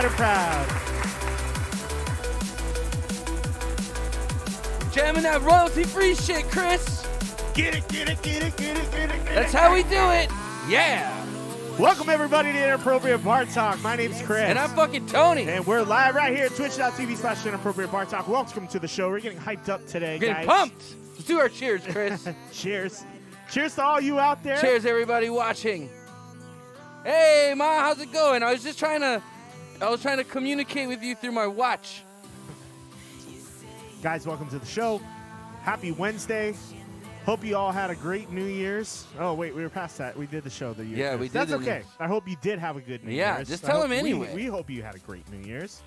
are proud. Jamming that royalty-free shit, Chris. Get it, get it, get it, get it, get it. That's how we do it. Yeah. Welcome, everybody, to Inappropriate Bar Talk. My name's Chris. And I'm fucking Tony. And we're live right here at twitch.tv/Inappropriate Bar Talk. Welcome to the show. We're getting hyped up today, Getting guys. pumped. Let's do our cheers, Chris. Cheers. Cheers to all you out there. Cheers, everybody watching. Hey, Ma, how's it going? I was trying to communicate with you through my watch. Guys, welcome to the show. Happy Wednesday. Hope you all had a great New Year's. Oh, wait, we were past that. We did the show the year. Yeah, we did. That's okay. I hope you did have a good New Year's. Yeah, just tell them anyway. We hope you had a great New Year's.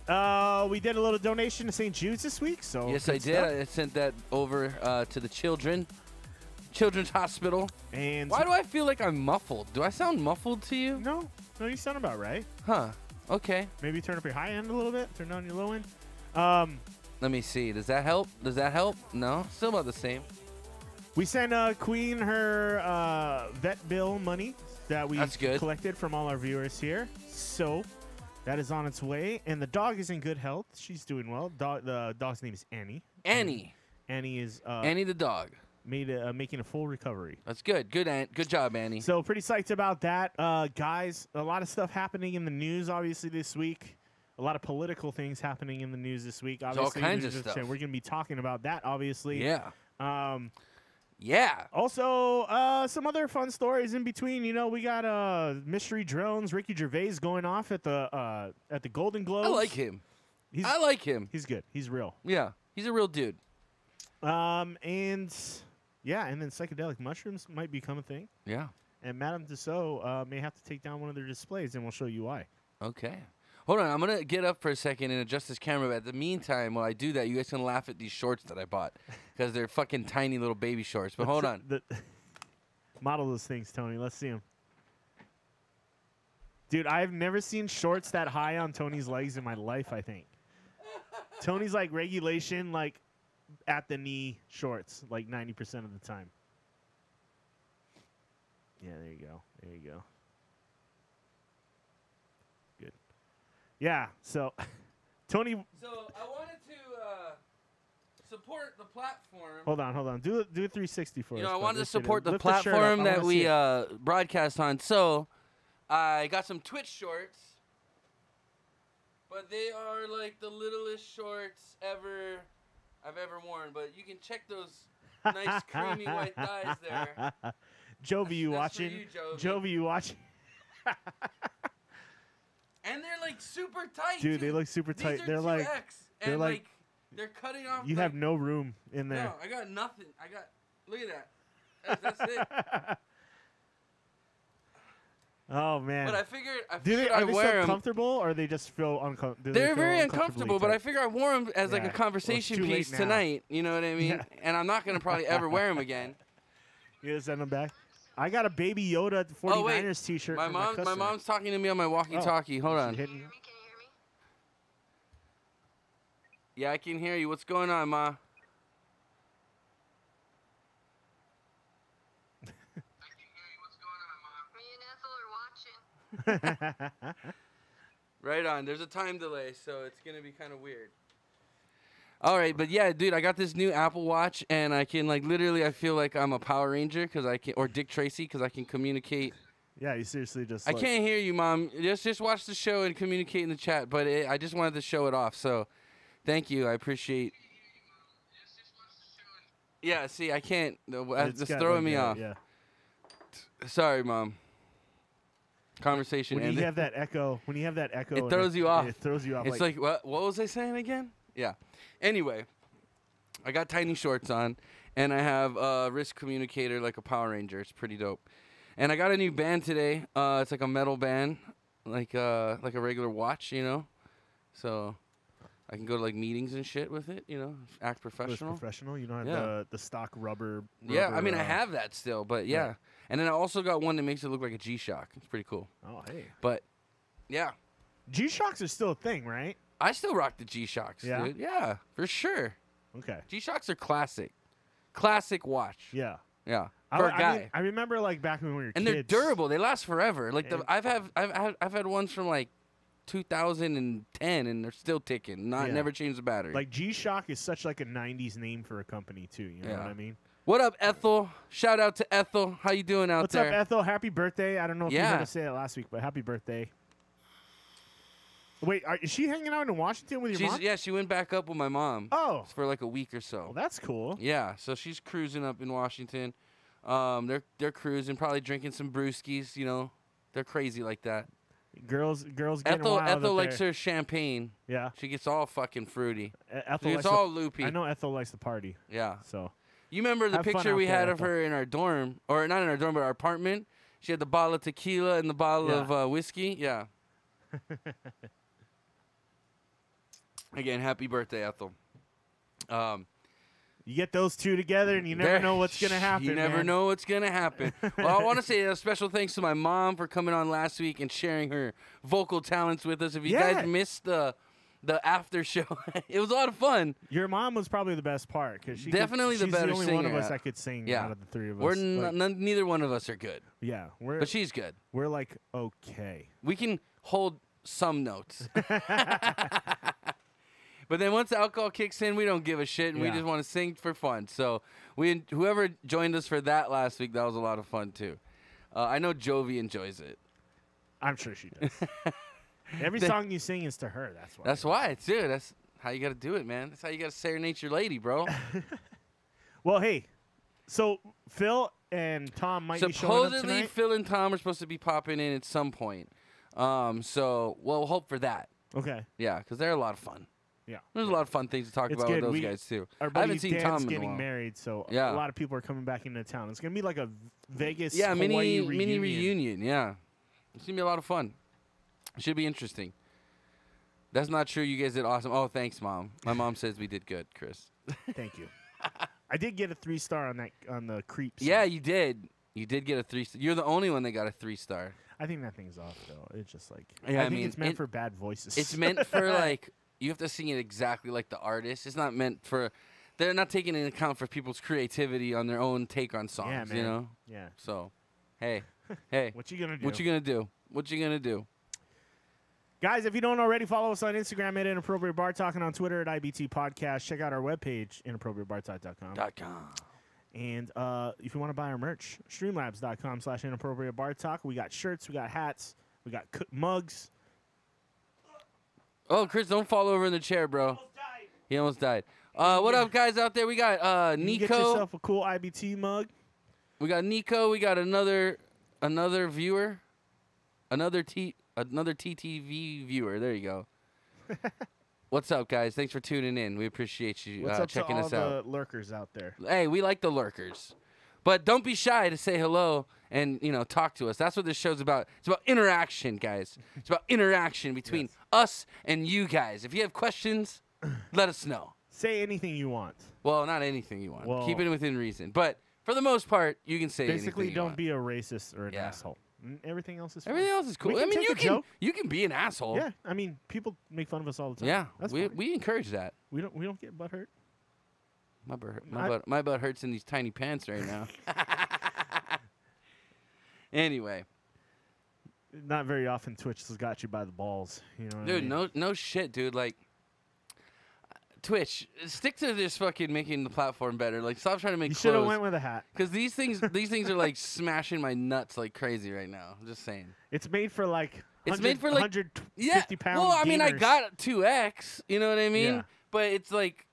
We did a little donation to St. Jude's this week. So yes, I did. I sent that over to the Children's Hospital. And why do I feel like I'm muffled? Do I sound muffled to you? No, you sound about right. Huh. Okay. Maybe turn up your high end a little bit. Turn down your low end. Let me see. Does that help? No, still about the same. We sent Queen her vet bill money that we collected from all our viewers here. So that is on its way. And the dog is in good health. She's doing well. The dog's name is Annie. Annie. Annie is Annie the dog. Making a full recovery. That's good. Good job, Annie. So pretty psyched about that. Guys, a lot of stuff happening in the news, obviously, this week. A lot of political things happening in the news this week. Obviously, all kinds of stuff. We're going to be talking about that, obviously. Yeah. Yeah. Also, some other fun stories in between. You know, we got mystery drones. Ricky Gervais going off at the Golden Globes. I like him. I like him. He's good. He's real. Yeah, he's a real dude. And then psychedelic mushrooms might become a thing. Yeah. And Madame Tussauds may have to take down one of their displays, and we'll show you why. Okay. Hold on, I'm going to get up for a second and adjust this camera. But at the meantime, while I do that, you guys can laugh at these shorts that I bought because they're fucking tiny little baby shorts. But hold on. Model those things, Tony. Let's see them. Dude, I've never seen shorts that high on Tony's legs in my life, I think. Tony's like regulation, like at the knee shorts, like 90% of the time. Yeah, there you go. There you go. Yeah, so Tony. So I wanted to support the platform. Hold on. Do a 360 for us. I wanted to support the platform that we broadcast on. So I got some Twitch shorts, but they are like the littlest shorts I've ever worn. But you can check those nice creamy white thighs there. Jovi, you watching? Jovi, you watching? And they're like super tight. Dude, they look super tight. They're like they're like they're cutting off. You have no room in there. No, I got nothing. Look at that. That's it. Oh man. But I figured are they so comfortable, or they just feel uncomfortable? They're very uncomfortable, but I figure I wore them as like a conversation piece tonight. You know what I mean? Yeah. And I'm not gonna probably ever wear them again. You gonna send them back? I got a Baby Yoda at the 49ers t-shirt. My mom's talking to me on my walkie-talkie. Hold on. Can you hear me? Yeah, I can hear you. What's going on, Ma? I can hear you. What's going on, Mom? Me and Ethel are watching. Right on. There's a time delay, so it's going to be kind of weird. All right, but yeah, dude, I got this new Apple Watch, and I can, like, literally, I feel like I'm a Power Ranger, or Dick Tracy, because I can communicate. Yeah, you seriously just. I can't hear you, Mom. Just watch the show and communicate in the chat, but I just wanted to show it off, so thank you. I appreciate. Yeah, see, I can't. It's throwing me off. Yeah. Sorry, Mom. Conversation when ended. You have that echo, it throws you off. It throws you off. It's like what was I saying again? Yeah. Anyway, I got tiny shorts on, and I have a wrist communicator like a Power Ranger. It's pretty dope. And I got a new band today. It's like a metal band, like a regular watch, you know. So I can go to like meetings and shit with it, you know, act professional. Professional. You don't have the stock rubber. Yeah, I mean I have that still, but yeah. Right. And then I also got one that makes it look like a G-Shock. It's pretty cool. Oh hey. But yeah, G-Shocks are still a thing, right? I still rock the G-Shocks, dude. Yeah, for sure. Okay. G-Shocks are classic. Classic watch. Yeah. Yeah. For a guy. I remember like back when we were kids. And they're durable. They last forever. Like I've had ones from like 2010, and they're still ticking. Never changed the battery. Like G-Shock is such like a '90s name for a company too. You know what I mean? What up, Ethel? Shout out to Ethel. How you doing out there? What's up, Ethel? Happy birthday! I don't know if you heard us say it last week, but happy birthday. Wait, is she hanging out in Washington with your mom? Yeah, she went back up with my mom. Oh, for like a week or so. Well, that's cool. Yeah, so she's cruising up in Washington. They're cruising, probably drinking some brewskis. You know, they're crazy like that. Girls getting wild. Ethel likes her champagne. Yeah, she gets all fucking fruity. Ethel gets all loopy. I know Ethel likes to party. Yeah. So you remember the picture we had of her in our dorm, or not in our dorm, but our apartment? She had the bottle of tequila and the bottle of whiskey. Yeah. Again, happy birthday, Ethel. You get those two together, and you never know what's going to happen. You never know what's going to happen. Well, I want to say a special thanks to my mom for coming on last week and sharing her vocal talents with us. If you guys missed the after show, it was a lot of fun. Your mom was probably the best part because she's the better singer. She's the only one of us that could sing out of the three of us. Neither one of us are good. Yeah, but she's good. We're like okay. We can hold some notes. But then once the alcohol kicks in, we don't give a shit, and we just want to sing for fun. So whoever joined us for that last week, that was a lot of fun too. I know Jovi enjoys it. I'm sure she does. Every song you sing is to her. That's why. That's why, dude. That's how you got to do it, man. That's how you got to serenade your lady, bro. Well, hey, so Phil and Tom might be showing up tonight. Supposedly, Phil and Tom are supposed to be popping in at some point. So we'll hope for that. Okay. Yeah, because they're a lot of fun. Yeah, there's a lot of fun things to talk about with those guys too. I haven't seen Tom getting married, so a lot of people are coming back into town. It's gonna be like a Vegas, mini reunion. Yeah, it's gonna be a lot of fun. It should be interesting. That's not true. You guys did awesome. Oh, thanks, Mom. My mom says we did good, Chris. Thank you. I did get a 3-star on the creep. Yeah, you did. You did get a 3-star. You're the only one that got a 3-star. I think that thing's off though. It's just like I think it's meant for bad voices. It's meant for like. You have to sing it exactly like the artist. It's not meant for. They're not taking into account for people's creativity on their own take on songs. Yeah, man. You know. Yeah. So, hey, what you gonna do? What you gonna do? What you gonna do? Guys, if you don't already, follow us on Instagram at Inappropriate Bar Talk and on Twitter at IBT Podcast. Check out our webpage, inappropriatebartalk.com. And if you want to buy our merch, streamlabs.com/Inappropriate Bar Talk. We got shirts, we got hats, we got mugs. Oh, Chris, don't fall over in the chair, bro. He almost died. What up, guys out there? We got Nico. Get yourself a cool IBT mug. We got Nico. We got another viewer, another TTV viewer. There you go. What's up, guys? Thanks for tuning in. We appreciate you checking us out. What's up to all the lurkers out there? Hey, we like the lurkers. But don't be shy to say hello and, talk to us. That's what this show's about. It's about interaction, guys. It's about interaction between us and you guys. If you have questions, let us know. Say anything you want. Well, not anything you want. Well, keep it within reason. But for the most part, you can say anything you want. Basically, don't be a racist or an asshole. Everything else is fine. Everything else is cool. I mean, you can be an asshole. Yeah, I mean, people make fun of us all the time. Yeah, that's we encourage that. We don't get butthurt. My butt hurts in these tiny pants right now. Anyway. Not very often Twitch has got you by the balls. You know what dude, I mean? no shit, dude. Like, Twitch, stick to this fucking making the platform better. Like, stop trying to make clothes. You should have went with a hat. Because these things are like smashing my nuts like crazy right now. I'm just saying. It's made for like. It's made for like 150 pounds. Well, I mean, I got 2X. You know what I mean? Yeah. But it's like.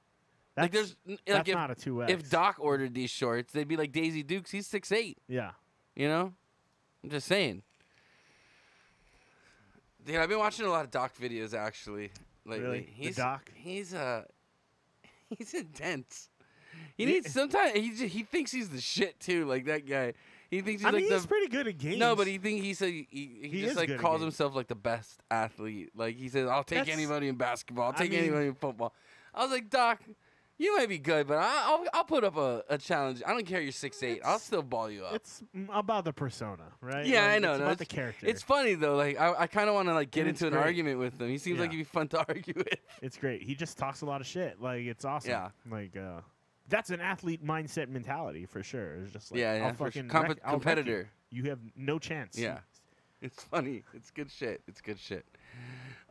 That's not a 2X. If Doc ordered these shorts, they'd be like Daisy Dukes. He's 6'8". Yeah. You know? I'm just saying. Dude, I've been watching a lot of Doc videos actually lately. Really? The Doc? He's intense. He needs sometimes he thinks he's the shit too, like that guy. He thinks he's he's pretty good at games. No, but he just like calls himself like the best athlete. Like he says, I'll take anybody in basketball. I'll take anybody in football. I was like, Doc, you might be good, but I'll put up a challenge. I don't care you're 6'8". I'll still ball you up. It's about the persona, right? Yeah, like, I know. It's about the character. It's funny though. Like I kind of want to like get into an argument with him. He seems like he'd be fun to argue with. It's great. He just talks a lot of shit. Like it's awesome. Yeah. Like that's an athlete mindset mentality for sure. It's just like I'll fucking competitor. You have no chance. Yeah. It's funny. It's good shit. It's good shit.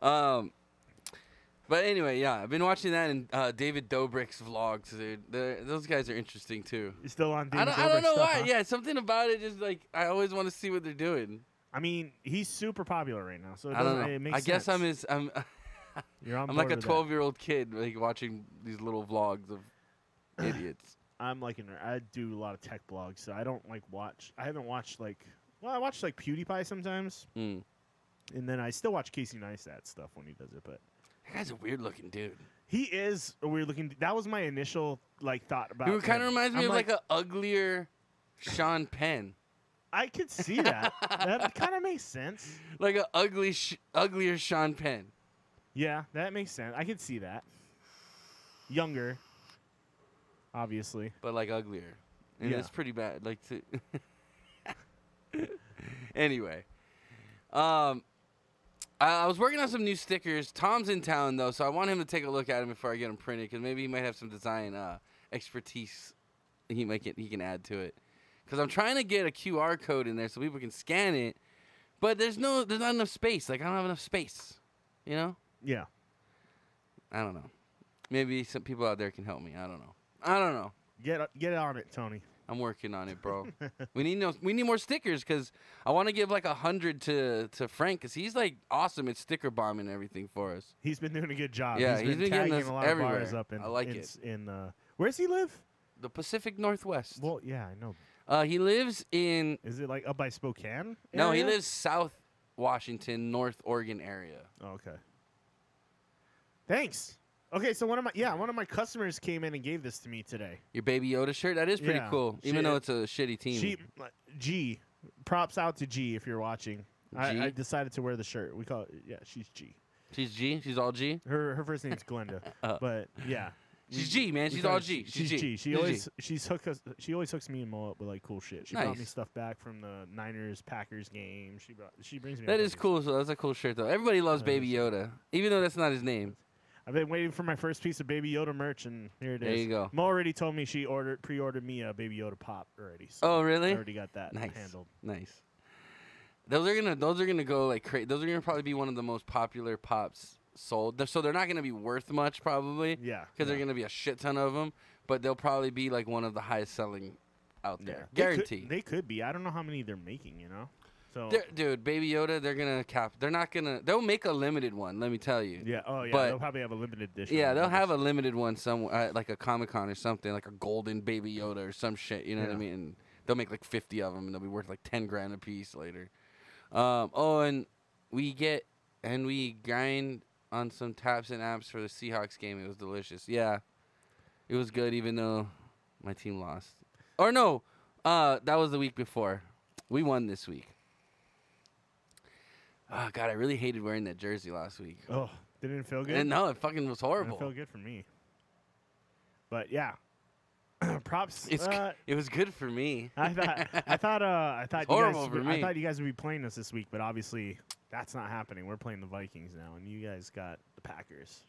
But anyway, yeah, I've been watching that and David Dobrik's vlogs, dude. Those guys are interesting too. You're still on David I don't know stuff, why. huh? Yeah, something about it just like I always want to see what they're doing. I mean, he's super popular right now, so I don't know. it makes I guess sense. I'm You're on I'm board like a with 12-year-old kid like watching these little vlogs of idiots. that. I'm like I do a lot of tech blogs, so I don't like watch. I haven't watched I watch like PewDiePie sometimes, and then I still watch Casey Neistat stuff when he does it. But that guy's a weird-looking dude. he is a weird-looking. That was my initial thought about. He kind of reminds me I'm of like a uglier Sean Penn. I could see that. That kind of makes sense. Like a uglier Sean Penn. Yeah, that makes sense. I could see that. Younger, obviously, but like uglier, and Yeah. it's pretty bad. Like anyway, I was working on some new stickers. Tom's in town though, so I want him to take a look at them before I get them printed, because maybe he might have some design expertise he can add to it. Because I'm trying to get a QR code in there so people can scan it, but there's not enough space. Like I don't have enough space, you know. yeah. I don't know. Maybe some people out there can help me. I don't know. Get on it, Tony. I'm working on it, bro. we need more stickers, because I want to give like 100 to Frank, because he's like awesome at sticker bombing and everything for us. He's been doing a good job. Yeah, he's been getting tagging us a lot everywhere. of bars up in. I like in, it. Where does he live? The Pacific Northwest. Well, yeah, I know. He lives in. Is it like up by Spokane? No, he area? lives South Washington, North Oregon area. Oh, okay. Thanks. Okay, so one of my customers came in and gave this to me today. Your Baby Yoda shirt? That is pretty Yeah. cool, even though it's a shitty team. G. Props out to G if you're watching. G? I decided to wear the shirt. We call it. Yeah, she's G. She's G. She's all G. Her first name's Glenda, but yeah. She's G, man. She's all G. She's G. She always hooks me and Mo up with like cool shit. She brought me Nice. stuff back from the Niners Packers game. She brings me. That all is kinds of cool. So that's a cool shirt, though. Everybody loves That Baby is- Yoda, even though that's not his name. I've been waiting for my first piece of Baby Yoda merch, and here it is. There you go. Mo already told me she pre-ordered me a Baby Yoda pop already. So Oh, really? I already got that Nice. handled. Nice. Those are gonna go like crazy. Those are gonna probably be one of the most popular pops sold. So they're not gonna be worth much probably. Yeah. Because they're gonna be a shit ton of them, but they'll probably be like one of the highest selling out there. They Guaranteed. They could be. I don't know how many they're making. You know. So. Dude, Baby Yoda, they're gonna cap. They're not gonna. They'll make a limited one. Let me tell you. Yeah. Oh yeah. But- They'll probably have a limited edition. Yeah, one, they'll I have guess. a limited one somewhere, like a Comic-Con or something, like a golden Baby Yoda or some shit. You know what I Yeah. mean? And they'll make like 50 of them, and they'll be worth like 10 grand a piece later. And we grind on some taps and apps for the Seahawks game. It was delicious. Yeah, it was good, even though my team lost. Or no, that was the week before. We won this week. Oh God, I really hated wearing that jersey last week. Oh, didn't it feel good? And no, it fucking was horrible. It felt good for me. But yeah, props. It was good for me. I thought horrible for me. I thought you guys would be playing us this week, but obviously that's not happening. We're playing the Vikings now, and you guys got the Packers.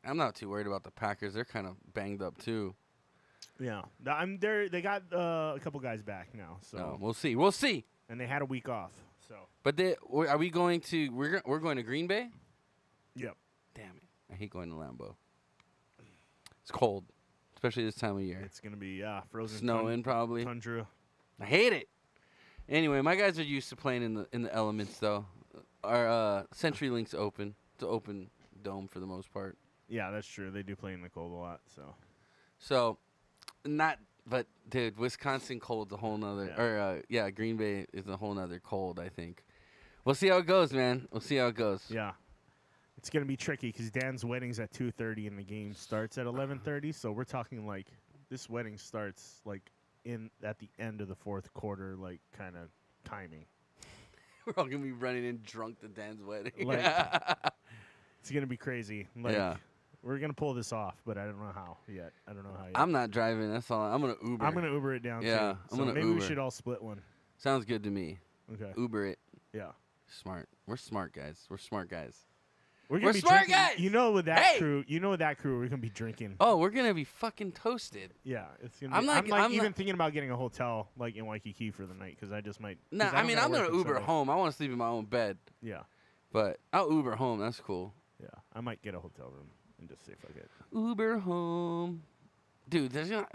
I'm not too worried about the Packers. They're kind of banged up too. Yeah, I'm there. They got a couple guys back now, so No, we'll see. We'll see. and they had a week off. So But are we going to? We're going to Green Bay. yep. Damn it! I hate going to Lambeau. It's cold, especially this time of year. It's gonna be frozen, Snowing probably. tundra. I hate it. Anyway, my guys are used to playing in the elements though. Our CenturyLink's open. It's an open dome for the most part. Yeah, that's true. They do play in the cold a lot. So, but dude, Wisconsin cold's a whole nother. Yeah. Green Bay is a whole nother cold. I think. We'll see how it goes, man. We'll see how it goes. Yeah, it's gonna be tricky because Dan's wedding's at 2:30 and the game starts at 11:30. So we're talking like this wedding starts like at the end of the fourth quarter, like kind of timing. We're all gonna be running in drunk to Dan's wedding. Like, it's gonna be crazy. Like, Yeah. we're gonna pull this off, but I don't know how yet. I don't know how yet. I'm not driving. That's all. I'm gonna Uber. I'm gonna Uber it down. Yeah, too. I'm So gonna maybe Uber. we should all split one. Sounds good to me. Okay. Uber it. Yeah. Smart. We're smart guys. We're smart guys. We're smart drinking. guys. You know, with that crew, we're gonna be drinking. Oh, we're gonna be fucking toasted. Yeah, it's gonna. I'm even thinking about getting a hotel like in Waikiki for the night because I just might. Nah, I mean I'm gonna Uber home. I want to sleep in my own bed. Yeah, but I'll Uber home. That's cool. Yeah, I might get a hotel room and just say fuck it. Uber home, dude. You're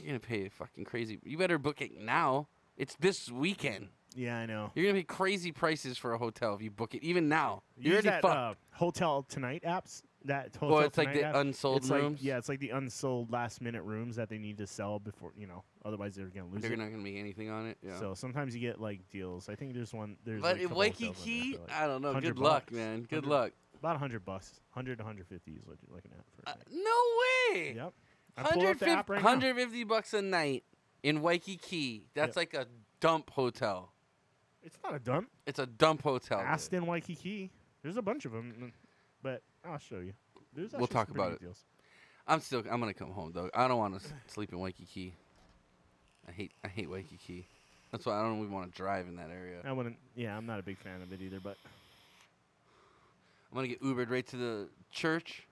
gonna pay fucking crazy. You better book it now. It's this weekend. Yeah, I know. You're gonna pay crazy prices for a hotel if you book it even now. You're Use already fucked. Hotel Tonight apps. That hotel Well, it's like the app, unsold rooms. Yeah, it's like the unsold last-minute rooms that they need to sell before otherwise they're gonna lose They're it. not gonna make anything on it. Yeah. So sometimes you get like deals. I think there's one. There's but like in Waikiki, I don't know. Good luck, man. Good luck. About $100, 100 to 150 is what you're looking at for a night. No way. Yep. 150 bucks a night in Waikiki. That's like a dump hotel. It's not a dump. It's a dump hotel. Aston Waikiki. There's a bunch of them, but I'll show you. We'll talk about it. Deals. I'm gonna come home though. I don't want to sleep in Waikiki. I hate Waikiki. That's why I don't even want to drive in that area. I wouldn't. Yeah, I'm not a big fan of it either. But I'm gonna get Ubered right to the church,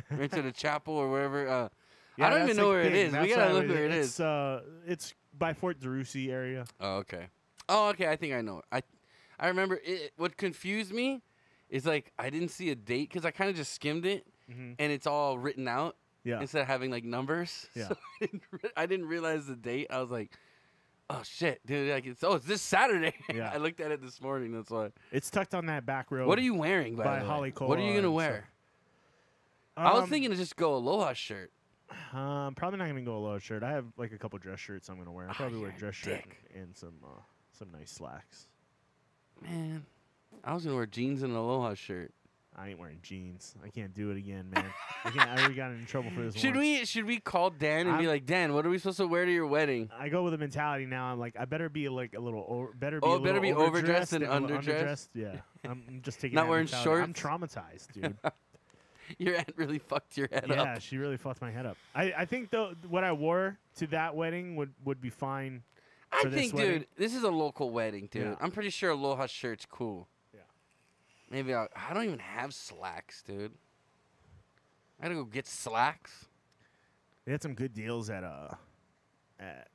right to the chapel or wherever. Yeah, I don't even know where it is. We gotta look where it is. It's by Fort Drusi area. Oh, okay. I think I know it. I remember it. What confused me is like I didn't see a date because I kind of just skimmed it, and it's all written out. Yeah. Instead of having like numbers. Yeah. So I didn't realize the date. I was like, oh shit, dude! Like it's this Saturday. Yeah. I looked at it this morning. That's why. It's tucked on that back road. What are you wearing by the way? Holly Cole, What are you gonna wear? I was thinking to just go Aloha shirt. Probably not gonna go Aloha shirt. I have like a couple dress shirts I'm gonna wear. I'll probably wear a dress shirt and some nice slacks. Man, I was gonna wear jeans and an Aloha shirt. I ain't wearing jeans. I can't do it again, man. I already got in trouble for this. Should we call Dan and be like, Dan, what are we supposed to wear to your wedding? I go with a mentality now. I'm like, I better be like a little better be overdressed and underdressed. Yeah, I'm just taking not wearing shorts. I'm traumatized, dude. Your aunt really fucked your head up. Yeah, she really fucked my head up. I think though what I wore to that wedding would be fine. I think, dude, this is a local wedding, dude. Yeah. I'm pretty sure Aloha shirt's cool. Yeah. Maybe I don't even have slacks, dude. I gotta go get slacks. They had some good deals at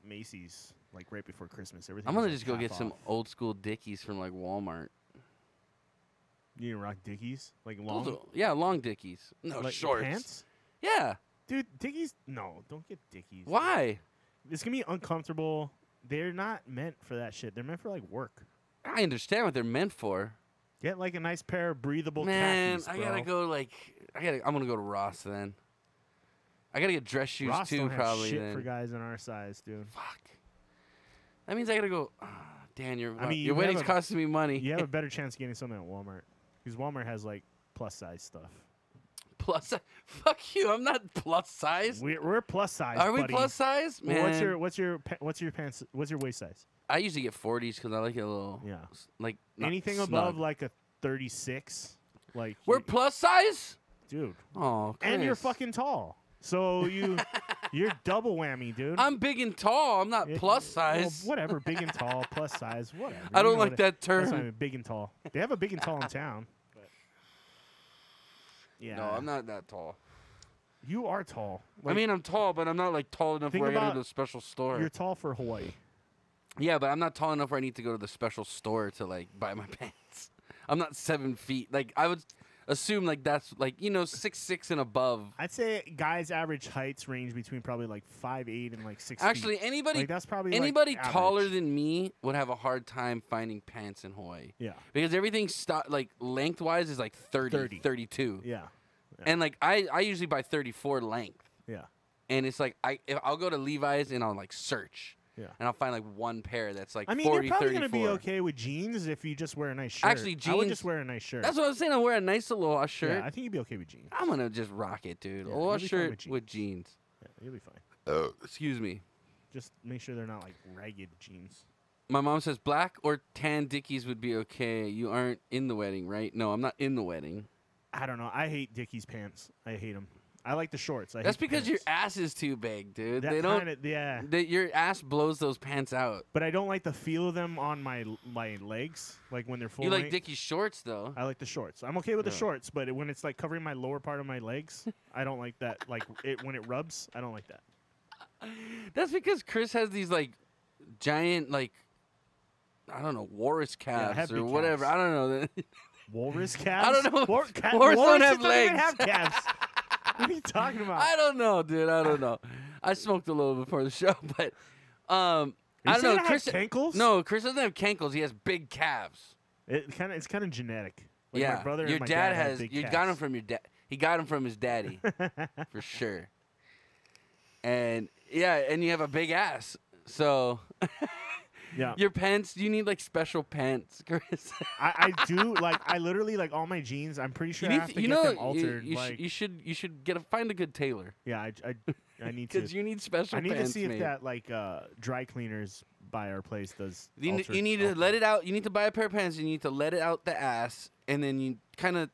Macy's, like right before Christmas. Everything. I'm gonna just go get some old school Dickies from like Walmart. You need to rock Dickies, like long. Yeah, long Dickies. No like shorts. Pants. Yeah. Dude, Dickies. No, don't get Dickies. Why? It's gonna be uncomfortable. They're not meant for that shit. They're meant for like work. I understand what they're meant for. Get like a nice pair of breathable Man, khakis, I bro. gotta go I'm gonna go to Ross then. I gotta get dress shoes Ross too, don't have probably. shit then. for guys in our size, dude. Fuck. That means I gotta go. Dan, your you wedding's costing me money. You have a better chance of getting something at Walmart because Walmart has like plus size stuff. Plus, fuck you. I'm not plus size. We're plus size. Are we buddy. plus size? Man. Well, what's your pants? What's your waist size? I usually get 40s because I like it a little. Yeah. Like anything snug. above like a 36. Like we're plus size, dude. Oh, Chris. And you're fucking tall. So you're double whammy, dude. I'm big and tall. I'm not plus size. Well, whatever, big and tall, plus size, whatever. I don't like that term. That's not even big and tall. They have a big and tall in town. But yeah. No, I'm not that tall. You are tall. Like, I mean, I'm tall, but I'm not like tall enough where I gotta go to the special store. You're tall for Hawaii. Yeah, but I'm not tall enough where I need to go to the special store to like buy my pants. I'm not 7 feet. Like I would assume like that's like 6'6" and above. I'd say guys' average heights range between probably like 5'8" and like 6 Actually, feet. anybody like, that's probably anybody like taller average. than me would have a hard time finding pants in Hawaii. Yeah. Because everything like lengthwise is like 30. 32. Yeah. And like I usually buy 34 length. Yeah. And it's like I'll go to Levi's and I'll like search. Yeah. And I'll find like one pair that's like 40, you're probably 34. gonna be okay with jeans if you just wear a nice shirt. Actually, jeans. I would just wear a nice shirt. That's what I was saying. I'll wear a nice Aloha shirt. Yeah, I think you'd be okay with jeans. I'm gonna just rock it, dude. Yeah, Aloha you'll be fine shirt with jeans. Yeah, you'll be fine. Excuse me. Just make sure they're not like ragged jeans. My mom says black or tan Dickies would be okay. You aren't in the wedding, right? No, I'm not in the wedding. I don't know. I hate Dickies pants. I hate them. I like the shorts. That's because your ass is too big, dude. That they don't. Yeah. Your ass blows those pants out. But I don't like the feel of them on my legs, like when they're full. You like Dickies shorts, though. I like the shorts. I'm okay with the shorts, but when it's like covering my lower part of my legs, I don't like that. Like when it rubs, I don't like that. That's because Chris has these like giant like I don't know walrus calves or whatever. Calves. I don't know. Walrus calves? I don't know. Walrus don't have legs. Don't even have calves. What are you talking about? I don't know, dude. I don't know. I smoked a little before the show, but I don't know. Chris cankles? No, Chris doesn't have cankles. He has big calves. It's kind of genetic. Like yeah, my brother your and my dad has. You calves. got him from your dad. He got him from his daddy, for sure. And yeah, and you have a big ass, so. Yeah. Your pants, you need like special pants, Chris. I do like I literally like all my jeans. I'm pretty sure I have to get them altered. You should find a good tailor. Yeah, I need to. Because you need special pants. I need to see if that like dry cleaners by our place does. You need to let it out. You need to buy a pair of pants. You need to let it out the ass, and then you kind of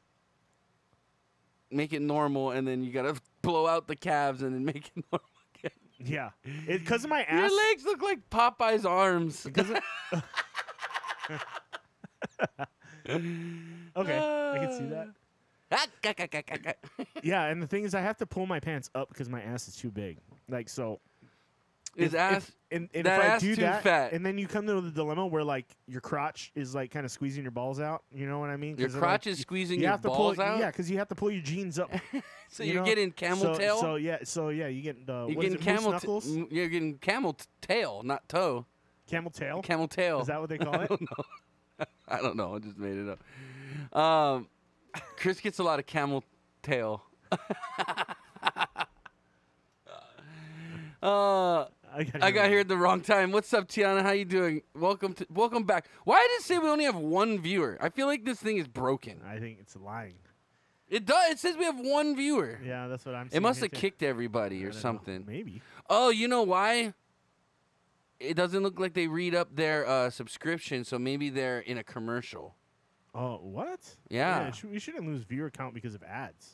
make it normal, and then you gotta blow out the calves, and then make it normal. Yeah, because of my ass. Your legs look like Popeye's arms. Okay, I can see that. Yeah, and the thing is, I have to pull my pants up because my ass is too big. Like so. His ass. If I do that, fat. And then you come to the dilemma where like your crotch is like kind of squeezing your balls out. You know what I mean? Your crotch is squeezing your balls out. Yeah, because you have to pull your jeans up. So you're getting camel tail. So yeah, you get you're getting camel knuckles. You're getting camel tail, not toe. Camel tail. Camel tail. Is that what they call it? I don't know. I just made it up. Chris gets a lot of camel tail. I got here at the wrong time. What's up, Tiana? How you doing? Welcome back. Why did it say we only have one viewer? I feel like this thing is broken. I think it's lying. It does. It says we have one viewer. Yeah, that's what I'm saying. It must have kicked everybody or something. Know. Maybe. Oh, you know why? It doesn't look like they read up their subscription, so maybe they're in a commercial. Oh, what? Yeah. We shouldn't lose viewer count because of ads.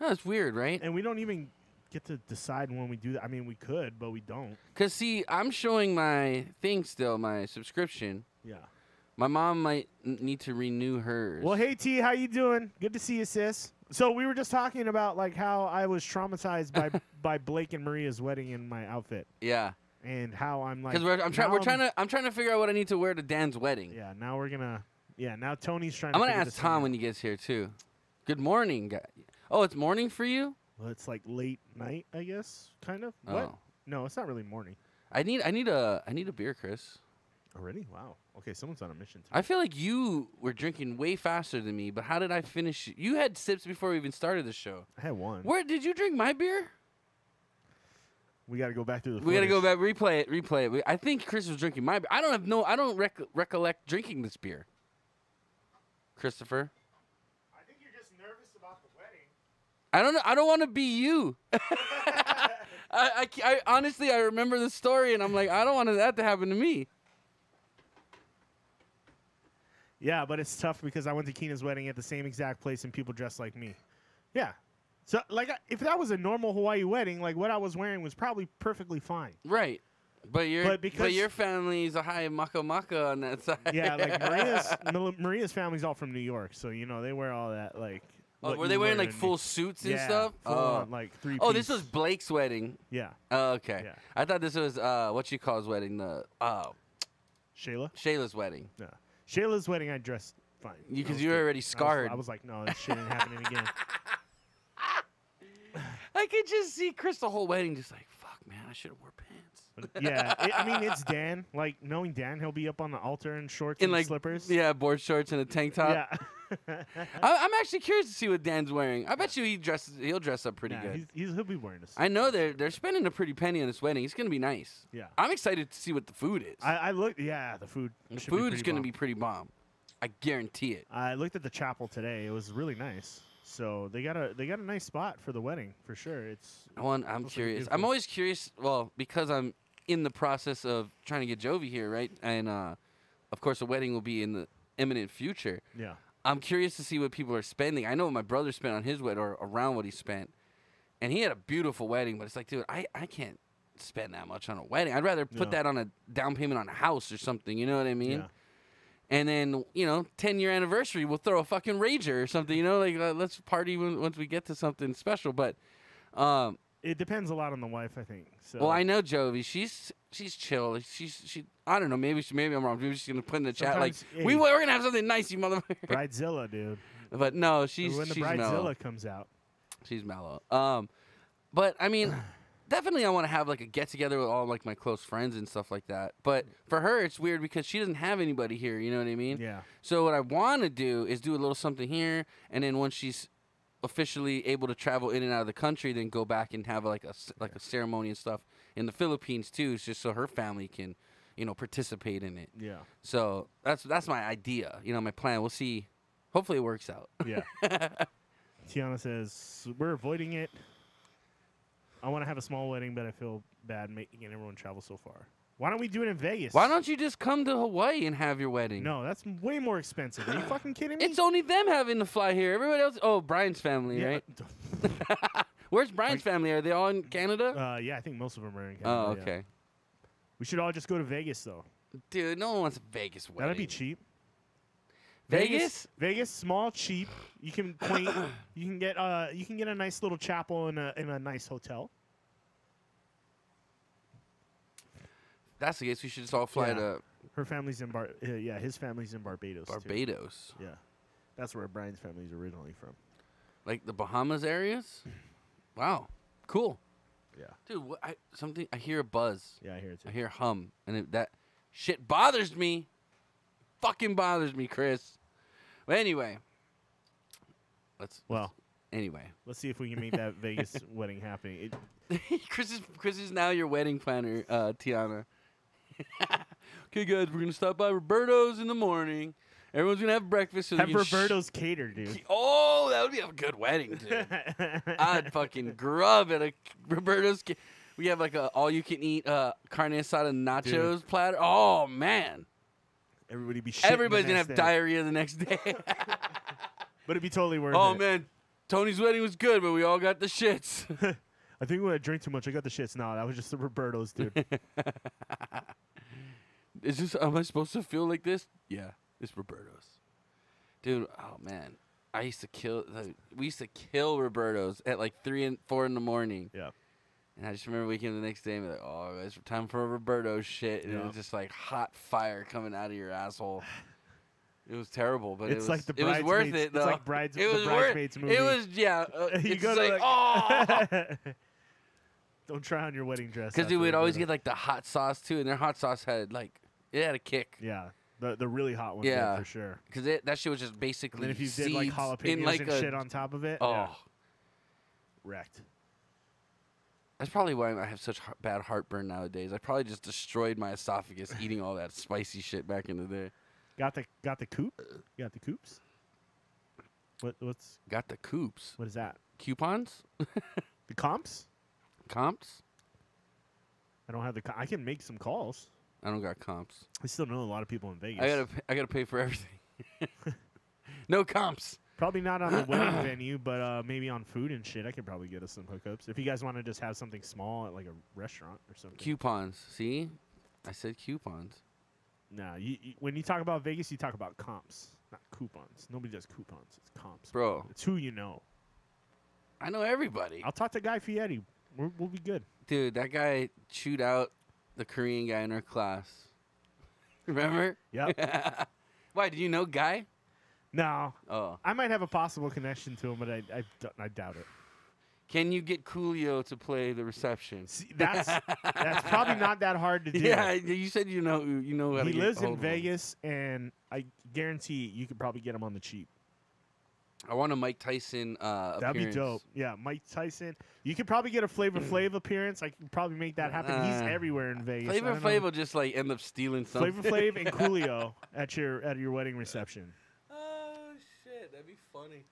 Oh, that's weird, right? And we don't even get to decide when we do that. I mean, we could, but we don't. Because, see, I'm showing my thing still, my subscription. Yeah. My mom might need to renew hers. Well, hey, T, how you doing? Good to see you, sis. So we were just talking about, like, how I was traumatized by Blake and Maria's wedding in my outfit. Yeah. And how I'm like... Because I'm trying to figure out what I need to wear to Dan's wedding. Yeah, now we're going to... Yeah, now Tony's trying to... I'm going to ask Tom when he gets here, too. Good morning, guy. Oh, it's morning for you? Well, it's like late night, I guess, kind of. Oh. What? No, it's not really morning. I need a beer, Chris. Already? Wow. Okay, someone's on a mission today. I feel like you were drinking way faster than me, but how did I finish? You had sips before we even started the show. I had one. Where did you drink my beer? We got to go back through the We got to go back, replay it. I think Chris was drinking my beer. I don't recollect drinking this beer. Christopher? I think you're just nervous about the wedding. I don't want to be you. I honestly, I remember the story, and I'm like, I don't want that to happen to me. Yeah, but it's tough because I went to Keena's wedding at the same exact place, and people dressed like me. Yeah. So, like, if that was a normal Hawaii wedding, like, what I was wearing was probably perfectly fine. Right. But your family's a high maka on that side. Yeah, like Maria's family's all from New York, so you know they wear all that like. Oh, were they wearing like full suits and stuff? On, like 3-piece. Oh, this was Blake's wedding. Yeah. Oh, okay. Yeah. I thought this was what you call his wedding, the Shayla. Shayla's wedding. Yeah. Shayla's wedding, I dressed fine. Because you were already scarred. I was like, no, this shit ain't happening again. I could just see Chris the whole wedding, just like, fuck, man, I should have wore pants. Yeah, I mean, it's Dan. Like, knowing Dan, he'll be up on the altar in shorts and like, slippers. Yeah, board shorts and a tank top. Yeah. I'm actually curious to see what Dan's wearing. I bet you he'll dress up pretty good. He'll be wearing this. I know they're spending a pretty penny on this wedding. It's gonna be nice. Yeah. I'm excited to see what the food is. I looked. Yeah, the food. The food is gonna be pretty bomb. I guarantee it. I looked at the chapel today. It was really nice. So they got a nice spot for the wedding for sure. I'm curious. I'm always curious. Well, because I'm in the process of trying to get Jovi here, right? And of course, the wedding will be in the imminent future. Yeah. I'm curious to see what people are spending. I know what my brother spent on his wedding, or around what he spent. And he had a beautiful wedding, but it's like, dude, I can't spend that much on a wedding. I'd rather put that on a down payment on a house or something. You know what I mean? Yeah. And then, 10-year anniversary, we'll throw a fucking rager or something. Let's party once we get to something special. But it depends a lot on the wife, I think. So. Well, I know Jovi. She's chill. She. I don't know. Maybe I'm wrong. Maybe she's gonna put in the chat like, we're gonna have something nice, you motherfucker. Bridezilla, dude. But no, she's when the she's Bridezilla mellow. comes out. She's mellow. But I mean, definitely I want to have like a get together with all like my close friends and stuff like that. But for her, it's weird because she doesn't have anybody here. You know what I mean? Yeah. So what I want to do is do a little something here, and then once she's officially able to travel in and out of the country, then go back and have like a ceremony and stuff in the Philippines too, just so her family can, participate in it. Yeah. So that's my idea. My plan. We'll see. Hopefully it works out. Yeah. Tiana says we're avoiding it. I want to have a small wedding, but I feel bad making everyone travel so far. Why don't we do it in Vegas? Why don't you just come to Hawaii and have your wedding? No, that's way more expensive. Are you fucking kidding me? It's only them having to fly here. Everybody else. Oh, Brian's family, right? Where's Brian's family? Are they all in Canada? Yeah, I think most of them are in Canada. Oh, okay. Yeah. We should all just go to Vegas, though. Dude, no one wants a Vegas wedding. That'd be cheap. Vegas? Vegas, small, cheap. You can you can get a nice little chapel in a nice hotel. That's the case. We should just all fly to. Her family's in his family's in Barbados. Barbados. Too. Yeah, that's where Brian's family's originally from. Like the Bahamas areas. Wow, cool. Yeah, dude. I hear a buzz. Yeah, I hear it too. I hear a hum, and that shit bothers me. Fucking bothers me, Chris. But anyway, let's see if we can make that Vegas wedding happen. Chris is now your wedding planner, Tiana. Okay, guys, we're gonna stop by Roberto's in the morning. Everyone's gonna have breakfast. So have Roberto's cater, dude. Oh, that would be a good wedding, dude. I'd fucking grub at a Roberto's. We have like a all-you-can-eat carne asada nachos platter. Oh man. Everybody's gonna have diarrhea the next day. But it'd be totally worth it. Oh man, Tony's wedding was good, but we all got the shits. I think when I drank too much, I got the shits. No, that was just the Roberto's, dude. Am I supposed to feel like this? Yeah, it's Roberto's. Dude, oh man. We used to kill Roberto's at like 3 and 4 in the morning. Yeah. And I just remember waking up the next day and be like, oh, it's time for a Roberto's shit. And it was just like hot fire coming out of your asshole. It was terrible, but it was worth it, though. It's like the Bridesmaids movie. It was, yeah. You go like, oh. Don't try on your wedding dress. Because we'd always get like the hot sauce, too. And their hot sauce had it had a kick. Yeah. The really hot one, yeah, for sure. Because that shit was just basically and then if you did like jalapenos and shit on top of it, wrecked. That's probably why I have such bad heartburn nowadays. I probably just destroyed my esophagus eating all that spicy shit back in the day. Got the coop? You got the coops? What's got the coops? What is that? Coupons? The comps? Comps? I don't have I can make some calls. I don't got comps. I still know a lot of people in Vegas. I gotta pay for everything. No comps. Probably not on the wedding venue, but maybe on food and shit. I could probably get us some hookups. If you guys want to just have something small at like a restaurant or something. Coupons. See? I said coupons. Nah, when you talk about Vegas, you talk about comps, not coupons. Nobody does coupons. It's comps. Bro. It's who you know. I know everybody. I'll talk to Guy Fieri. We'll be good. Dude, that guy chewed out the Korean guy in our class. Remember? Yep. Why, did you know Guy? No. Oh. I might have a possible connection to him, but I doubt it. Can you get Coolio to play the reception? See, that's probably not that hard to do. Yeah, you said you know how to He get lives in hold of him. Vegas, and I guarantee you could probably get him on the cheap. I want a Mike Tyson appearance. That'd be dope. Yeah, Mike Tyson. You could probably get a Flavor Flav appearance. I can probably make that happen. He's everywhere in Vegas. Flavor Flav will just like end up stealing something. Flavor Flav and Coolio at your wedding reception. Oh shit, that'd be funny.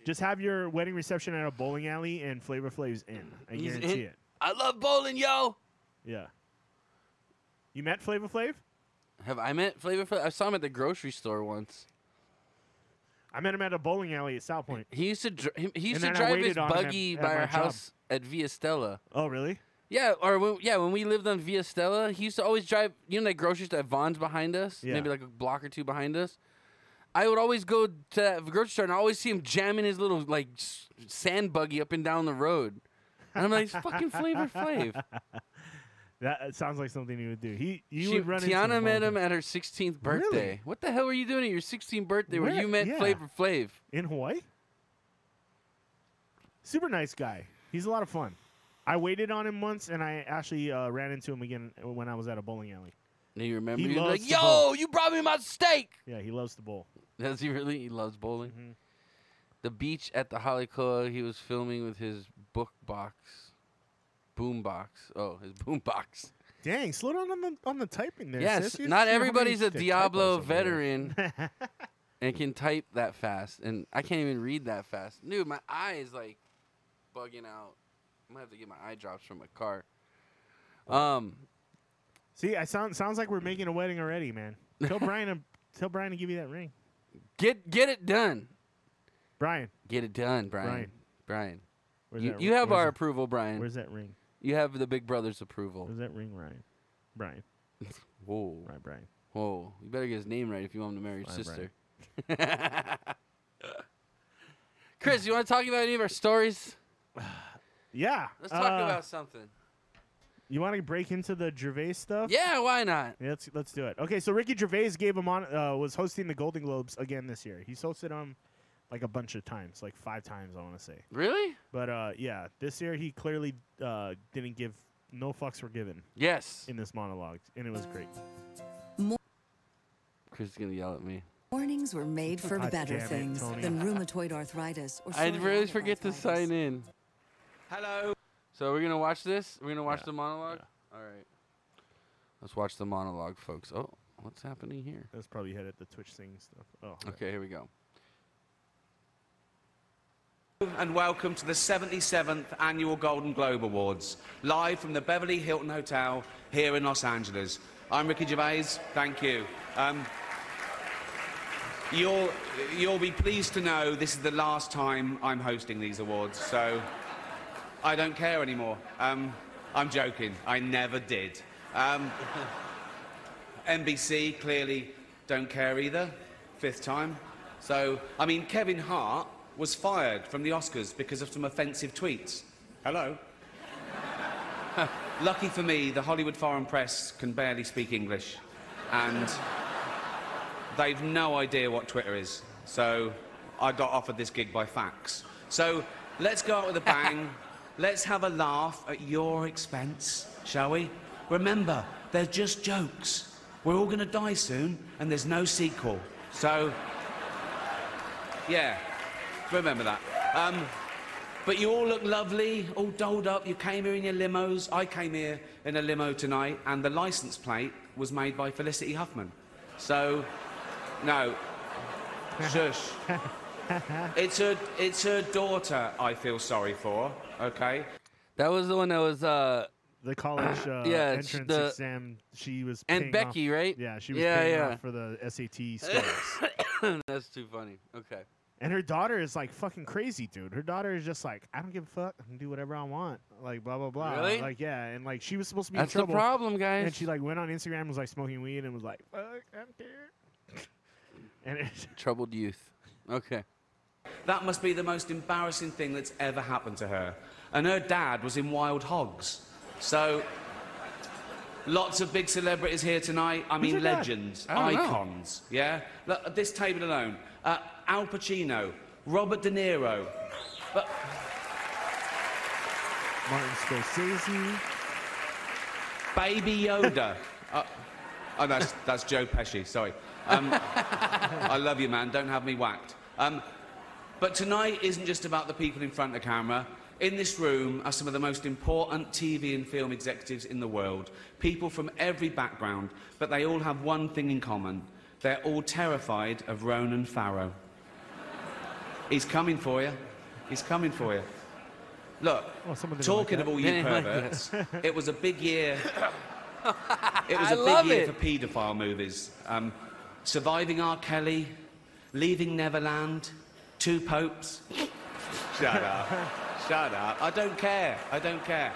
Just have your wedding reception at a bowling alley, and Flavor Flav's in. I guarantee it. I love bowling, yo. Yeah. You met Flavor Flav? Have I met Flavor Flav? I saw him at the grocery store once. I met him at a bowling alley at South Point. He used to drive his buggy by our house at Via Stella. Oh, really? Yeah, when we lived on Via Stella, he used to always drive. You know that grocery store at Vaughn's behind us, maybe like a block or two behind us. I would always go to that grocery store and I always see him jamming his little like sand buggy up and down the road. And I'm like, it's fucking Flavor Flav. That sounds like something he would do. You would run Tiana into met him at her 16th birthday. Really? What the hell were you doing at your 16th birthday where you met Flavor Flav? In Hawaii? Super nice guy. He's a lot of fun. I waited on him once, and I actually ran into him again when I was at a bowling alley. And you remember? He He was loves like, to bowl. yo, you brought me my steak. Yeah, he loves to bowl. Does he really? He loves bowling. Mm-hmm. The beach at the Halikoa, he was filming with his book box. Boom box. Oh, his boom box. Dang, slow down on the typing there. Yes, sis. not See how everybody's a many Diablo typos over there. veteran and can type that fast. And I can't even read that fast. Dude, my eye is like bugging out. I'm gonna have to get my eye drops from my car. See, sounds like we're making a wedding already, man. Tell Brian to give you that ring. Get it done. Brian. Get it done, Brian. Where's You have our approval, Brian. Where's that ring? You have the big brother's approval. Where's that ring, Ryan? Brian. Whoa. Right, Brian. Whoa. You better get his name right if you want him to marry your sister. Chris, you want to talk about any of our stories? Yeah. Let's talk about something. You want to break into the Gervais stuff? Yeah, why not? Yeah, let's do it. Okay, so Ricky Gervais was hosting the Golden Globes again this year. He's hosted them like a bunch of times, like 5 times, I want to say. Really? But yeah, this year he clearly didn't give no fucks were given. Yes. In this monologue, and it was great. Chris is gonna yell at me. Mornings were made for God better damn it, things Tony. than rheumatoid arthritis or I really psoriatic forget to arthritis. sign in. Hello. So we're gonna watch this. We're gonna watch Yeah. the monologue. Yeah. All right. Let's watch the monologue, folks. Oh, what's happening here? That's probably head at the Twitch singing stuff. Oh. Okay, here we go. And welcome to the 77th Annual Golden Globe Awards, live from the Beverly Hilton Hotel here in Los Angeles. I'm Ricky Gervais. Thank you. You'll be pleased to know this is the last time I'm hosting these awards, so I don't care anymore. I'm joking. I never did. NBC clearly don't care either. 5th time. So, I mean, Kevin Hart was fired from the Oscars because of some offensive tweets. Hello? Lucky for me, the Hollywood Foreign Press can barely speak English, and they've no idea what Twitter is. So I got offered this gig by fax. So let's go out with a bang. Let's have a laugh at your expense, shall we? Remember, they're just jokes. We're all going to die soon, and there's no sequel. So, yeah, remember that. But you all look lovely, all dolled up. You came here in your limos. I came here in a limo tonight, and the license plate was made by Felicity Huffman. So, no. Shush. It's her daughter I feel sorry for, okay? That was the one that was The college entrance the- exam. She was and paying Becky, off, right? Yeah, she was Yeah, paying yeah. off for the SAT scores. That's too funny. Okay. And her daughter is like fucking crazy, dude. Her daughter is just like, I don't give a fuck. I can do whatever I want. Like, blah, blah, blah. Really? Like, yeah. And like, she was supposed to be That's in the trouble. problem, guys. And she like went on Instagram and was like smoking weed and was like, fuck, I'm scared. And it's Troubled youth. Okay. That must be the most embarrassing thing that's ever happened to her. And her dad was in Wild Hogs. So, lots of big celebrities here tonight. I mean, her dad? legends, I don't know. icons, yeah? Look, at this table alone. Al Pacino, Robert De Niro. But Martin Scorsese. Baby Yoda. Oh, that's Joe Pesci, sorry. I love you, man. Don't have me whacked. But tonight isn't just about the people in front of the camera. In this room are some of the most important TV and film executives in the world. People from every background, but they all have one thing in common. They're all terrified of Ronan Farrow. He's coming for you. He's coming for you. Look, Well, some of them don't talking like of all They you didn't like perverts, it was a big year. It was I a love big year it. for paedophile movies. Surviving R. Kelly, Leaving Neverland, Two Popes. Shut up. Shut up. I don't care. I don't care.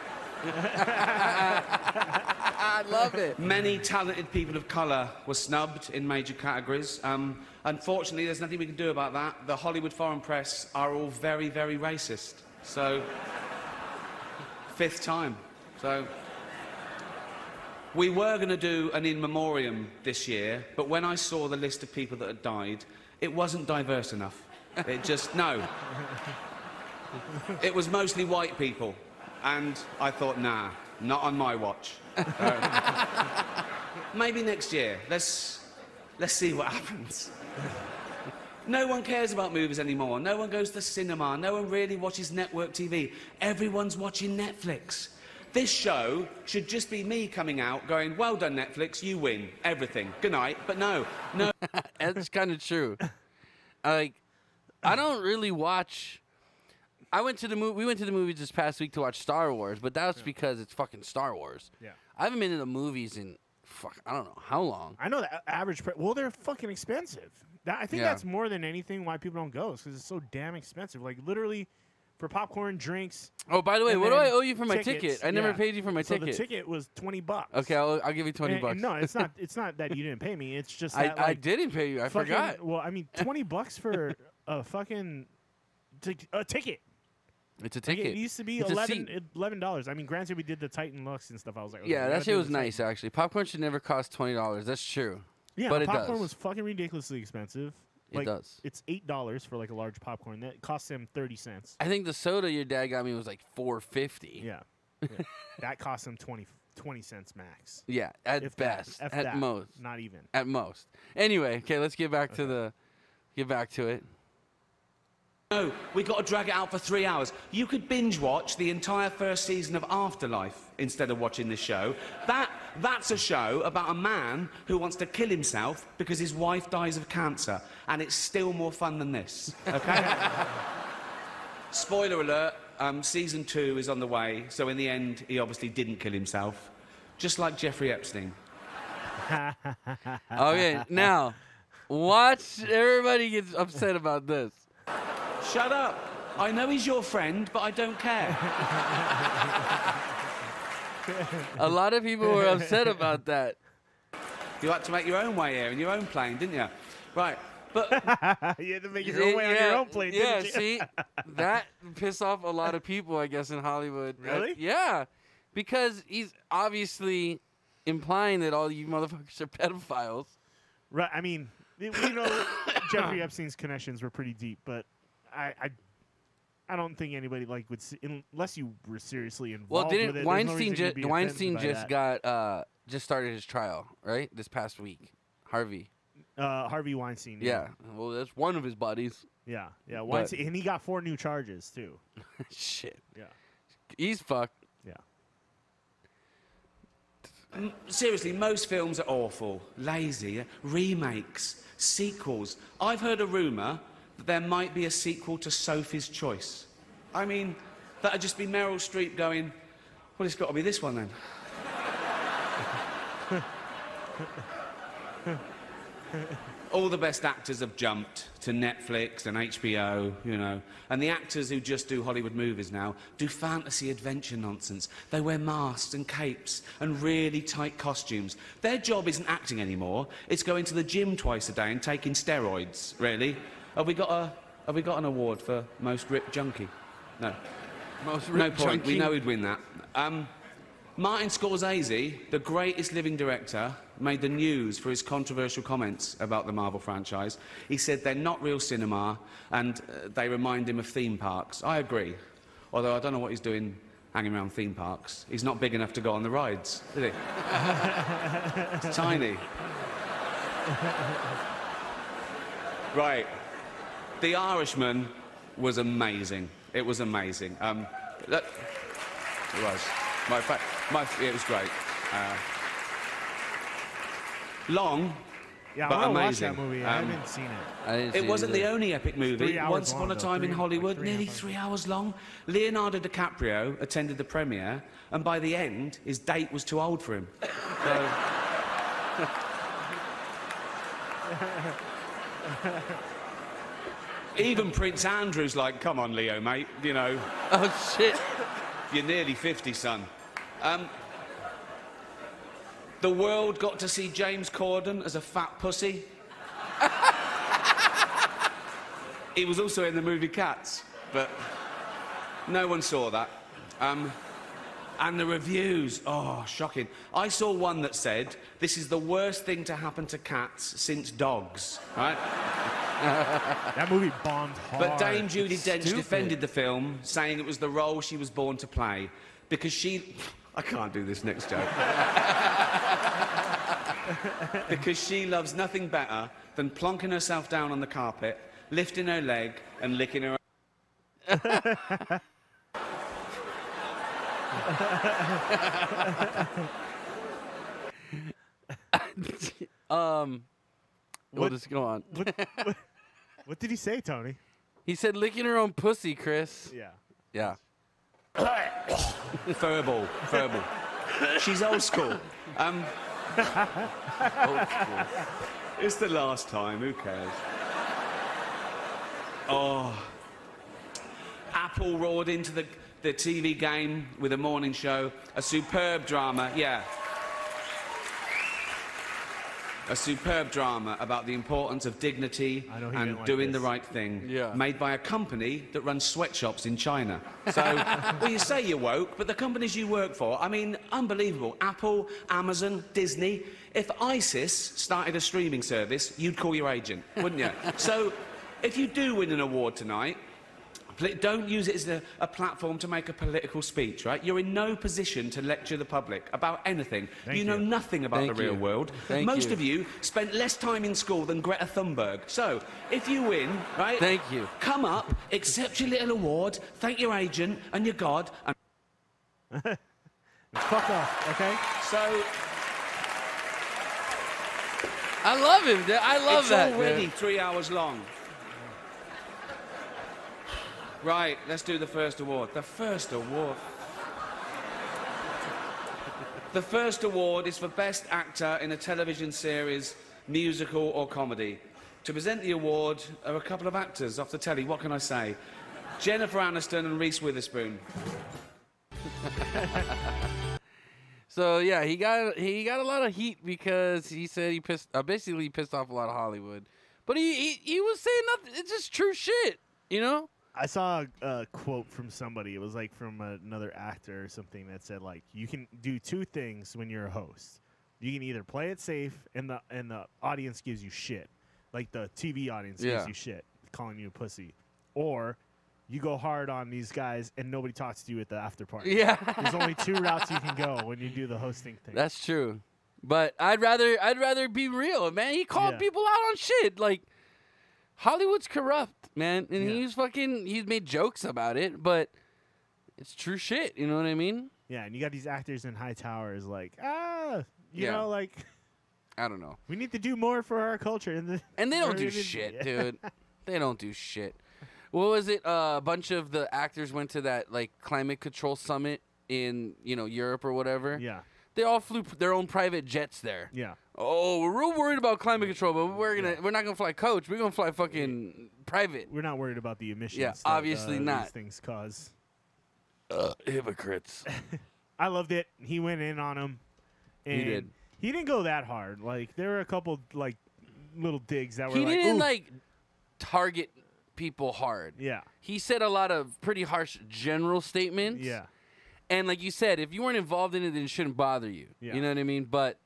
I love it. Many talented people of colour were snubbed in major categories. Unfortunately, there's nothing we can do about that. The Hollywood foreign press are all very, very racist. So, 5th time. So, we were going to do an in memoriam this year, but when I saw the list of people that had died, it wasn't diverse enough. It just, no. It was mostly white people. And I thought, nah, not on my watch. Maybe next year. Let's see what happens. No one cares about movies anymore. No one goes to the cinema. No one really watches network TV. Everyone's watching Netflix. This show should just be me coming out going, well done, Netflix, you win everything. Good night. But no. That's kind of true. I don't really watch... we went to the movies this past week to watch Star Wars, but that's because it's fucking Star Wars. Yeah. I haven't been to the movies in, I don't know how long. I know the average price. Well, they're fucking expensive. I think that's more than anything why people don't go, because it's so damn expensive. Like, literally, for popcorn, drinks. Oh, by the way, what do I owe you for my ticket? I never paid you for my ticket. So the ticket was $20. Okay, I'll give you $20. And no, it's not. It's not that you didn't pay me. It's just that, I didn't pay you. I forgot. Well, I mean, $20 for a fucking ticket. It's a ticket. Like, it used to be $11. I mean, granted, we did the Titan Lux and stuff. I was like, okay, yeah, that shit was nice, actually. Popcorn should never cost $20. That's true. Yeah, but popcorn was fucking ridiculously expensive. Like, it does. It's $8 for like a large popcorn. That costs him 30 cents. I think the soda your dad got me was like $4.50. Yeah. That cost him 20 cents max. Yeah, at best. At most. Not even. At most. Anyway, okay, let's get back to it. No, we got to drag it out for 3 hours. You could binge watch the entire first season of Afterlife instead of watching this show. That's a show about a man who wants to kill himself because his wife dies of cancer, and it's still more fun than this, okay? Spoiler alert, season 2 is on the way, so in the end, he obviously didn't kill himself, just like Jeffrey Epstein. Okay, now, watch everybody gets upset about this. Shut up. I know he's your friend, but I don't care. A lot of people were upset about that. You had to make your own way here in your own plane, didn't you? Right, but... You had to make your own way on your own plane, didn't you? See? That pissed off a lot of people, I guess, in Hollywood. Really? Yeah. Because he's obviously implying that all you motherfuckers are pedophiles. Right, I mean, we know Jeffrey Epstein's connections were pretty deep, but I don't think anybody would unless you were seriously involved with it. Weinstein just started his trial, right? This past week. Harvey Weinstein. Yeah. Well, that's one of his buddies. Yeah. Weinstein, and he got 4 new charges too. Shit. Yeah. He's fucked. Yeah. Seriously, most films are awful, lazy, remakes, sequels. I've heard a rumour that there might be a sequel to Sophie's Choice. I mean, that'd just be Meryl Streep going, well, it's got to be this one then. All the best actors have jumped to Netflix and HBO, you know, and the actors who just do Hollywood movies now do fantasy adventure nonsense. They wear masks and capes and really tight costumes. Their job isn't acting anymore. It's going to the gym twice a day and taking steroids, really. Have we got an award for most ripped junkie? No. Most ripped no point. junkie? We know he'd win that. Martin Scorsese, the greatest living director, made the news for his controversial comments about the Marvel franchise. He said they're not real cinema and they remind him of theme parks. I agree. Although I don't know what he's doing hanging around theme parks. He's not big enough to go on the rides, is he? It's tiny. Right. The Irishman was amazing. It was amazing. It was. It was great. Long, but amazing. Watch that movie. I haven't seen it. It wasn't the only epic movie. Once Upon a Time in Hollywood, like nearly 3 hours long. Leonardo DiCaprio attended the premiere, and by the end, his date was too old for him. So... Even Prince Andrew's like, come on, Leo, mate, you know. Oh, shit. You're nearly 50, son. The world got to see James Corden as a fat pussy. He was also in the movie Cats, but no one saw that. And the reviews, oh, shocking. I saw one that said, this is the worst thing to happen to cats since dogs, right? That movie bombed hard. But Dame Judi Dench defended the film, saying it was the role she was born to play, because she... I can't do this next joke. Because she loves nothing better than plonking herself down on the carpet, lifting her leg and licking her... We'll just go on. What did he say, Tony? He said licking her own pussy, Chris. Yeah. Yeah. Furball. She's old school. Old school. It's the last time, who cares? Oh. Apple roared into the TV game with a morning show. A superb drama, yeah. A superb drama about the importance of dignity and doing the right thing. Yeah. Made by a company that runs sweatshops in China. So, well, you say you're woke, but the companies you work for, I mean, unbelievable. Apple, Amazon, Disney. If ISIS started a streaming service, you'd call your agent, wouldn't you? So, if you do win an award tonight, don't use it as a platform to make a political speech, right? You're in no position to lecture the public about anything. You know nothing about the real world. Most of you spent less time in school than Greta Thunberg. So, if you win, right? Thank you. Come up, accept your little award, thank your agent and your God, and... Fuck off, okay? So... I love him. I love that. It's already 3 hours long. Right, let's do the first award. The first award. The first award is for Best Actor in a Television Series, Musical or Comedy. To present the award are a couple of actors off the telly. What can I say? Jennifer Aniston and Reese Witherspoon. So yeah, he got a lot of heat because he said he basically pissed off a lot of Hollywood. But he was saying nothing. It's just true shit, you know. I saw a quote from somebody. It was like from another actor or something that said like, you can do two things when you're a host. You can either play it safe and the audience gives you shit, like the TV audience gives you shit, calling you a pussy, or you go hard on these guys and nobody talks to you at the after party. Yeah, there's only two routes you can go when you do the hosting thing. That's true, but I'd rather be real, man. He called people out on shit like. Hollywood's corrupt, man, and he's made jokes about it, but it's true shit, you know what I mean? Yeah, and you got these actors in high towers like, you know, like... I don't know. We need to do more for our culture. And they don't do shit, dude. They don't do shit. What was it? A bunch of the actors went to that, like, climate control summit in, you know, Europe or whatever. Yeah. They all flew their own private jets there. Yeah. Oh, we're real worried about climate control, but we're not gonna fly coach. We're gonna fly fucking private. We're not worried about the emissions. Yeah, obviously not. These things cause hypocrites. I loved it. He went in on him. And he did. He didn't go that hard. Like there were a couple like little digs that were. He like, didn't like target people hard. Yeah. He said a lot of pretty harsh general statements. Yeah. And like you said, if you weren't involved in it, then it shouldn't bother you. Yeah. You know what I mean? But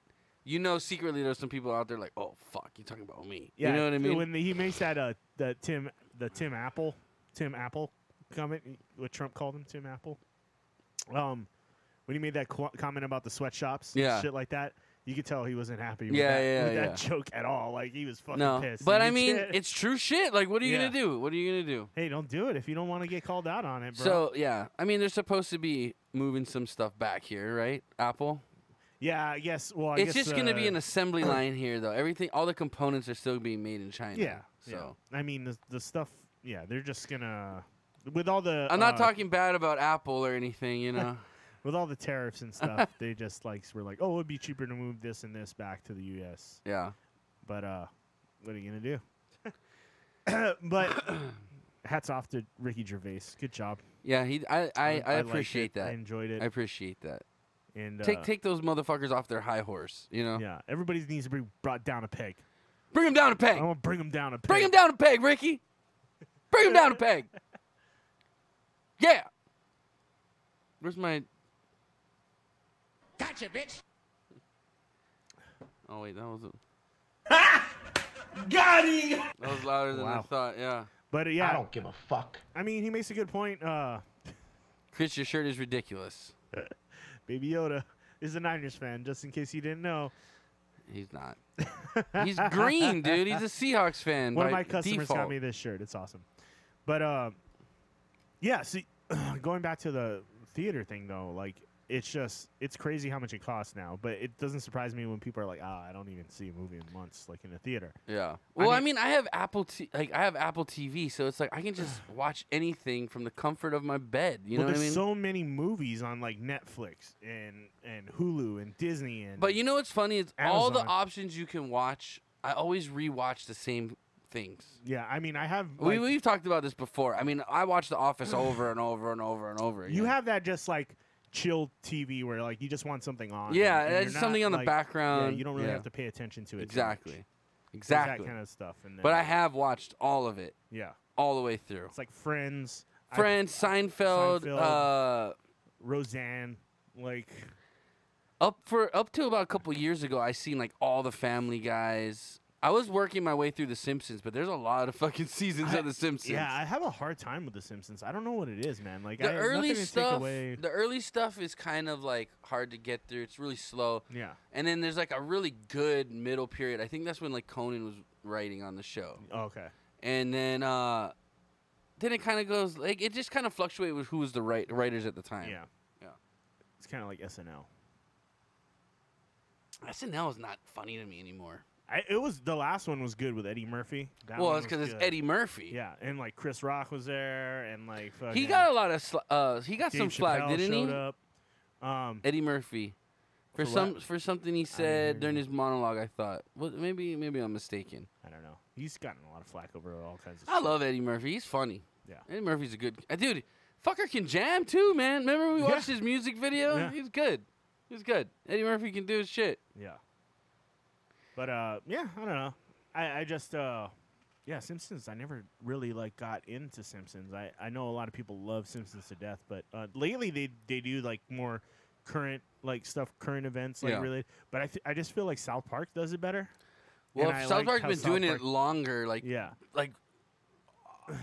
you know, secretly there's some people out there like, oh fuck, you talking about me? Yeah, you know what I mean? When he makes that the Tim Apple comment, what Trump called him, Tim Apple. When he made that comment about the sweatshops, shit like that, you could tell he wasn't happy with that joke at all. Like he was fucking pissed. But I mean, it's true shit. Like, what are you gonna do? What are you gonna do? Hey, don't do it if you don't want to get called out on it, bro. So yeah, I mean, they're supposed to be moving some stuff back here, right? Apple. Yeah, I guess. Well, it's just going to be an assembly line here, though. Everything, all the components are still being made in China. Yeah. So I mean, the stuff. Yeah, they're just gonna with all the. I'm not talking bad about Apple or anything, you know. With all the tariffs and stuff, they just were like, oh, it'd be cheaper to move this and this back to the U.S. Yeah. But what are you gonna do? But hats off to Ricky Gervais. Good job. Yeah, I appreciate that. I enjoyed it. I appreciate that. And take those motherfuckers off their high horse, you know? Yeah, everybody needs to be brought down a peg. Bring them down a peg. I'm going to bring them down a peg. Bring them down a peg, Ricky. Bring them down a peg. Yeah. Where's my... Gotcha, bitch. Oh, wait, that was... Got him! That was louder than I thought, yeah. But, yeah. I don't give a fuck. I mean, he makes a good point. Chris, your shirt is ridiculous. Baby Yoda is a Niners fan, just in case you didn't know. He's not. He's green, dude. He's a Seahawks fan. One of my customers default. got me this shirt. It's awesome. But, yeah, see, going back to the theater thing, though, like, it's crazy how much it costs now. But it doesn't surprise me when people are like, I don't even see a movie in months, like, in a theater. Yeah. Well, I mean I have Apple TV, so it's like I can just watch anything from the comfort of my bed. You know what I mean? There's so many movies on, like, Netflix and Hulu and Disney and But you know what's funny is Amazon. all the options you can watch, I always rewatch the same things. Yeah, I mean, I have... Like, We've talked about this before. I mean, I watch The Office over and over and over and over again. You have that just, like, chill TV where, like, you just want something on. Yeah, and it's something on the background. Yeah, you don't really have to pay attention to it. Exactly. That kind of stuff. And then, but I have watched all of it. Yeah. All the way through. It's like Friends. Seinfeld. Roseanne. Like... Up to about a couple years ago, I seen, like, all the Family Guys. I was working my way through The Simpsons, but there's a lot of fucking seasons of The Simpsons. Yeah, I have a hard time with The Simpsons. I don't know what it is, man. Like the early stuff is kind of like hard to get through. It's really slow. Yeah. And then there's like a really good middle period. I think that's when like Conan was writing on the show. Oh, okay. And then it kind of goes like it just kind of fluctuated with who was the writers at the time. Yeah. Yeah. It's kind of like SNL. SNL is not funny to me anymore. The last one was good with Eddie Murphy. Well, it's because it's Eddie Murphy. Yeah, and like Chris Rock was there, and like he got a lot of he got Dave some flack, Chappelle didn't he? Up. Eddie Murphy for something he said during his monologue. I thought, well, maybe I'm mistaken. I don't know. He's gotten a lot of flack over all kinds of. I love Eddie Murphy. He's funny. Yeah, Eddie Murphy's a good dude. Fucker can jam too, man. Remember we watched his music video? Yeah. He's good. He's good. Eddie Murphy can do his shit. Yeah. But yeah, I don't know. I just Simpsons. I never really like got into Simpsons. I know a lot of people love Simpsons to death, but lately they do like more current like stuff, current events like really. But I just feel like South Park does it better. Well, South Park's been doing it longer. Like like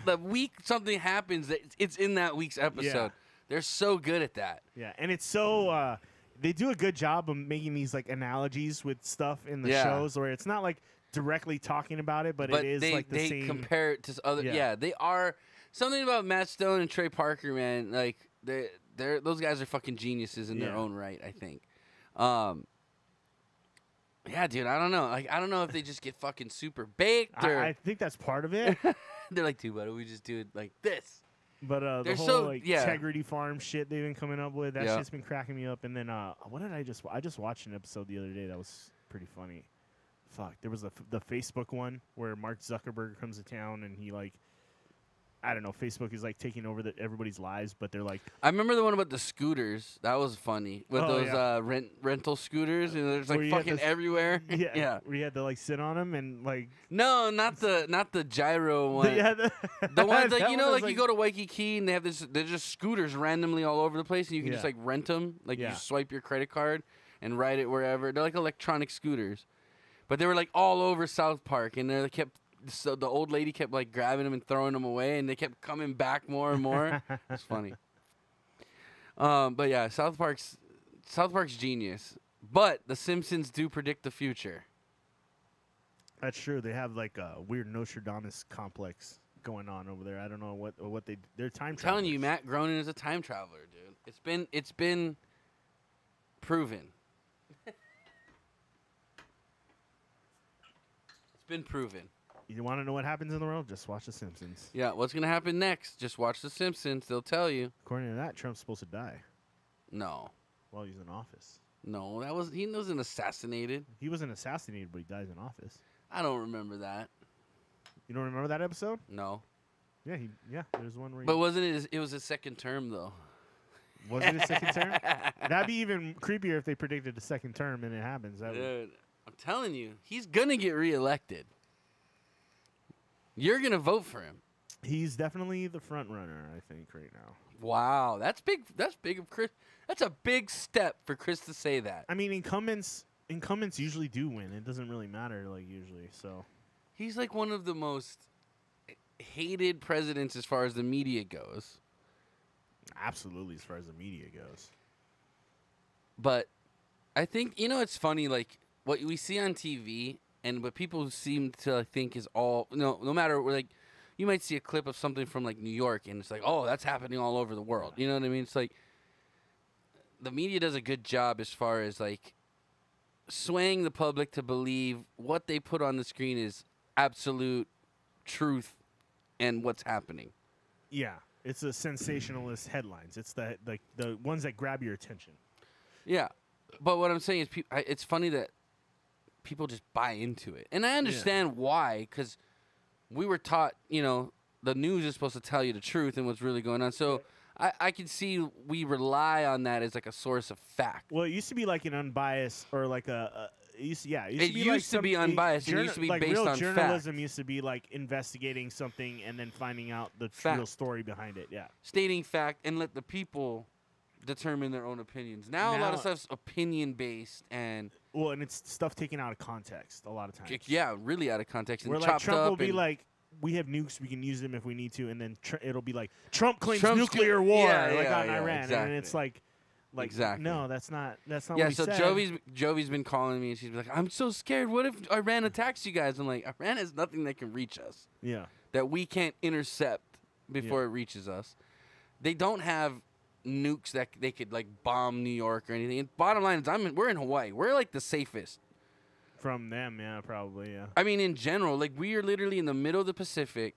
the week something happens, it's in that week's episode. Yeah. They're so good at that. Yeah, and it's so. They do a good job of making these like analogies with stuff in the shows where it's not like directly talking about it, but it is like the same. They compare it to other. Yeah, they are something about Matt Stone and Trey Parker, man. Like those guys are fucking geniuses in their own right. I think. Yeah, dude. I don't know. Like I don't know if they just get fucking super baked. Or I think that's part of it. They're like, dude, why don't we just do it like this? But the whole Integrity Farm shit they've been coming up with, that shit's been cracking me up. And then what did I just watched an episode the other day that was pretty funny. Fuck, there was the Facebook one where Mark Zuckerberg comes to town and he like, I don't know, Facebook is like taking over everybody's lives, but they're like. I remember the one about the scooters. That was funny with those rental scooters, and there's like fucking everywhere. Yeah, where you had to like sit on them and like. No, not the gyro one. The ones like like you go to Waikiki and they have they're just scooters randomly all over the place, and you can just like rent them. Like you swipe your credit card and ride it wherever. They're like electronic scooters, but they were like all over South Park, and they kept. So the old lady kept like grabbing them and throwing them away, and they kept coming back more and more. It's funny. But yeah, South Park's genius. But the Simpsons do predict the future. That's true. They have like a weird Nostradamus complex going on over there. I don't know what they're time travelers. I'm telling you, Matt Groening is a time traveler, dude. It's been proven. It's been proven. You want to know what happens in the world? Just watch The Simpsons. Yeah, what's going to happen next? Just watch The Simpsons. They'll tell you. According to that, Trump's supposed to die. No. While he's in office. No, he wasn't assassinated. He wasn't assassinated, but he dies in office. I don't remember that. You don't remember that episode? No. Yeah, there's one where. But wasn't it? It was a second term though. Was it a second term? That'd be even creepier if they predicted a second term and it happens. Dude, I'm telling you, he's gonna get reelected. You're gonna vote for him. He's definitely the front runner, I think, right now. Wow, that's big. That's big of Chris. That's a big step for Chris to say that. I mean, incumbents usually do win. It doesn't really matter, like usually. So he's like one of the most hated presidents as far as the media goes. Absolutely, as far as the media goes. But I think it's funny, like what we see on TV and what people seem to think is all no matter like. You might see a clip of something from like New York, and it's like, oh, that's happening all over the world. You know what I mean? It's like the media does a good job as far as like swaying the public to believe what they put on the screen is absolute truth and what's happening. Yeah, it's the sensationalist headlines. It's the ones that grab your attention. Yeah, but what I'm saying is, it's funny that people just buy into it, and I understand why, because we were taught, the news is supposed to tell you the truth and what's really going on. So I can see we rely on that as like a source of fact. Well, it used to be like an unbiased or like it used to be unbiased. It used to be like based real on journalism fact. Used to be like investigating something and then finding out the real story behind it. Yeah, stating fact and let the people determine their own opinions. Now a lot of stuff's opinion based and it's stuff taken out of context a lot of times. Yeah, really out of context and where chopped like Trump up. Will be like, we have nukes, we can use them if we need to, and then it'll be like Trump's nuclear war on Iran, exactly. and it's like exactly. No, that's not what he so said. Jovi's been calling me and she's like, I'm so scared. What if Iran attacks you guys? I'm like, Iran has nothing that can reach us. Yeah. That we can't intercept before it reaches us. They don't have nukes that they could like bomb New York or anything. And bottom line is we're in Hawaii. We're like the safest. From them, yeah, probably, yeah. I mean, in general, like we are literally in the middle of the Pacific.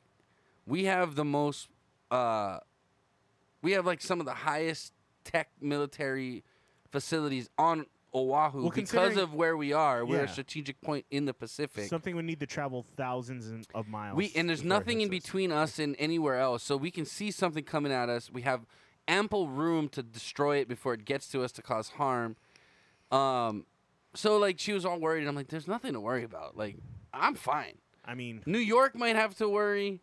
We have the most, we have like some of the highest tech military facilities on Oahu because of where we are. We're a strategic point in the Pacific. Something we need to travel thousands of miles. And there's nothing in between us and anywhere else, so we can see something coming at us. We have ample room to destroy it before it gets to us to cause harm. So, like, she was all worried, and I'm like, there's nothing to worry about. Like, I'm fine. I mean... New York might have to worry.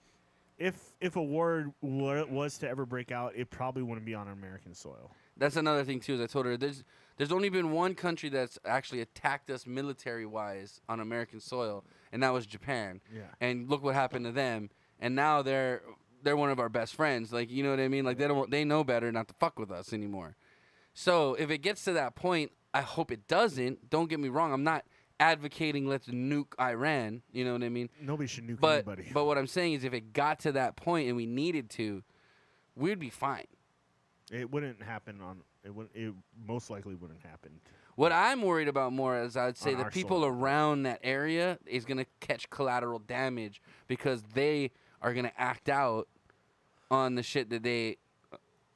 If a war was to ever break out, it probably wouldn't be on American soil. That's another thing, too, is I told her, there's only been one country that's actually attacked us military-wise on American soil, and that was Japan. Yeah. And look what happened to them. And now they're one of our best friends. Like, you know what I mean? Like, they know better not to fuck with us anymore. So, if it gets to that point... I hope it doesn't. Don't get me wrong. I'm not advocating let's nuke Iran. You know what I mean? Nobody should nuke anybody. But what I'm saying is if it got to that point and we needed to, we'd be fine. It wouldn't happen it most likely wouldn't happen. What I'm worried about more is I'd say the people around that area is going to catch collateral damage because they are going to act out on the shit that they...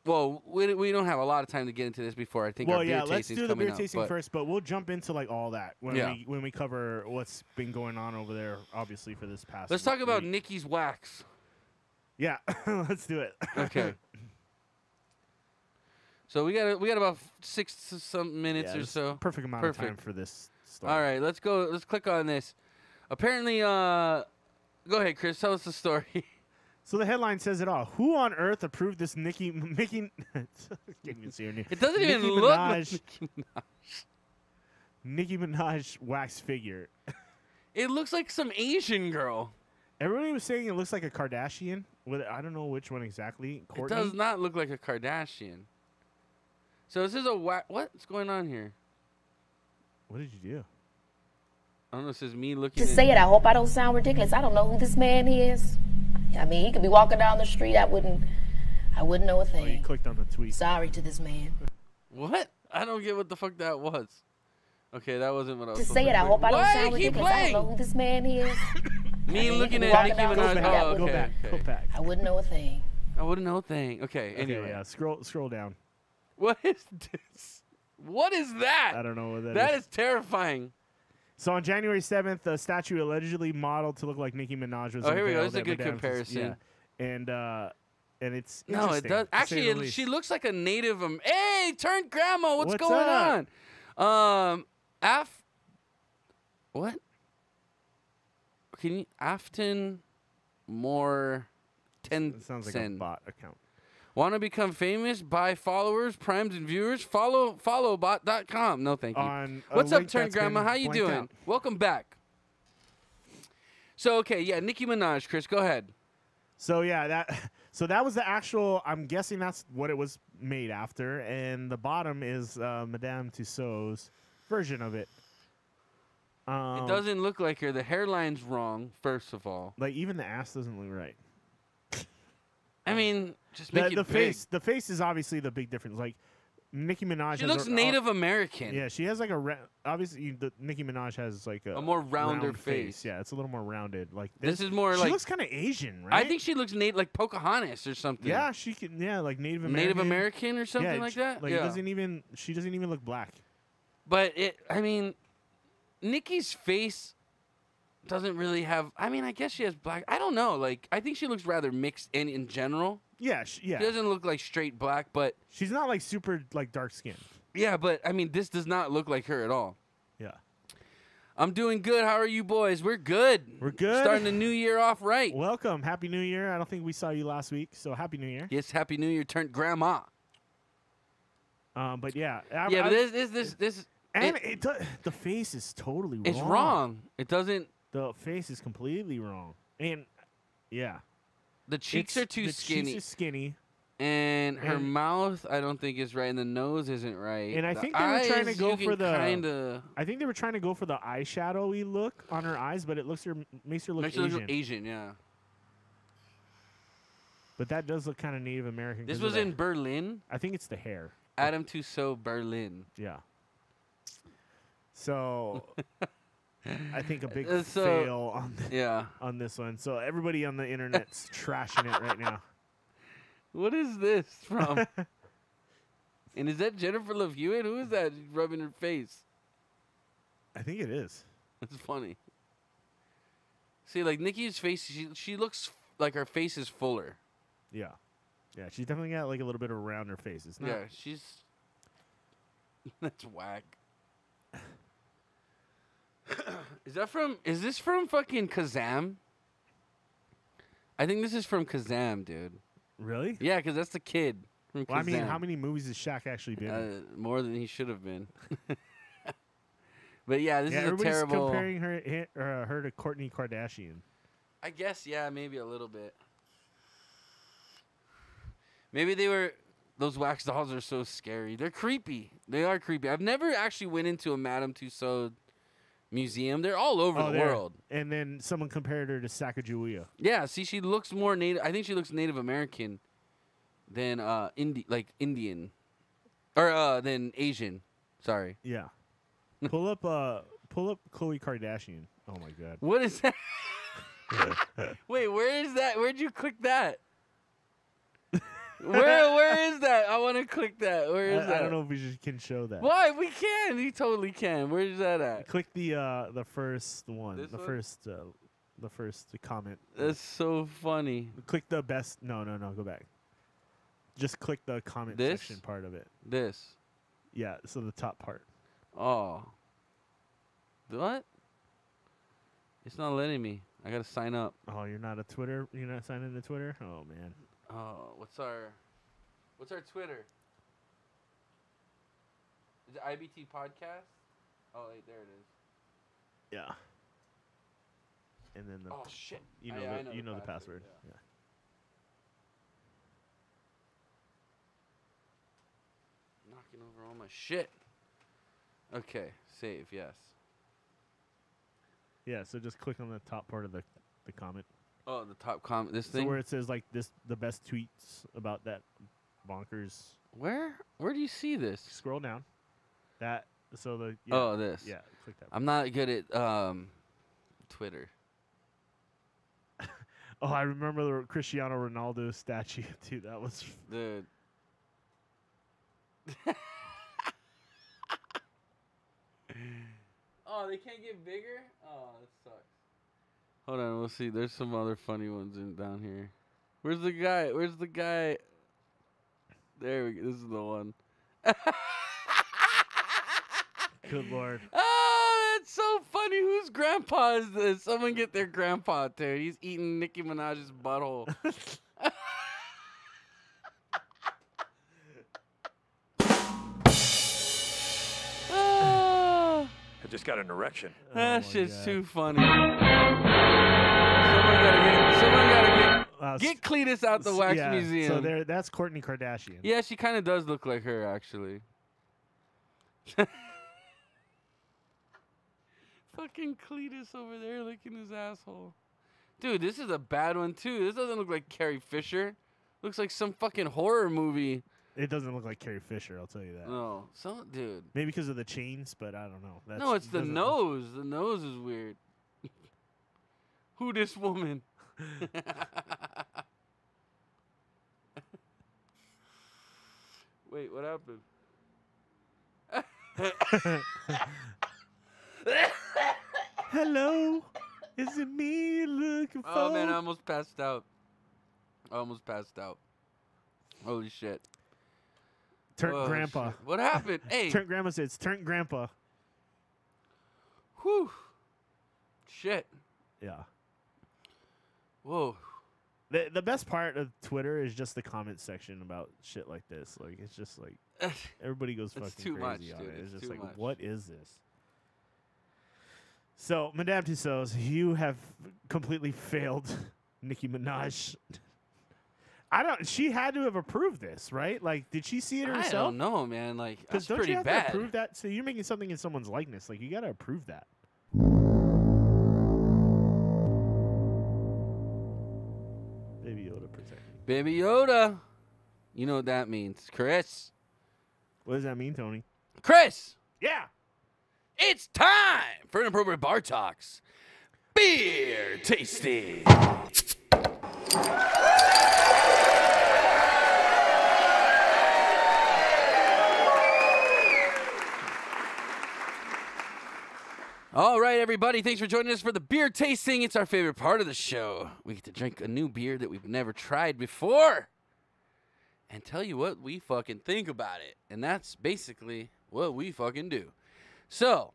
Well, we don't have a lot of time to get into this before I think our beer tasting let's do the beer up, tasting first, but we'll jump into like all that when we cover what's been going on over there, obviously for this past. Let's talk about Nikki's wax. Yeah, let's do it. Okay. So we got about 6 to some minutes or so. Perfect amount of time for this story. All right, let's go. Let's click on this. Apparently, go ahead, Chris. Tell us the story. So the headline says it all. Who on earth approved this Nicki Minaj? Can't even see her name. It doesn't even look like Nicki Minaj. Nicki Minaj wax figure. It looks like some Asian girl. Everybody was saying it looks like a Kardashian. I don't know which one exactly. Kourtney? It does not look like a Kardashian. So this is a wax. What's going on here? What did you do? I don't know. This is me looking. To say it, I hope I don't sound ridiculous. I don't know who this man is. I mean, he could be walking down the street. I wouldn't know a thing. Oh, you clicked on the tweet. Sorry to this man. What? I don't get what the fuck that was. Okay, that wasn't what I was To say it, I hope I don't sound ridiculous. I don't know who this man is. Me looking at Nicki Minaj. Oh, okay. Go back. I wouldn't know a thing. I wouldn't know a thing. Okay, anyway. Yeah, scroll down. What is this? What is that? I don't know what that is. That is terrifying. So on January 7th, a statue allegedly modeled to look like Nicki Minaj was here we go. unveiled This is a at good Madame comparison. it's no, it does. Actually, she looks like a native. Hey, turned grandma. What's going up? on? What? Can you Afton more 10 It sounds like a bot account. Want to become famous? Buy followers, primes, and viewers? Follow followbot.com. No, thank you. What's up, Turn Grandma? How you doing? Out. Welcome back. So, okay, yeah, Nicki Minaj, Chris, go ahead. So, yeah, that was the actual, I'm guessing that's what it was made after, and the bottom is Madame Tussauds version of it. It doesn't look like her. The hairline's wrong, first of all. Like, even the ass doesn't look right. I mean, just make it big. The face is obviously the big difference. Like, Nicki Minaj. She looks Native American. Yeah, she has like obviously Nicki Minaj has like a more rounder face. Yeah, it's a little more rounded. Like this is more she like. She looks kind of Asian, right? I think she looks like Pocahontas or something. Yeah, she can. Yeah, like Native American. Native American or something like that. Like she doesn't even look black. But I mean, Nicki's face doesn't really have. I mean, I guess she has black. I don't know. Like, I think she looks rather mixed in general. Yeah, she doesn't look like straight black, but she's not like super like dark skinned. Yeah, but I mean, this does not look like her at all. Yeah. I'm doing good. How are you boys? We're good. We're good. Starting the new year off right. Welcome. Happy New Year. I don't think we saw you last week, so Happy New Year. Yes, Happy New Year. Turned grandma. But yeah. But this. And the face is totally wrong. It's wrong. It doesn't. The face is completely wrong. And yeah. The cheeks are too skinny. The cheeks are skinny. And her mouth, I don't think is right, and the nose isn't right. And I think they were trying to go for the. I think they were trying to go for the eyeshadowy look on her eyes, but it makes her look Asian. Look Asian, yeah. But that does look kind of Native American. This was in Berlin. I think it's the hair. Adam Tussauds, Berlin. Yeah. So. I think a big fail on this one. So everybody on the internet's trashing it right now. What is this from? And is that Jennifer Love Hewitt? Who is that rubbing her face? I think it is. It's funny. See, like Nicki's face, she looks like her face is fuller. Yeah. Yeah, she's definitely got like a little bit around her face. It's not. Yeah, she's. That's whack. Is this from fucking Kazam? I think this is from Kazam, dude. Really? Yeah, because that's the kid from Kazam. Well, I mean, how many movies has Shaq actually been in? More than he should have been. But yeah, this is a terrible... everybody's comparing her to Kourtney Kardashian. I guess, yeah, maybe a little bit. Maybe those wax dolls are so scary. They're creepy. They are creepy. I've never actually went into a Madame Tussauds museum. They're all over the world. And then someone compared her to Sacagawea. Yeah, see, she looks more native. I think she looks Native American than Indian, or than Asian. Sorry. Yeah. Pull up Khloe Kardashian. Oh my God. What is that? Wait, where is that? Where'd you click that? Where is that? I want to click that. Where is that? I don't know if we can show that. Why? We can. We totally can. Where's that at? Click the first one. The first comment. That's so funny. Click the best. No. Go back. Just click the comment section part of it. This. Yeah. So the top part. Oh. What? It's not letting me. I gotta sign up. Oh, you're not signed into Twitter? Oh man. Oh, what's our Twitter? Is it IBT Podcast? Oh, wait, there it is. Yeah. And then oh shit! You know the password. Yeah. Knocking over all my shit. Okay, save. Yes. Yeah. So just click on the top part of the comment. Oh, the top comment. This thing? So where it says, like, the best tweets about that bonkers. Where do you see this? Scroll down. This. Yeah, click that. I'm not good at Twitter. Oh, I remember the Cristiano Ronaldo statue, too. That was... Dude. Oh, they can't get bigger? Oh, that sucks. Hold on, we'll see. There's some other funny ones down here. Where's the guy? Where's the guy? There we go. This is the one. Good Lord. Oh, that's so funny. Whose grandpa is this? Someone get their grandpa, dude. He's eating Nicki Minaj's butthole. I just got an erection. That shit's too funny. Someone gotta get Cletus out the wax museum. So that's Kourtney Kardashian. Yeah, she kind of does look like her, actually. Fucking Cletus over there licking his asshole. Dude, this is a bad one, too. This doesn't look like Carrie Fisher. Looks like some fucking horror movie. It doesn't look like Carrie Fisher, I'll tell you that. No. Dude. Maybe because of the chains, but I don't know. No, it's the nose. The nose is weird. Who this woman? Wait, what happened? Hello, is it me you're looking for? Oh man, I almost passed out. Holy shit. Turnt Grandpa. Shit. What happened? Hey. Turnt Grandpa said it's Turnt Grandpa. Whew. Shit. Yeah. Whoa. The best part of Twitter is just the comment section about shit like this. Like, it's just like everybody goes fucking too crazy much, on dude. it. It's just too like, much. what is this? So, Madame Tussauds, you have completely failed Nicki Minaj. She had to have approved this, right? Like, did she see it herself? I don't know, man. Like, that's don't pretty you have bad. to approve that? So you're making something in someone's likeness. Like, you got to approve that. Baby Yoda, protect me. Baby Yoda. You know what that means. Chris. What does that mean, Tony? Chris. Yeah. It's time for Inappropriate Bar Talks. Beer tasting. All right, everybody. Thanks for joining us for the beer tasting. It's our favorite part of the show. We get to drink a new beer that we've never tried before and tell you what we fucking think about it. And that's basically what we fucking do. So,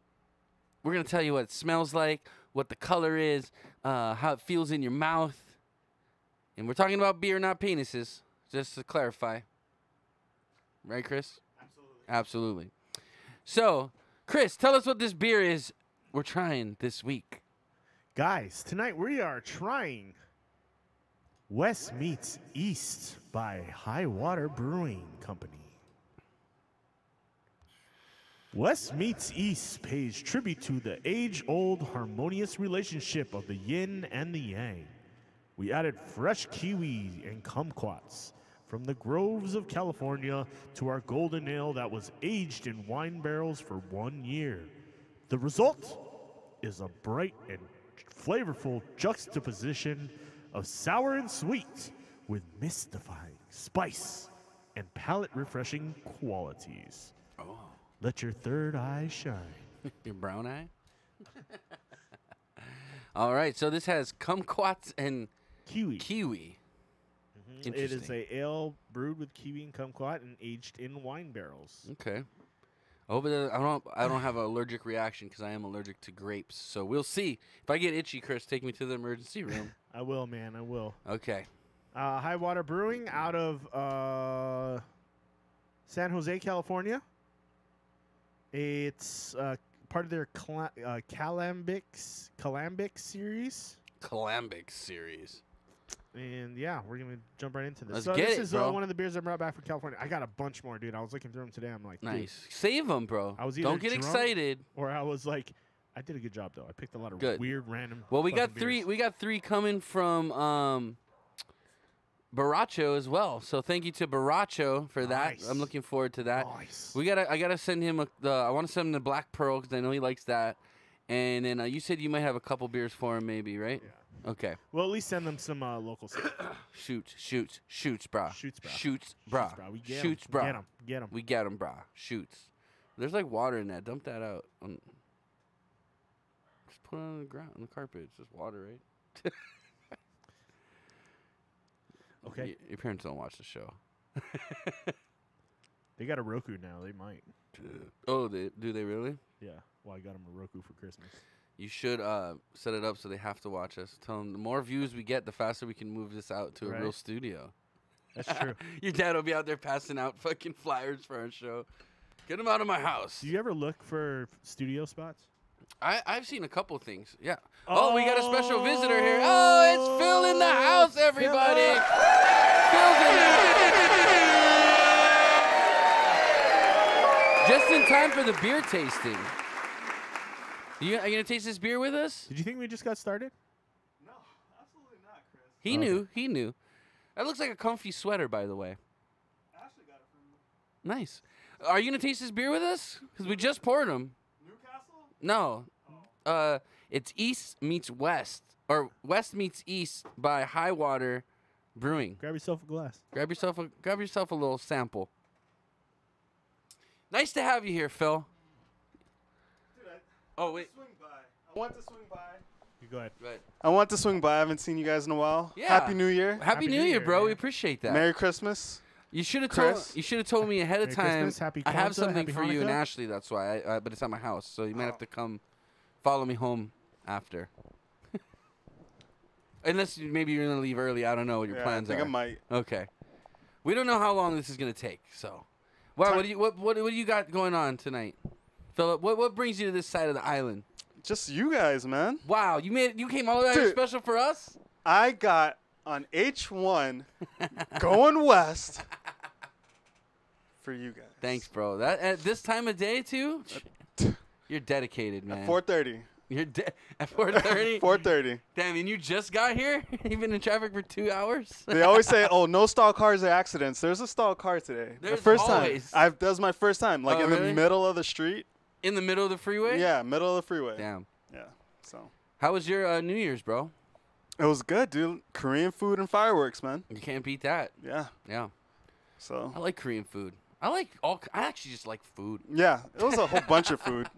we're going to tell you what it smells like, what the color is, how it feels in your mouth. And we're talking about beer, not penises, just to clarify. Right, Chris? Absolutely. So, Chris, tell us what this beer is we're trying this week. Guys, tonight we are trying West Meets East by High Water Brewing Company. West Meets East pays tribute to the age-old harmonious relationship of the yin and the yang. We added fresh kiwi and kumquats from the groves of California to our golden ale that was aged in wine barrels for 1 year. The result is a bright and flavorful juxtaposition of sour and sweet with mystifying spice and palate-refreshing qualities. Oh. Let your third eye shine. Your brown eye? All right, so this has kumquats and kiwi. Mm-hmm. It is a ale brewed with kiwi and kumquat and aged in wine barrels. Okay. I hope I don't have an allergic reaction because I am allergic to grapes. So we'll see. If I get itchy, Chris, take me to the emergency room. I will, man. I will. Okay. High Water Brewing out of San Jose, California. It's part of their Calambic series. Calambic series. And yeah, we're gonna jump right into this. Let's so get this it, is bro. One of the beers I brought back from California. I got a bunch more, dude. I was looking through them today. I'm like, nice. Save them, bro. I was Don't get drunk, excited. Or I was like, I did a good job though. I picked a lot of weird, random. Well, we got beers. three. We got three coming from Baracho as well. So thank you to Baracho for that. I'm looking forward to that. Nice. I gotta send him I want to send him the Black Pearl because I know he likes that. And then you said you might have a couple beers for him, maybe, right? Yeah. Okay. Well, at least send them some local stuff. Shoots, brah. Shoots, brah. Shoots, brah. We get Shoots, em. brah. Get them. We get them, brah. Shoots. There's like water in that. Dump that out. Just put it on the ground, on the carpet. It's just water, right? Okay. Your parents don't watch the show. They got a Roku now. They might. Oh, do they really? Yeah. Well, I got them a Roku for Christmas. You should set it up so they have to watch us. Tell them the more views we get, the faster we can move this out to a real studio. That's true. Your dad will be out there passing out fucking flyers for our show. Get him out of my house. Do you ever look for studio spots? I've seen a couple things. Yeah. Oh, we got a special visitor here. Oh, it's Phil in the house, everybody. Phil's in the house. Just in time for the beer tasting. Are you going to taste this beer with us? Did you think we just got started? No, absolutely not, Chris. He knew. He knew. That looks like a comfy sweater, by the way. Ashley got it from me. Nice. Are you going to taste this beer with us? Because we just poured them. Newcastle? No. It's East meets West. Or West meets East by High Water Brewing. Grab yourself a glass. Grab yourself a little sample. Nice to have you here, Phil. Oh, wait. I want to swing by. You go ahead. Right. I want to swing by. I haven't seen you guys in a while. Yeah. Happy New Year. Happy New Year, bro. man. We appreciate that. Merry Christmas. You should have Chris. told me ahead of Merry time. Christmas, Happy I have Kwanzaa, something Happy for you and Hanukkah. Ashley. That's why. But it's at my house, so you might have to come follow me home after. Unless maybe you're gonna leave early. I don't know what your plans I think are. I might. Okay. We don't know how long this is gonna take. So, well, what do you got going on tonight, Philip? What brings you to this side of the island? Just you guys, man. Wow, you came all the way out here Dude. special for us. I got on H1 going west for you guys. Thanks, bro. That at this time of day too. You're dedicated, man. At 4:30. You're at 4:30. 4:30. Damn, and you just got here? You've been in traffic for 2 hours? They always say, "Oh, no stalled cars or accidents." There's a stalled car today. There's the first always. time. That was my first time. Like Oh, in really? the middle of the street. In the middle of the freeway? Yeah, middle of the freeway. Damn. Yeah. So. How was your New Year's, bro? It was good, dude. Korean food and fireworks, man. You can't beat that. Yeah. Yeah. So. I like Korean food. I actually just like food. Yeah, it was a whole bunch of food,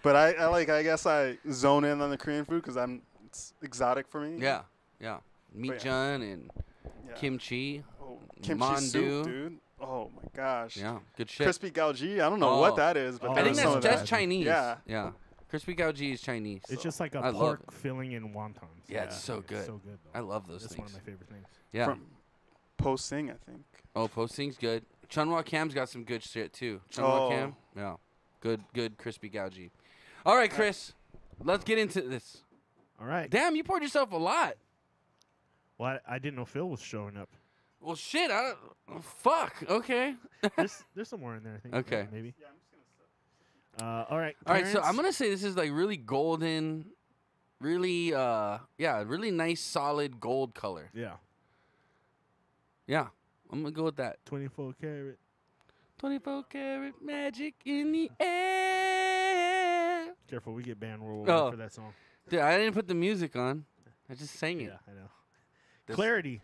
but I guess I zone in on the Korean food because it's exotic for me. Yeah. Yeah. Meatjun and kimchi. Oh, kimchi mandu. soup, dude. Oh my gosh. Yeah. Good shit. Crispy gaoji. I don't know what that is, but I think some of that's that. Chinese. Yeah. Yeah. Crispy gaoji is Chinese. It's just like a I love pork it. filling in wontons. Yeah, it's so good. It's so good. Though. I love those That's things. one of my favorite things. Yeah. From Posting, I think. Oh, Posting's good. Chunwa Cam's got some good shit too. Chunwa Oh. Cam, yeah, good crispy gaoji. All right, Chris, let's get into this. All right. Damn, you poured yourself a lot. Well, I didn't know Phil was showing up. Well, shit. Fuck. Okay. There's some more in there. I think. Okay. Maybe. Yeah, I'm just gonna. All right. All right. So parents? I'm gonna say this is like really golden, really really nice solid gold color. Yeah. Yeah, I'm gonna go with that. 24 karat. 24 karat magic in the air. Careful, we get banned worldwide for that song. Dude, I didn't put the music on. I just sang it. Yeah, I know. Clarity.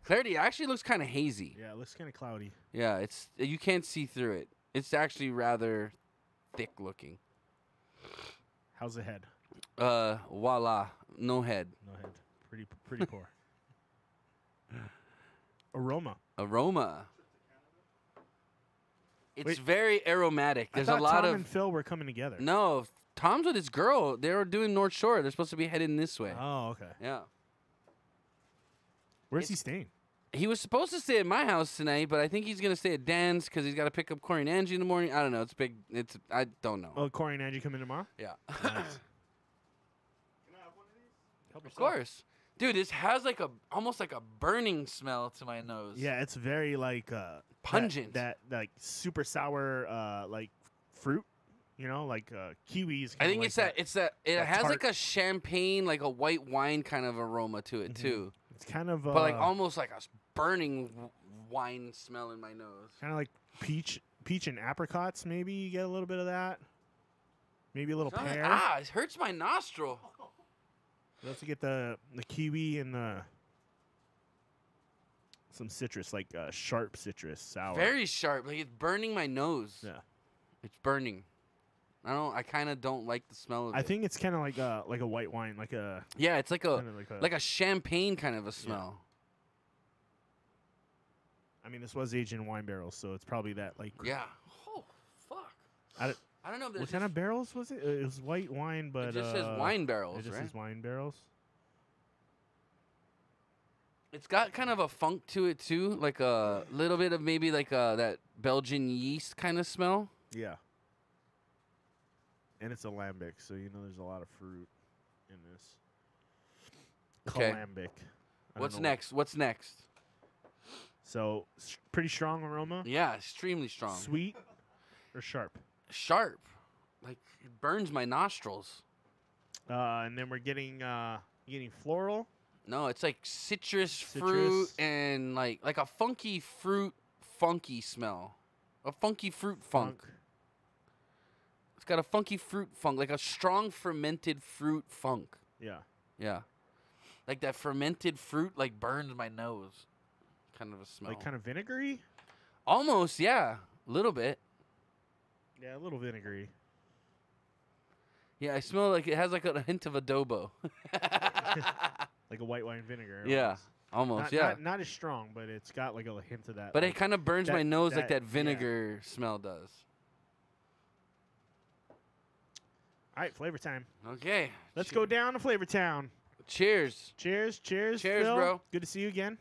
Clarity actually looks kind of hazy. Yeah, it looks kind of cloudy. Yeah, you can't see through it. It's actually rather thick looking. How's the head? Voila, no head. No head. Pretty poor. Aroma. It's Wait. very aromatic. There's I a thought lot Tom of and Phil were coming together. No, Tom's with his girl. They were doing North Shore. They're supposed to be heading this way. Oh, okay. Yeah. Where's he staying? He was supposed to stay at my house tonight, but I think he's gonna stay at Dan's because he's got to pick up Corey and Angie in the morning. I don't know. It's big. I don't know. Oh, Corey and Angie coming tomorrow? Yeah. Nice. Of course. Dude, this has almost like a burning smell to my nose. Yeah, it's very like pungent. That like super sour like fruit, like kiwis. I think it has tart. like a champagne, like a white wine kind of aroma to it too. It's kind of But like almost like a burning wine smell in my nose. kind of like peach and apricots. Maybe you get a little bit of that. Maybe a little pear. It hurts my nostril. You also get the kiwi and some citrus, like sharp citrus, sour. Very sharp. Like it's burning my nose. Yeah. It's burning. I kind of don't like the smell of it. I think it's kind of like a white wine, like a Yeah, it's like a kinda like a champagne kind of a smell. I mean, this was aged in wine barrels, so it's probably that like. Yeah. Oh fuck. I don't know. What kind of barrels was it? It was white wine, but it just says wine barrels, It just right? says wine barrels. It's got kind of a funk to it too, like a little bit of maybe like that Belgian yeast kind of smell. Yeah. And it's a lambic, so you know there's a lot of fruit in this. Okay. Lambic. What's next? What's next? So, pretty strong aroma. Yeah, extremely strong. Sweet or sharp? Sharp. Like, it burns my nostrils. And then we're getting floral. No, it's like citrus fruit and like a funky funky smell. A funky fruit funk. It's got a funky fruit funk, like a strong fermented fruit funk. Yeah. Yeah. Like that fermented fruit like burns my nose. Kind of a smell. Like kind of vinegary? Almost, yeah. A little bit. Yeah, a little vinegary. Yeah, I smell like it has like a hint of adobo. Like a white wine vinegar. Yeah, almost, yeah. Not as strong, but it's got like a hint of that. But like it kind of burns my nose like that yeah. vinegar smell does. All right, Flavor Time. Okay. Let's go down to Flavor Town. Cheers. Cheers, Cheers, Phil. bro. Good to see you again.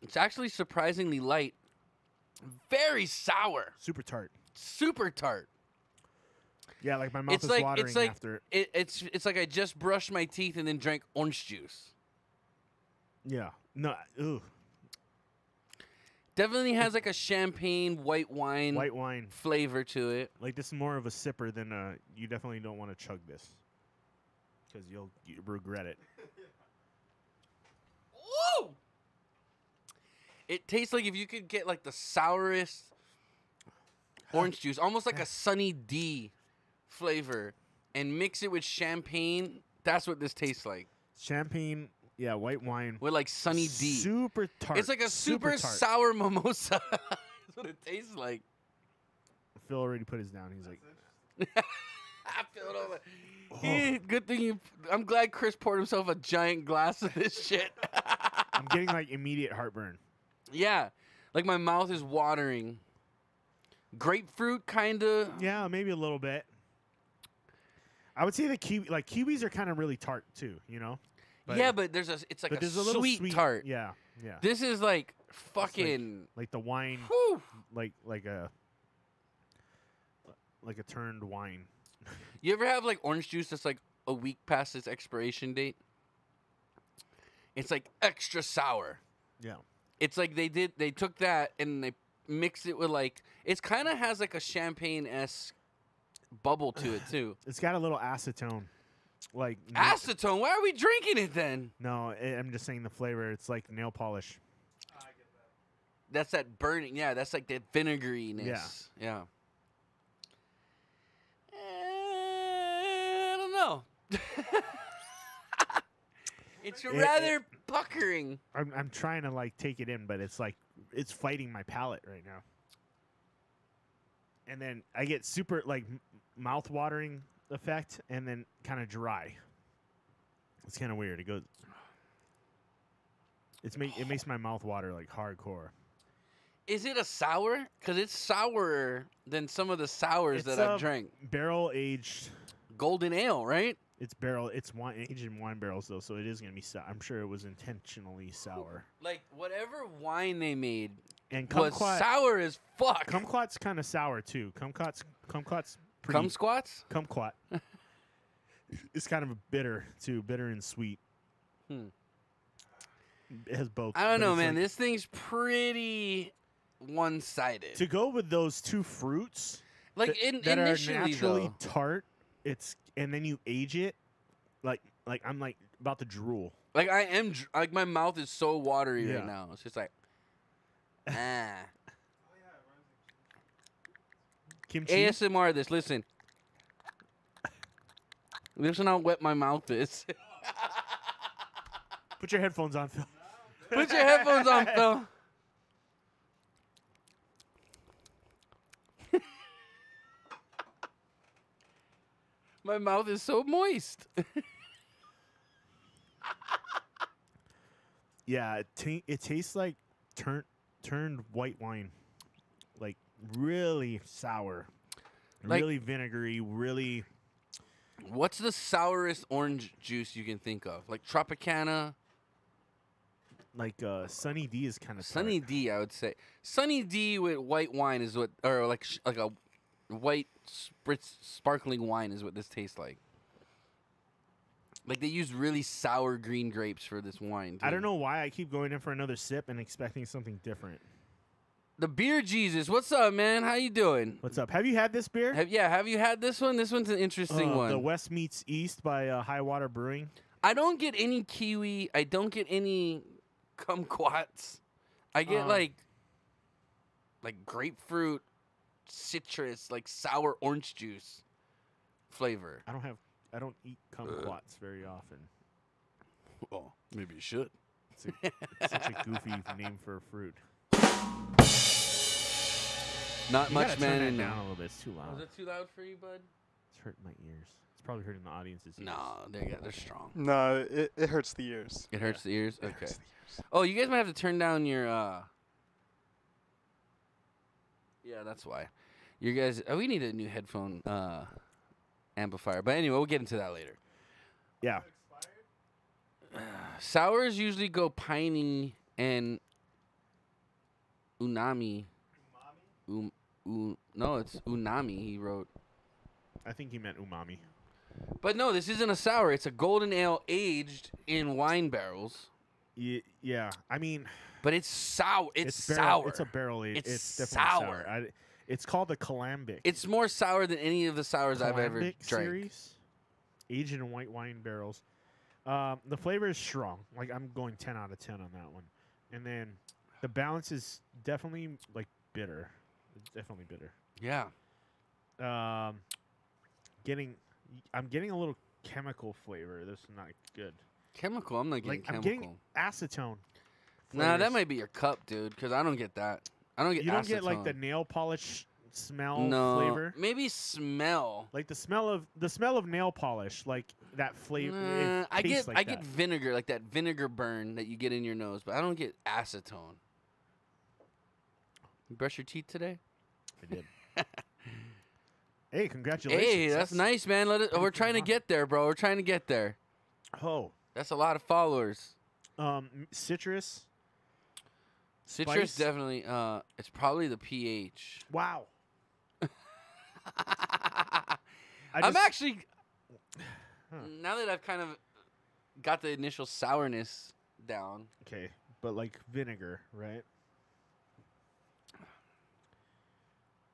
It's actually surprisingly light. Very sour. Super tart. Super tart. Yeah, like my mouth is watering after it. It's like I just brushed my teeth and then drank orange juice. Yeah. No. Ooh. Definitely has like a champagne white wine flavor to it. Like this is more of a sipper than you definitely don't want to chug this because you'll regret it. Woo! It tastes like if you could get like the sourest orange juice, almost like a Sunny D flavor, and mix it with champagne. That's what this tastes like. Champagne, yeah, white wine with like Sunny D. Super tart. It's like a super sour mimosa. That's what it tastes like. Phil already put his down. He's like, I feel it over. Oh. Good thing you. I'm glad Chris poured himself a giant glass of this shit. I'm getting like immediate heartburn. Yeah, like my mouth is watering. Grapefruit, kind of. Yeah, maybe a little bit. I would say the kiwis are kind of really tart too, you know. But yeah, but it's like a sweet tart. Yeah, yeah. This is like fucking like the wine, whew. like a turned wine. You ever have like orange juice that's like a week past its expiration date? It's like extra sour. Yeah. It's like they took that and they mixed it with like it kind of has like a champagne-esque bubble to it too. It's got a little acetone. Like acetone? Why are we drinking it then? No, I'm just saying the flavor. It's like nail polish. I get that. That's that burning. Yeah, that's like that vinegariness. Yeah. I don't know. It's rather puckering. I'm trying to like take it in, but it's like it's fighting my palate right now. And then I get super like mouth watering effect, and then kind of dry. It's kind of weird. It goes. It makes my mouth water like hardcore. Is it a sour? Because it's sourer than some of the sours that I've drank. Barrel aged. Golden ale, right? It's wine aged in wine barrels though, so it is gonna be sour. I'm sure it was intentionally sour. Like whatever wine they made and was sour as fuck. Kumquat's kind of sour too. Kumquat's pretty. Kumquat. It's kind of a bitter too, bitter and sweet. It has both. I don't know, man. This thing's pretty one-sided. To go with those two fruits, like that are initially naturally tart, and then you age it, like I'm like about to drool. Like I am, like my mouth is so watery right now. It's just like, Kimchi? ASMR. This listen. Listen how wet my mouth is. Put your headphones on, Phil. Put your headphones on, Phil. My mouth is so moist. Yeah, it tastes like turned white wine, like really sour, Like- really vinegary, really. What's the sourest orange juice you can think of? Like Tropicana. Like Sunny D is kind of Sunny D, I would say. Sunny D with white wine is what, or like a white spritz sparkling wine is what this tastes like. Like they use really sour green grapes for this wine. Too. I don't know why I keep going in for another sip and expecting something different. The Beer Jesus, what's up, man? How you doing? What's up? Have you had this beer? Have you had this one? This one's an interesting one. The West Meets East by High Water Brewing. I don't get any kiwi. I don't get any kumquats. I get like grapefruit, citrus, like sour orange juice flavor. I don't eat kumquats very often. Well, maybe you should. It's such a goofy name for a fruit. Not You much, gotta man. turn that down a little bit. It's too loud. Was it too loud for you, bud? It's hurting my ears. It's probably hurting the audience's ears. No, they're strong. No, it hurts the ears. It hurts the ears? It Okay. hurts the ears. Oh, you guys might have to turn down your, Yeah, that's why. You guys... Oh, we need a new headphone, amplifier. But anyway, we'll get into that later. Yeah. Sours usually go piney and unami. No, it's unami, he wrote. I think he meant umami. But no, this isn't a sour. It's a golden ale aged in wine barrels. Yeah. I mean... But it's sour. It's barrel, sour. It's a barrel aged. It's definitely sour. sour. It's called the Calambic. It's more sour than any of the sours I've ever Calambic drank. series, aged in white wine barrels. The flavor is strong. Like I'm going 10 out of 10 on that one. And then the balance is definitely like bitter. It's definitely bitter. Yeah. I'm getting a little chemical flavor. This is not good. Chemical? I'm not getting Like chemical. I'm getting acetone. Nah, that flavors. might be your cup, dude, because I don't get that. I don't get You don't acetone. get like the nail polish smell no, flavor. maybe smell. Like the smell of nail polish, like that flavor. I get vinegar, like that vinegar burn that you get in your nose, but I don't get acetone. You brush your teeth today? I did. Hey, congratulations! Hey, that's nice, man. We're trying to get there, bro. We're trying to get there. Oh, that's a lot of followers. Citrus. Citrus Spice? definitely. It's probably the pH. Wow. I'm actually. Now that I've kind of got the initial sourness down. Okay, but like vinegar, right?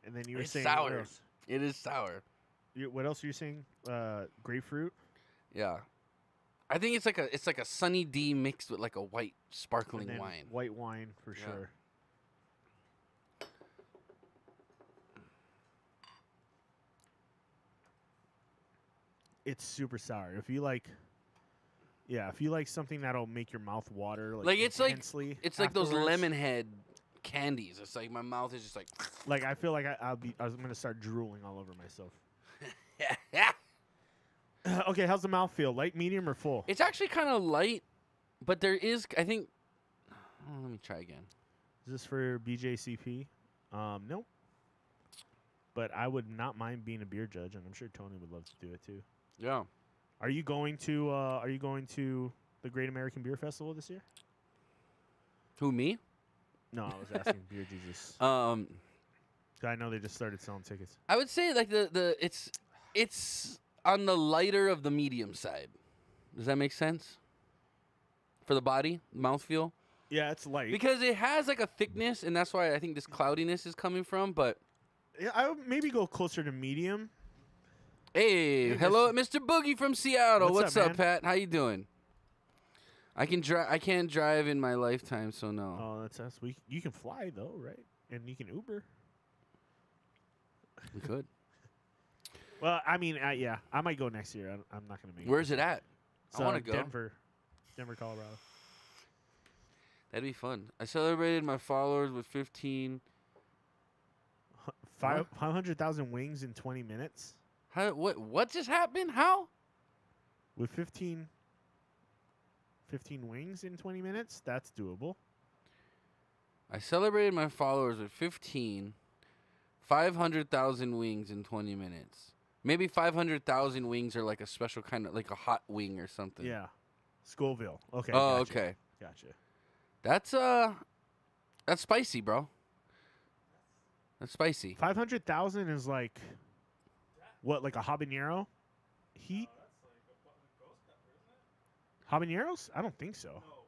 And then you were saying sour. What else? It is sour. What else are you saying? Grapefruit. Yeah. I think it's like a Sunny D mixed with like a white sparkling And then wine. White wine for sure. It's super sour. If you like something that'll make your mouth water, like it's intensely like those afterwards. lemon head candies. It's like my mouth is just like. Like I feel like I'm gonna start drooling all over myself. Yeah. Okay, how's the mouth feel? Light, medium, or full? It's actually kind of light, but there is, I think. Oh, let me try again. Is this for BJCP? Nope. But I would not mind being a beer judge, and I'm sure Tony would love to do it too. Yeah. Are you going to the Great American Beer Festival this year? Who, me? No, I was asking Beer Jesus. I know they just started selling tickets. I would say like it's on the lighter of the medium side. Does that make sense? For the body, mouthfeel? Yeah, it's light. Because it has like a thickness, and that's why I think this cloudiness is coming from, but... Yeah, I would maybe go closer to medium. Hey, hello, Mr. Boogie from Seattle. What's up, man? Pat? How you doing? I can't drive in my lifetime, so no. Oh, that's us. You can fly, though, right? And you can Uber. We could. Well, I mean, yeah, I might go next year. I'm not going to make Where's it at? So I want to go. Denver, Colorado. That'd be fun. I celebrated my followers with 15. 500,000 wings in 20 minutes. What just happened? How? With 15 15 wings in 20 minutes. That's doable. I celebrated my followers with 500,000 wings in 20 minutes. Maybe 500,000 wings are like a special kind of, like a hot wing or something. Yeah. Scoville. Okay. Oh, gotcha. okay. Gotcha. That's spicy, bro. That's spicy. 500,000 is like, what, like a habanero heat? Habaneros? I don't think so. No,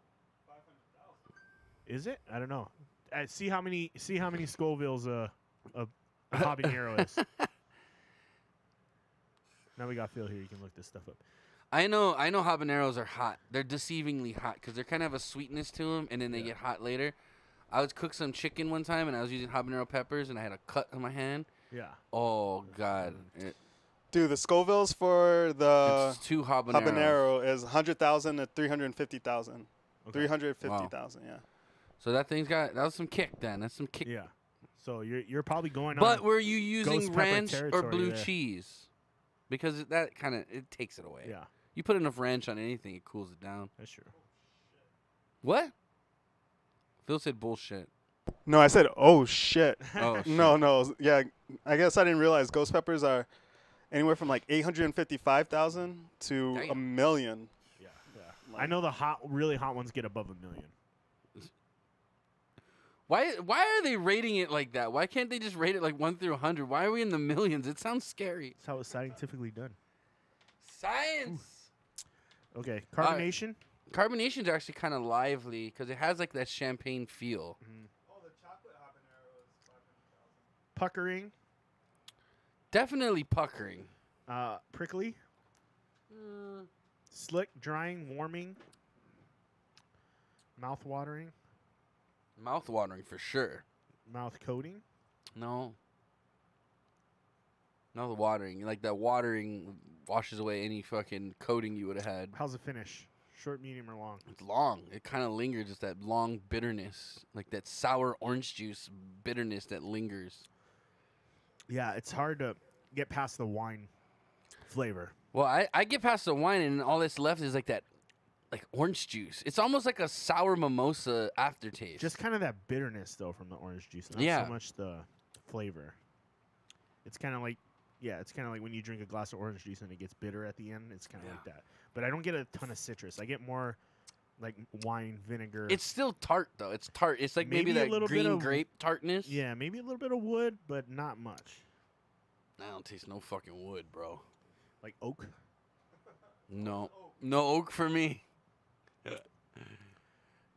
500,000. Is it? I don't know. See how many Scovilles a habanero is. Now we got Phil here. You can look this stuff up. I know habaneros are hot. They're deceivingly hot because they kind of have a sweetness to them, and then they get hot later. I was cooked some chicken one time, and I was using habanero peppers, and I had a cut on my hand. Yeah. Oh, God. Dude, the Scovilles for the it's 2 habanero is 100,000 to 350,000. Okay. 350,000, wow. Yeah. So that was some kick then. That's some kick. Yeah. So you're probably going on. But were you using ranch or blue there. cheese? Because that kind of it takes it away. Yeah. You put enough ranch on anything, it cools it down. That's true. What? Phil said bullshit. No, I said, oh, shit. Oh, shit. No. Yeah, I guess I didn't realize ghost peppers are anywhere from like 855,000 to Damn. a million. Yeah. I know the really hot ones get above 1 million. Why are they rating it like that? Why can't they just rate it like 1 through 100? Why are we in the millions? It sounds scary. That's how it's scientifically done. Science. Okay, carbonation. Carbonation's actually kind of lively because it has like that champagne feel. Mm-hmm. Oh, the chocolate habanero is 500,000. Puckering. Definitely puckering. Prickly. Slick, drying, warming. Mouth watering. Mouth watering for sure. Mouth coating. No. Not the watering. Like that watering washes away any fucking coating you would have had. How's the finish? Short, medium, or long? It's long. It kind of lingers, just that long bitterness. Like that sour orange juice bitterness that lingers. Yeah, it's hard to get past the wine flavor. Well, I get past the wine, and all that's left is like that like orange juice. It's almost like a sour mimosa aftertaste. Just kind of that bitterness, though, from the orange juice. Not so much the flavor. It's kind of like, it's kind of like when you drink a glass of orange juice and it gets bitter at the end. It's kind of like that. But I don't get a ton of citrus. I get more like wine, vinegar. It's still tart, though. It's tart. It's like maybe that green grape tartness. Yeah, maybe a little bit of wood, but not much. I don't taste no fucking wood, bro. Like oak? No. No oak for me.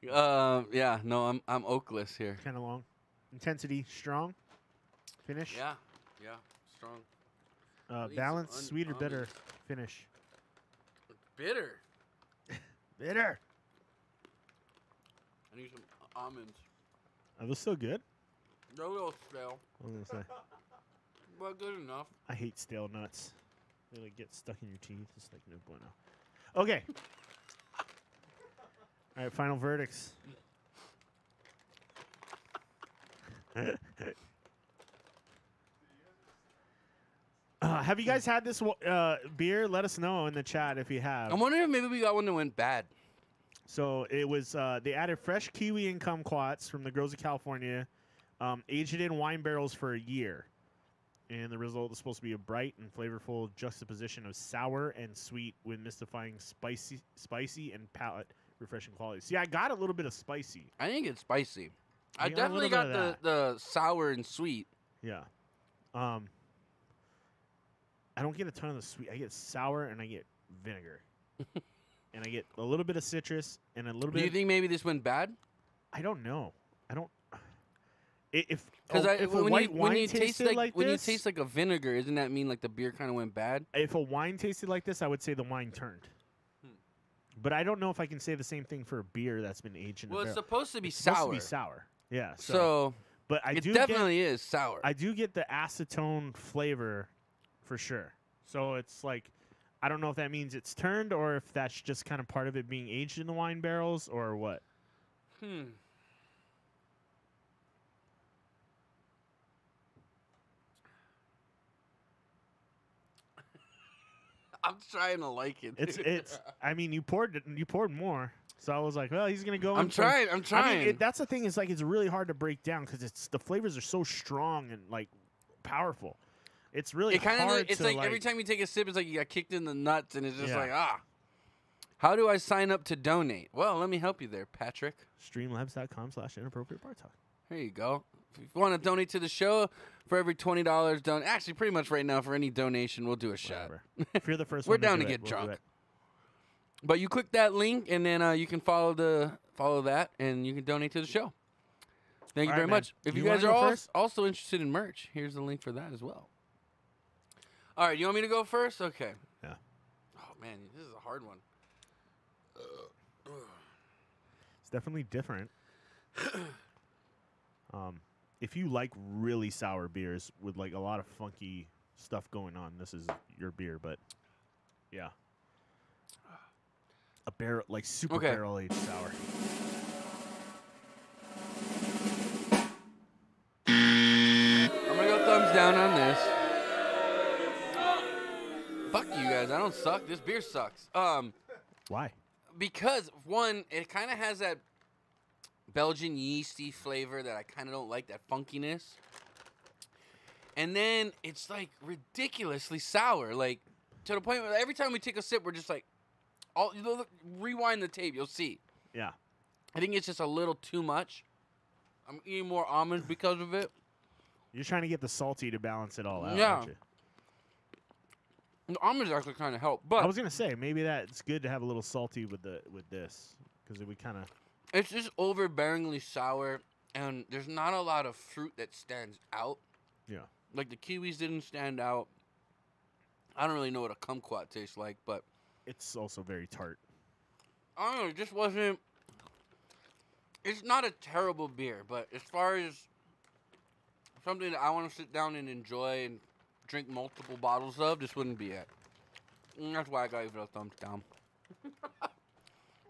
Yeah, no, I'm oakless here. Kind of long. Intensity, strong. Finish? Yeah, strong. Balance, sweet or bitter. Finish. Bitter. Bitter. I need some almonds. Are those still good? They're a little stale. I was going to say. But good enough. I hate stale nuts. They like get stuck in your teeth. It's like no bueno. Okay. All right, final verdicts. Have you guys had this beer? Let us know in the chat if you have. I'm wondering if maybe we got one that went bad. So it was, they added fresh kiwi and kumquats from the groves of California, aged it in wine barrels for a year. And the result is supposed to be a bright and flavorful juxtaposition of sour and sweet with mystifying spicy and palate refreshing qualities. See, I got a little bit of spicy. I didn't get spicy. I definitely got the sour and sweet. Yeah. I don't get a ton of the sweet. I get sour and I get vinegar. And I get a little bit of citrus and a little bit. Do you think maybe this went bad? I don't know. I don't. If when you taste like a vinegar, isn't that mean like the beer kind of went bad? If a wine tasted like this, I would say the wine turned. But I don't know if I can say the same thing for a beer that's been aged in a barrel. Well, it's supposed to be it's sour. Supposed to be sour. Yeah. So but it definitely is sour. I do get the acetone flavor for sure. So it's like, I don't know if that means it's turned or if that's just kind of part of it being aged in the wine barrels or what. I'm trying to like it. It's. I mean, you poured more. So I was like, well, he's gonna go. I'm trying. I mean, that's the thing. Is like it's really hard to break down because the flavors are so strong and like powerful. It's really hard. It's like every time you take a sip, it's like you got kicked in the nuts, and it's just like ah. How do I sign up to donate? Well, let me help you there, Patrick. Streamlabs.com/inappropriate bar talk. There you go. If you want to donate to the show, for every $20 actually pretty much right now for any donation, we'll do a shot. If you're the first We're one down to do get we'll drunk. But you click that link, and then you can follow that, and you can donate to the show. Thank you very much. If you guys are also interested in merch, here's the link for that as well. All right, you want me to go first? Okay. Yeah. Oh, man, this is a hard one. It's definitely different. If you like really sour beers with like a lot of funky stuff going on, this is your beer. But yeah, a barrel like super barrel aged sour. I'm gonna go thumbs down on this. Fuck you guys, I don't suck. This beer sucks. Why? Because one, it kind of has that Belgian yeasty flavor that I kind of don't like, that funkiness. And then it's like ridiculously sour, like to the point where every time we take a sip, we're just like, rewind the tape, you'll see. Yeah. I think it's just a little too much. I'm eating more almonds because of it. You're trying to get the salty to balance it all out, yeah. aren't you? The almonds actually kind of help, but I was gonna say maybe it's good to have a little salty with this because it would kind of. It's just overbearingly sour, and there's not a lot of fruit that stands out. Yeah. Like the kiwis didn't stand out. I don't really know what a kumquat tastes like, but it's also very tart. I don't know. It just wasn't. It's not a terrible beer, but as far as something that I want to sit down and enjoy and drink multiple bottles of, this wouldn't be it. And that's why I got to give it a thumbs down.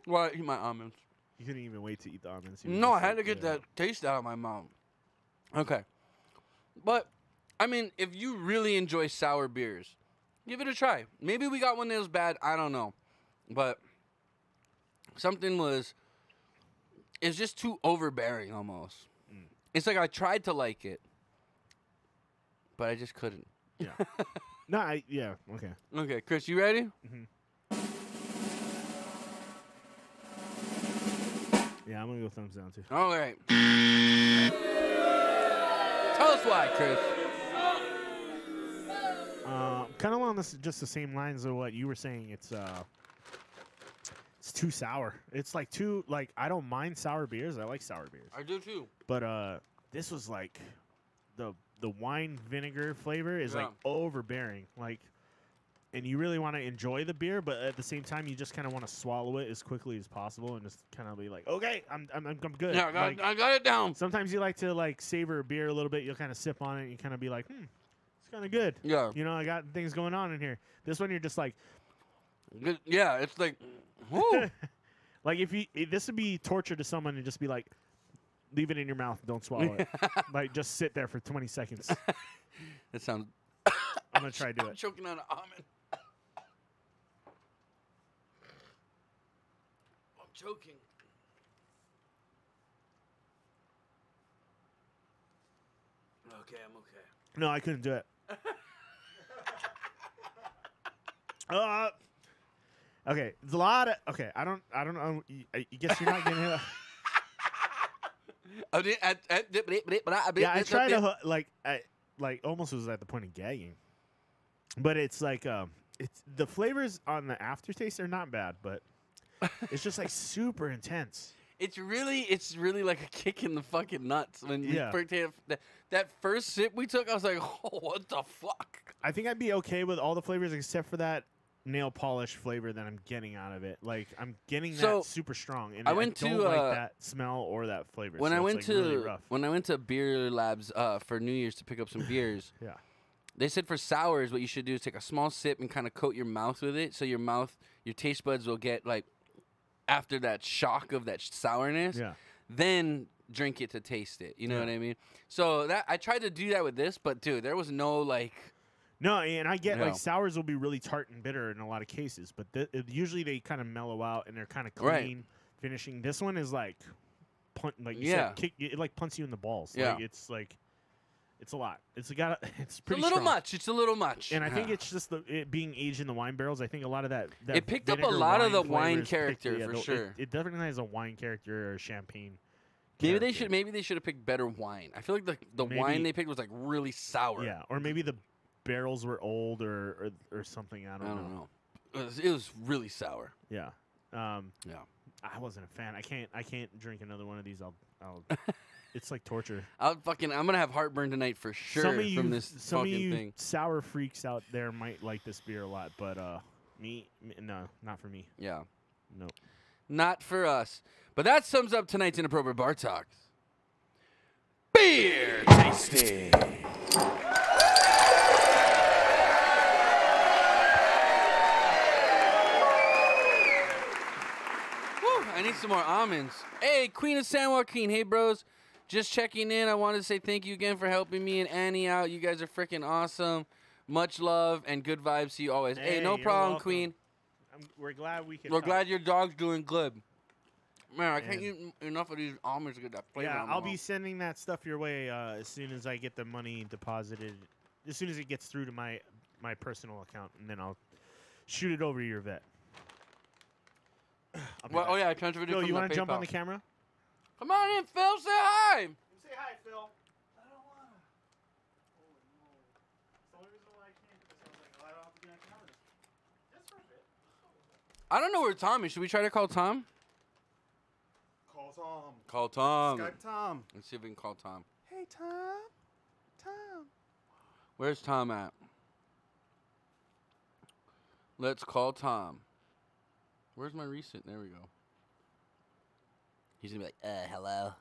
Why I eat my almonds? You couldn't even wait to eat the almonds. No, I had to get that taste out of my mouth. Okay. But, I mean, if you really enjoy sour beers, give it a try. Maybe we got one that was bad. I don't know. But something it's just too overbearing almost. It's like I tried to like it, but I just couldn't. Yeah. Yeah. Okay. Okay, Chris, you ready? Mm-hmm. Yeah, I'm gonna go thumbs down too. All right. Tell us why, Chris. Kind of along just the same lines of what you were saying. It's too sour. It's like I don't mind sour beers. I like sour beers. I do too. But this was like the wine vinegar flavor is like overbearing. Like, and you really want to enjoy the beer, but at the same time, you just kind of want to swallow it as quickly as possible and just kind of be like, okay, I'm good. Yeah, I got it down. Sometimes you like to like savor a beer a little bit. You'll kind of sip on it and you kind of be like, it's kind of good. Yeah. You know, I got things going on in here. This one, you're just like, yeah, it's like, whoo. Like this would be torture to someone and just be like, leave it in your mouth, don't swallow it. Like just sit there for 20 seconds. That sounds. I'm gonna try to do it. I'm choking on an almond. I'm choking. Okay, I'm okay. No, I couldn't do it. Okay, there's a lot of. Okay, I don't know. I guess you're not gonna. Yeah, I tried to I almost was at the point of gagging, but it's like it's the flavors on the aftertaste are not bad, but it's just like super intense. It's really like a kick in the fucking nuts when you first that first sip we took. I was like, oh, what the fuck? I think I'd be okay with all the flavors except for that nail polish flavor that I'm getting out of it. Like I'm getting that super strong, and I don't like that smell or that flavor. When so I went it's to really rough. when I went to Beer Labs for New Year's to pick up some beers, they said for sours, what you should do is take a small sip and kind of coat your mouth with it, so your taste buds will get like after that shock of that sourness. Yeah. Then drink it to taste it. You know what I mean? So that I tried to do that with this, but dude, there was no like. No, and I get like sours will be really tart and bitter in a lot of cases, but usually they kind of mellow out and they're kind of clean. Right. finishing. This one is like, like you Yeah. said, it like punts you in the balls. Yeah. Like, it's a lot. It's pretty a little strong. much. It's a little much. And I think it's just it being aged in the wine barrels. I think a lot of that it picked up a lot of the wine flavors character for sure. It definitely has a wine character or a champagne. Maybe they should have picked better wine. I feel like the wine they picked was like really sour. Yeah, or maybe the barrels were old or something. I don't know. It was really sour. Yeah. Yeah. I wasn't a fan. I can't drink another one of these. I'll it's like torture. I'm gonna have heartburn tonight for sure from this some fucking of you thing. sour freaks out there might like this beer a lot, but me, no, not for me. Yeah. No. Not for us. But that sums up tonight's Inappropriate Bar Talks. Beer tasting. I need some more almonds. Hey, Queen of San Joaquin. Hey, bros. Just checking in. I wanted to say thank you again for helping me and Annie out. You guys are freaking awesome. Much love and good vibes to you always. Hey, no problem, welcome. Queen. We're glad we can. We're glad your dog's doing good. Man, I can't eat enough of these almonds to get that flavor. Yeah, I'll be sending that stuff your way as soon as I get the money deposited. As soon as it gets through to my personal account, and then I'll shoot it over to your vet. Well, I transferred it from you want to jump on the camera? Come on in, Phil. Say hi. Say hi, Phil. I don't want to. Holy moly. It's the only reason why I can't because I was like, I don't have to be on camera. Just for a bit. I don't know where Tom is. Should we try to call Tom? Call Tom. Call Tom. Skype Tom. Let's see if we can call Tom. Hey, Tom. Tom. Where's Tom at? Let's call Tom. Where's my recent? There we go. He's going to be like, hello.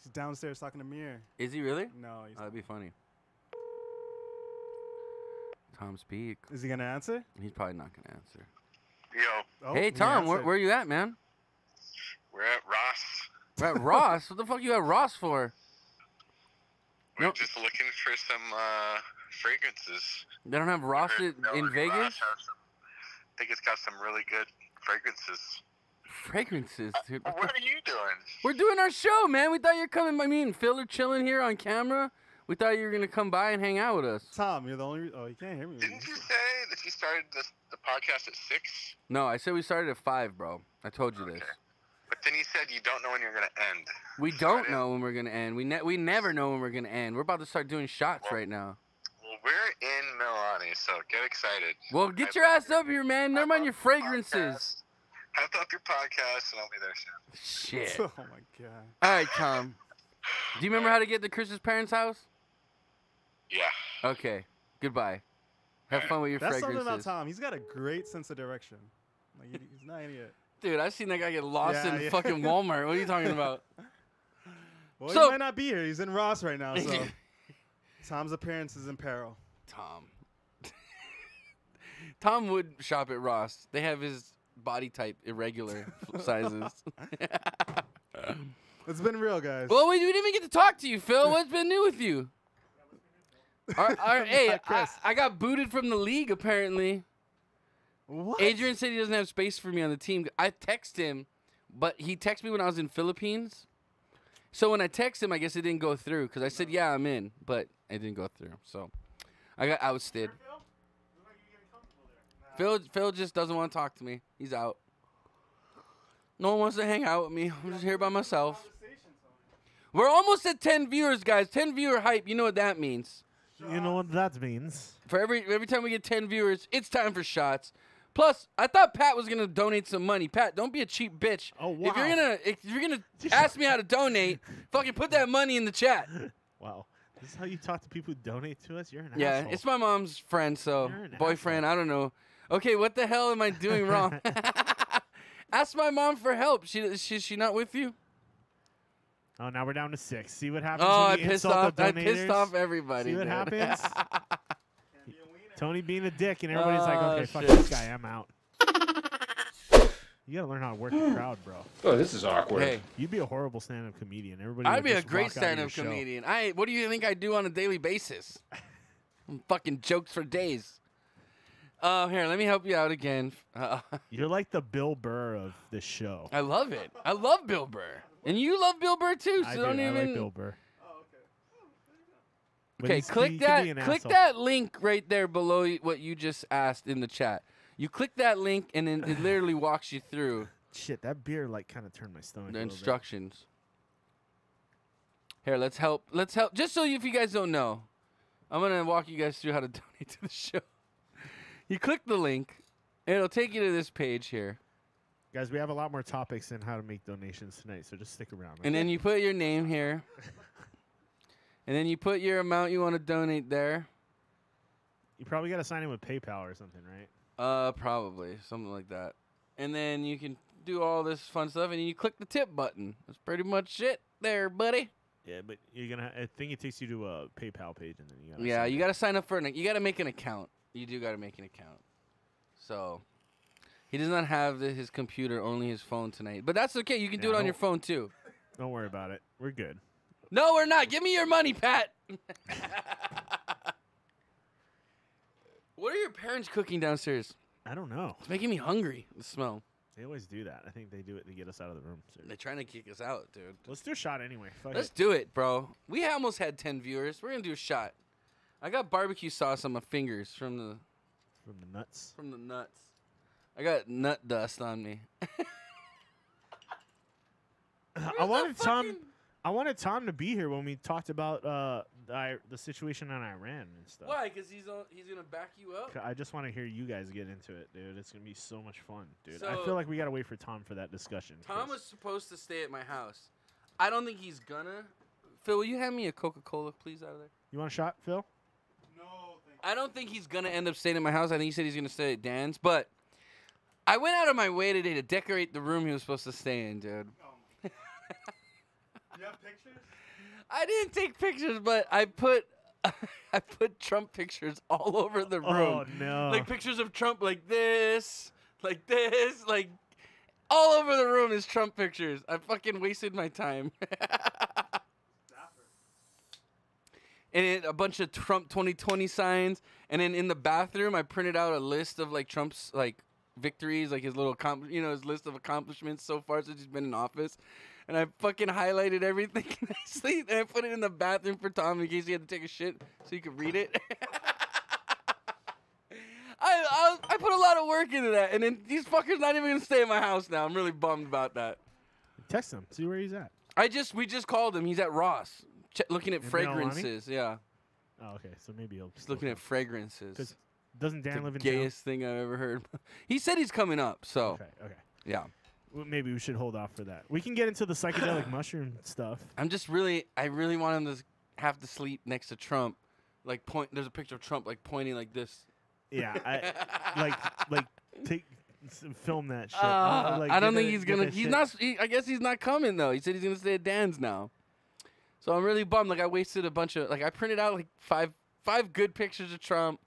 He's downstairs talking to Mir. Is he really? No, he's that'd be funny. Tom speak. Is he going to answer? He's probably not going to answer. Yo. Oh, hey, Tom, where you at, man? We're at Ross. We're at Ross? What the fuck you at Ross for? We're just looking for some fragrances. They don't have Ross in Vegas? I think it's got some really good fragrances. Fragrances? Dude. What are you doing? We're doing our show, man. We thought you were coming. I mean, Phil are chilling here on camera. We thought you were going to come by and hang out with us. Tom, you're the only... Oh, you can't hear me. Didn't you say that you started the podcast at 6? No, I said we started at 5, bro. I told you this. But then you said you don't know when you're going to end. We don't know when we're going to end. We never know when we're going to end. We're about to start doing shots right now. Well, we're in Milani, so get excited. Well, get your ass up here, man. Never mind your fragrances. Hype up your podcast, and I'll be there soon. Shit. Oh, my God. All right, Tom. Do you remember how to get to Chris's parents' house? Yeah. Okay. Goodbye. Have fun with your That's fragrances. something about Tom. He's got a great sense of direction. Like, he's not an idiot. Dude, I've seen that guy get lost in fucking Walmart. What are you talking about? Well, he might not be here. He's in Ross right now, so Tom's appearance is in peril. Tom would shop at Ross. They have his body type irregular sizes. It's been real, guys. Well, we didn't even get to talk to you, Phil. What's been new with you? Hey, I got booted from the league, apparently. What? Adrian said he doesn't have space for me on the team. I text him, but he texted me when I was in Philippines. So when I text him, I guess it didn't go through because I said, yeah, I'm in, but it didn't go through. So I got ousted. Phil just doesn't want to talk to me. He's out. No one wants to hang out with me. I'm just here by myself. We're almost at 10 viewers, guys. 10 viewer hype. You know what that means. You know what that means. For every time we get 10 viewers, it's time for shots. Plus, I thought Pat was gonna donate some money. Pat, don't be a cheap bitch. Oh wow! If you're gonna ask me how to donate, fucking put that money in the chat. Wow, this is how you talk to people who donate to us. You're an yeah, asshole. It's my mom's friend, so boyfriend. Asshole. I don't know. Okay, what the hell am I doing wrong? Ask my mom for help. She not with you? Oh, now we're down to 6. See what happens. Oh, when I you pissed insult off. the I pissed off everybody. See what dude. happens. Tony being a dick, and everybody's like, "Okay, fuck shit. this guy. I'm out." You gotta learn how to work the crowd, bro. Oh, this is awkward. Hey, you'd be a horrible stand-up comedian. Everybody. I'd would be a just great walk out of your stand-up show. comedian. What do you think I do on a daily basis? Fucking jokes for days. Oh, here, let me help you out again. You're like the Bill Burr of this show. I love it. I love Bill Burr. And you love Bill Burr, too, so I don't even... I like Bill Burr. Okay, click that link right there below what you just asked in the chat. You click that link, and then it literally walks you through. Shit, that beer like kind of turned my stomach. The instructions. Here, let's help. Let's help. Just so if you guys don't know, I'm gonna walk you guys through how to donate to the show. You click the link, and it'll take you to this page here. Guys, we have a lot more topics in how to make donations tonight, so just stick around. Okay? And then you put your name here. And then you put your amount you want to donate there. You probably got to sign in with PayPal or something, right? Probably. Something like that. And then you can do all this fun stuff, and you click the tip button. That's pretty much it there, buddy. Yeah, but you're gonna. I think it takes you to a PayPal page, and then you gotta. Yeah, you got to sign up for you got to make an account. You do got to make an account. So he does not have his computer, only his phone tonight. But that's okay. You can do it on your phone too. Don't worry about it. We're good. No, we're not. Give me your money, Pat. What are your parents cooking downstairs? I don't know. It's making me hungry, the smell. They always do that. I think they do it to get us out of the room. So. They're trying to kick us out, dude. Let's do a shot anyway. Let's do it, bro. We almost had 10 viewers. We're going to do a shot. I got barbecue sauce on my fingers from the nuts. From the nuts. I got nut dust on me. I wanted Tom to be here when we talked about the situation in Iran and stuff. Why? Because he's gonna back you up. I just want to hear you guys get into it, dude. It's gonna be so much fun, dude. So I feel like we gotta wait for Tom for that discussion. Tom was supposed to stay at my house. I don't think he's gonna. Phil, will you hand me a Coca-Cola, please, out of there? You want a shot, Phil? No, thank you. I don't think he's gonna end up staying at my house. I think he said he's gonna stay at Dan's, but I went out of my way today to decorate the room he was supposed to stay in, dude. You have pictures? I didn't take pictures, but I put Trump pictures all over the room. Oh no! Like pictures of Trump, like all over the room is Trump pictures. I fucking wasted my time. And a bunch of Trump 2020 signs, and then in the bathroom, I printed out a list of like Trump's like victories, like his little his list of accomplishments so far since he's been in office. And I fucking highlighted everything nicely, and I put it in the bathroom for Tom in case he had to take a shit so he could read it. I put a lot of work into that, and then these fuckers not even gonna stay at my house now. I'm really bummed about that. Text him, see where he's at. We just called him. He's at Ross, looking at fragrances. Yeah. Oh, okay. So maybe he'll. Just looking at fragrances. Because doesn't Dan live in gayest thing I've ever heard. He said he's coming up. So. Okay. Yeah. Well, maybe we should hold off for that. We can get into the psychedelic mushroom stuff. I really want him to have to sleep next to Trump. Like there's a picture of Trump like pointing like this. Yeah, film that shit. I don't think he's gonna. I guess he's not coming though. He said he's gonna stay at Dan's now. So I'm really bummed. Like I wasted a bunch of I printed out like five good pictures of Trump.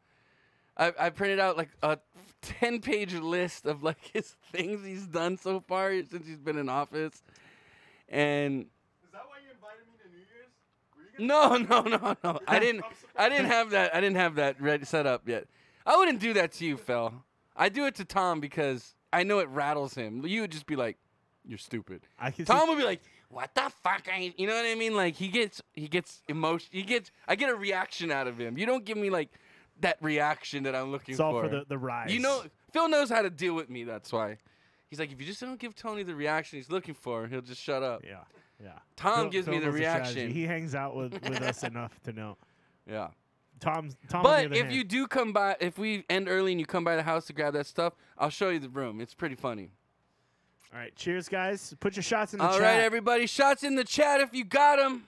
I printed out like a 10-page list of like his things he's done so far since he's been in office. And is that why you invited me to New Year's? No. I didn't have that ready set up yet. I wouldn't do that to you, Phil. I do it to Tom because I know it rattles him. You would just be like, "You're stupid." Tom would be like, "What the fuck?" You know what I mean? Like he gets emotion. I get a reaction out of him. You don't give me like that reaction that I'm looking for. It's all for the rise. You know, Phil knows how to deal with me. That's why. He's like, if you just don't give Tony the reaction he's looking for, he'll just shut up. Yeah. Tom gives me the reaction. He hangs out with us enough to know. Yeah. Tom. But if you do come by, if we end early and you come by the house to grab that stuff, I'll show you the room. It's pretty funny. All right. Cheers, guys. Put your shots in the chat. All right, everybody. Shots in the chat if you got them.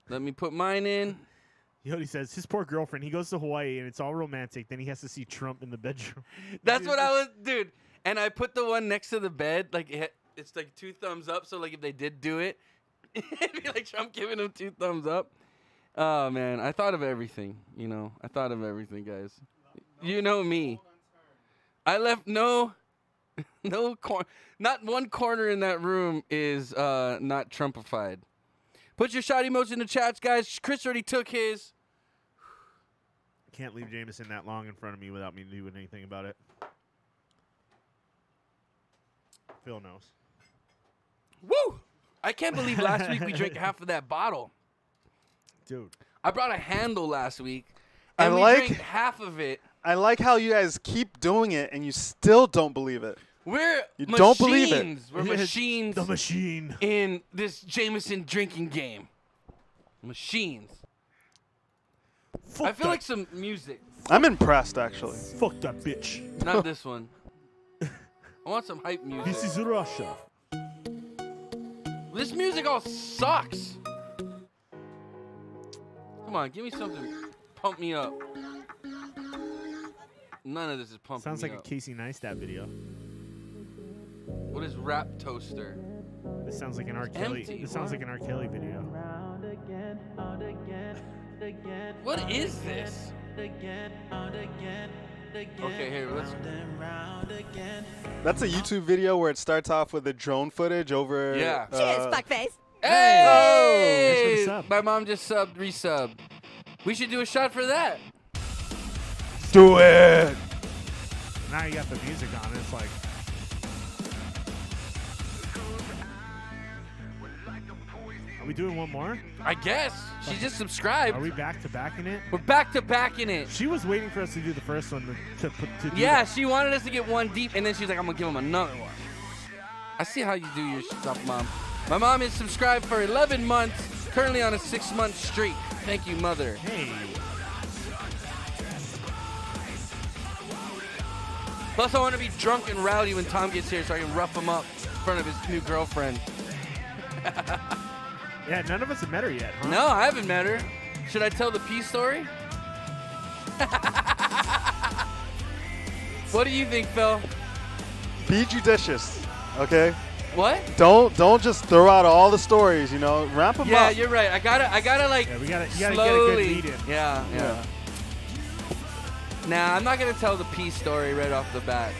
Let me put mine in. He says his poor girlfriend. He goes to Hawaii and it's all romantic. Then he has to see Trump in the bedroom. That's what I was, dude. And I put the one next to the bed. Like it's like 2 thumbs up. So like if they did do it, it'd be like Trump giving him 2 thumbs up. Oh man, I thought of everything. You know, I thought of everything, guys. You know me. I left no corner. Not one corner in that room is not Trumpified. Put your shot emotes in the chats, guys. Chris already took his. can't leave Jameson that long in front of me without me doing anything about it. Phil knows. Woo! I can't believe last week we drank half of that bottle. Dude. I brought a handle last week, and we drank half of it. I like how you guys keep doing it, and you still don't believe it. We're machines. Don't believe it. We're machines. The machine. In this Jameson drinking game. Machines. Fuck I feel that. like some music. I'm impressed, actually. Fuck that bitch. Not this one. I want some hype music. This is Russia. This music all sucks. Come on, give me something. Pump me up. None of this is pumping Sounds me like up. a Casey Neistat video. What is Rap Toaster? This sounds like an R. Kelly. This sounds like an R. Kelly video. What is this? Okay, here, let's. That's a YouTube video where it starts off with the drone footage over. Yeah. Cheers, fuckface. Hey! Oh! My mom just resubbed. We should do a shot for that. Do it. Now you got the music on. It's like. Are we doing one more? I guess. She just subscribed. Are we back to back in it? We're back to back in it. She was waiting for us to do the first one to do Yeah, that. she wanted us to get one deep, and then she's like, I'm going to give him another one. I see how you do your stuff, Mom. My mom is subscribed for 11 months, currently on a 6-month streak. Thank you, Mother. Hey. Plus, I want to be drunk and rowdy when Tom gets here so I can rough him up in front of his new girlfriend. Yeah, none of us have met her yet, huh? No, I haven't met her. Should I tell the pee story? What do you think, Phil? Be judicious, okay? What? Don't just throw out all the stories, you know. Wrap them up. Yeah, you're right. I gotta like. Yeah, you gotta get a slowly. good lead in. Yeah. Nah, I'm not gonna tell the pee story right off the bat.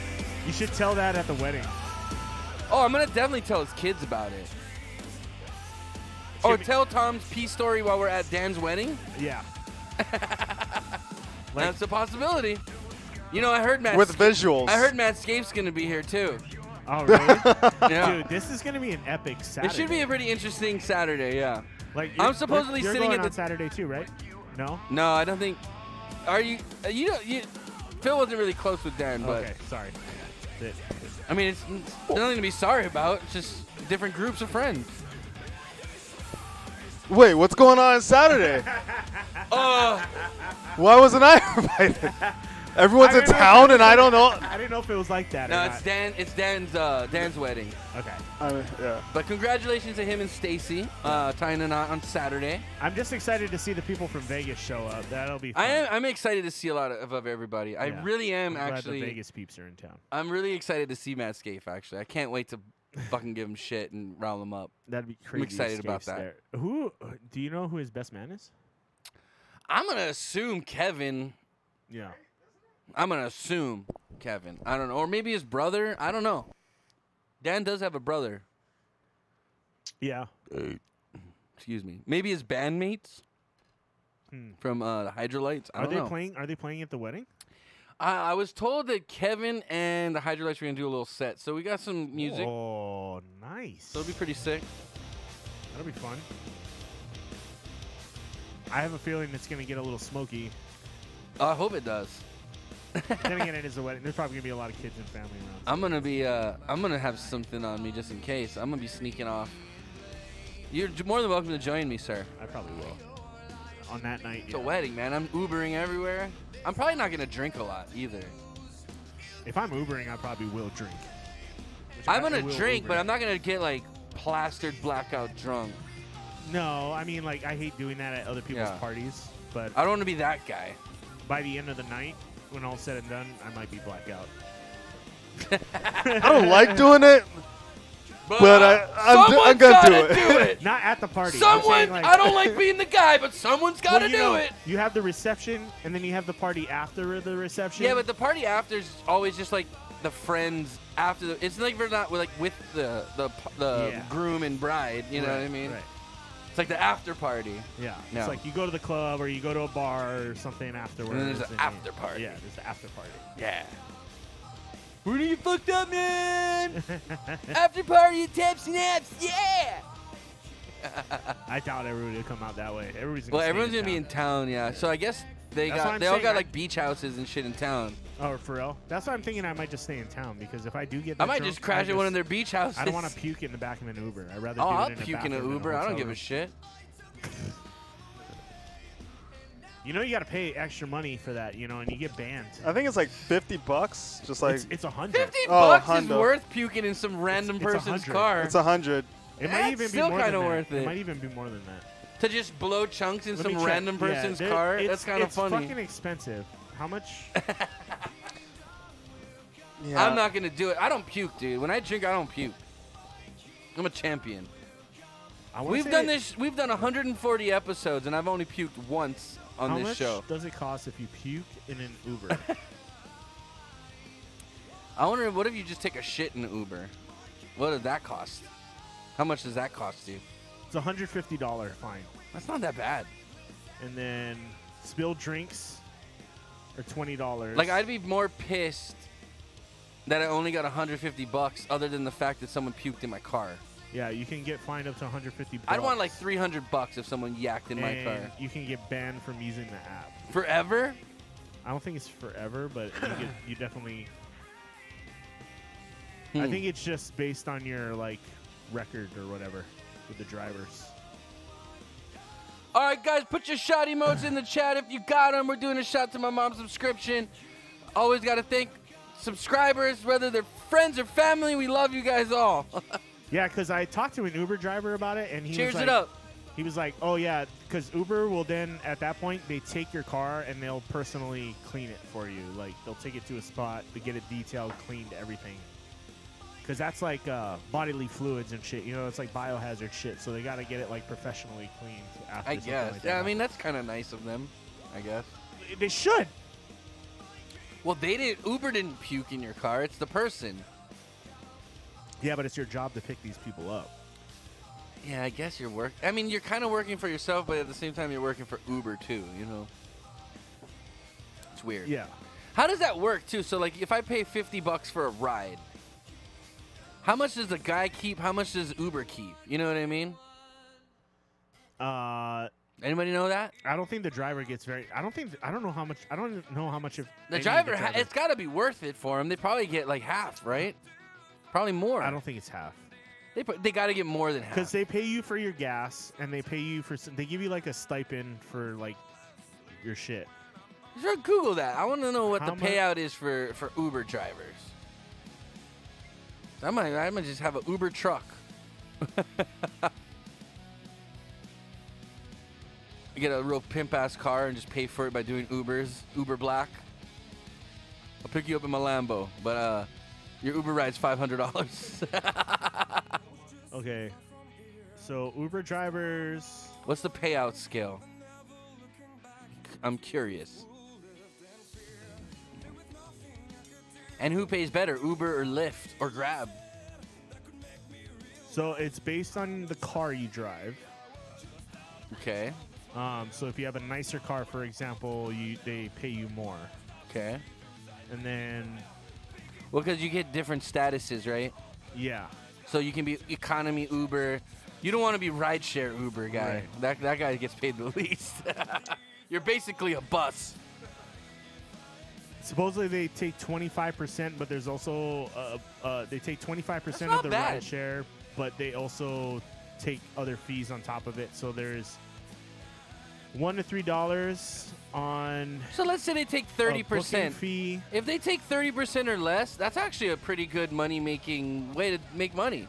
You should tell that at the wedding. Oh, I'm gonna definitely tell his kids about it. Or tell Tom's pee story while we're at Dan's wedding. Yeah. That's a possibility. You know, I heard Matt. With visuals. I heard Matt Scape's gonna be here too. Oh, really? Yeah. Dude, this is gonna be an epic Saturday. It should be a pretty interesting Saturday. Yeah. Like I'm supposedly you're sitting going at on the Saturday too, right? No. No, I don't think. Are you? Phil wasn't really close with Dan, but. Okay, sorry. I mean, it's nothing to be sorry about. It's just different groups of friends. Wait, what's going on Saturday? Why wasn't I invited? Everyone's in town, and I don't know. I didn't know if it was like that. No, or it's not. Dan. It's Dan's wedding. Okay. Yeah. But congratulations to him and Stacy tying a knot on Saturday. I'm just excited to see the people from Vegas show up. That'll be fun. I'm excited to see a lot of everybody. I really am I'm actually. glad the Vegas peeps are in town. I'm really excited to see Matt Scaife. Actually, I can't wait to fucking give him shit and rile him up. That'd be crazy. I'm excited about Scape's that. there. Who do you know who his best man is? I'm gonna assume Kevin. Yeah. I'm gonna assume Kevin. I don't know, or maybe his brother. I don't know. Dan does have a brother. Yeah. Excuse me. Maybe his bandmates from the Hydrolytes. I don't know. Are they playing at the wedding? I was told that Kevin and the Hydrolytes were gonna do a little set, so we got some music. Oh, nice. So it'll be pretty sick. That'll be fun. I have a feeling it's gonna get a little smoky. I hope it does. Then again, it is a wedding. There's probably gonna be a lot of kids and family around. I'm gonna have something on me just in case. I'm gonna be sneaking off. You're more than welcome to join me, sir. I probably will. On that night, It's a wedding, man. I'm Ubering everywhere. I'm probably not gonna drink a lot either. If I'm Ubering, I probably will drink. I'm gonna drink, but I'm not gonna get like plastered blackout drunk. No, I mean, like, I hate doing that at other people's parties, but I don't want to be that guy. By the end of the night, when all's said and done, I might be blackout. I don't like doing it, but I'm gonna do it. Not at the party. Someone, like, I don't like being the guy, but someone's got to do it. You have the reception, and then you have the party after the reception. Yeah, but the party after is always just like the friends after the. It's like we're not like with the groom and bride. You know what I mean? Right. It's like the after party. Yeah. No. It's like you go to the club or you go to a bar or something afterwards. And then there's an after party. Yeah, there's an after party. Yeah. We're gonna get fucked up, man. After party at Tap Snaps. Yeah. I doubt everybody would come out that way. Everybody's gonna be in town. Yeah. So I guess they all got like beach houses and shit in town. Oh, for real? That's why I'm thinking I might just stay in town because if I do get I might just crash at one of their beach houses. I don't want to puke in the back of an Uber. I'd rather I'll do it in puke in an Uber. I don't give a shit. You know you got to pay extra money for that, you know, and you get banned. I think it's like $50. Just like it's $100. $50 is worth puking in some random person's car. It's $100. It might even be still more kind of than worth that. it. It might even be more than that. To just blow chunks in Let some me check. random person's car? That's kind of funny. It's fucking expensive. How much? Yeah. I'm not going to do it. I don't puke, dude. When I drink, I don't puke. I'm a champion. We've done 140 episodes, and I've only puked once on this show. How much does it cost if you puke in an Uber? I wonder, what if you just take a shit in an Uber? What does that cost? How much does that cost you? It's a $150 fine. That's not that bad. And then spilled drinks are $20. Like, I'd be more pissed that I only got $150 other than the fact that someone puked in my car. Yeah, you can get fined up to $150. I'd want like $300 if someone yacked in my car. You can get banned from using the app. Forever? I don't think it's forever, but you definitely... I think it's just based on your, like, record or whatever with the drivers. All right, guys, put your shot emotes in the chat if you got them. We're doing a shot to my mom's subscription. Always got to thank subscribers, whether they're friends or family. We love you guys all. Yeah, because I talked to an Uber driver about it, and he Cheers was like, it up. He was like, oh, yeah, because Uber will then, at that point, they take your car and they'll personally clean it for you. Like, they'll take it to a spot to get it detailed, cleaned, everything. Because that's like bodily fluids and shit. You know, it's like biohazard shit. So they got to get it, like, professionally cleaned after. I guess. Like Yeah, I mean, that's kind of nice of them, I guess. They should. Well, Uber didn't puke in your car. It's the person. Yeah, but it's your job to pick these people up. Yeah, I guess you're I mean, you're kind of working for yourself, but at the same time, you're working for Uber, too, you know? It's weird. Yeah. How does that work, too? So, like, if I pay $50 for a ride, how much does the guy keep? How much does Uber keep? You know what I mean? Anybody know that? I don't think the driver gets I don't know how much. I don't know how much. If the driver, it's got to be worth it for him. They probably get, like, half, right? Probably more. I don't think it's half. They got to get more than half. Because they pay you for your gas, and they pay you for... They give you, like, a stipend for, like, your shit. Sure, Google that. I want to know what the payout is for Uber drivers. I might just have an Uber truck. Get a real pimp-ass car and just pay for it by doing Ubers. Uber Black. I'll pick you up in my Lambo, but your Uber ride's $500. Okay. So Uber drivers... What's the payout scale? I'm curious. And who pays better, Uber or Lyft or Grab? So it's based on the car you drive. Okay. So if you have a nicer car, for example, they pay you more. Okay. And then... Well, because you get different statuses, right? Yeah. So you can be economy Uber. You don't want to be rideshare Uber guy. Right. That guy gets paid the least. You're basically a bus. Supposedly they take 25%, but there's also they take 25% of the rideshare, but they also take other fees on top of it. So there's $1 to $3 on. So let's say they take 30% fee. If they take 30% or less, that's actually a pretty good money-making way to make money.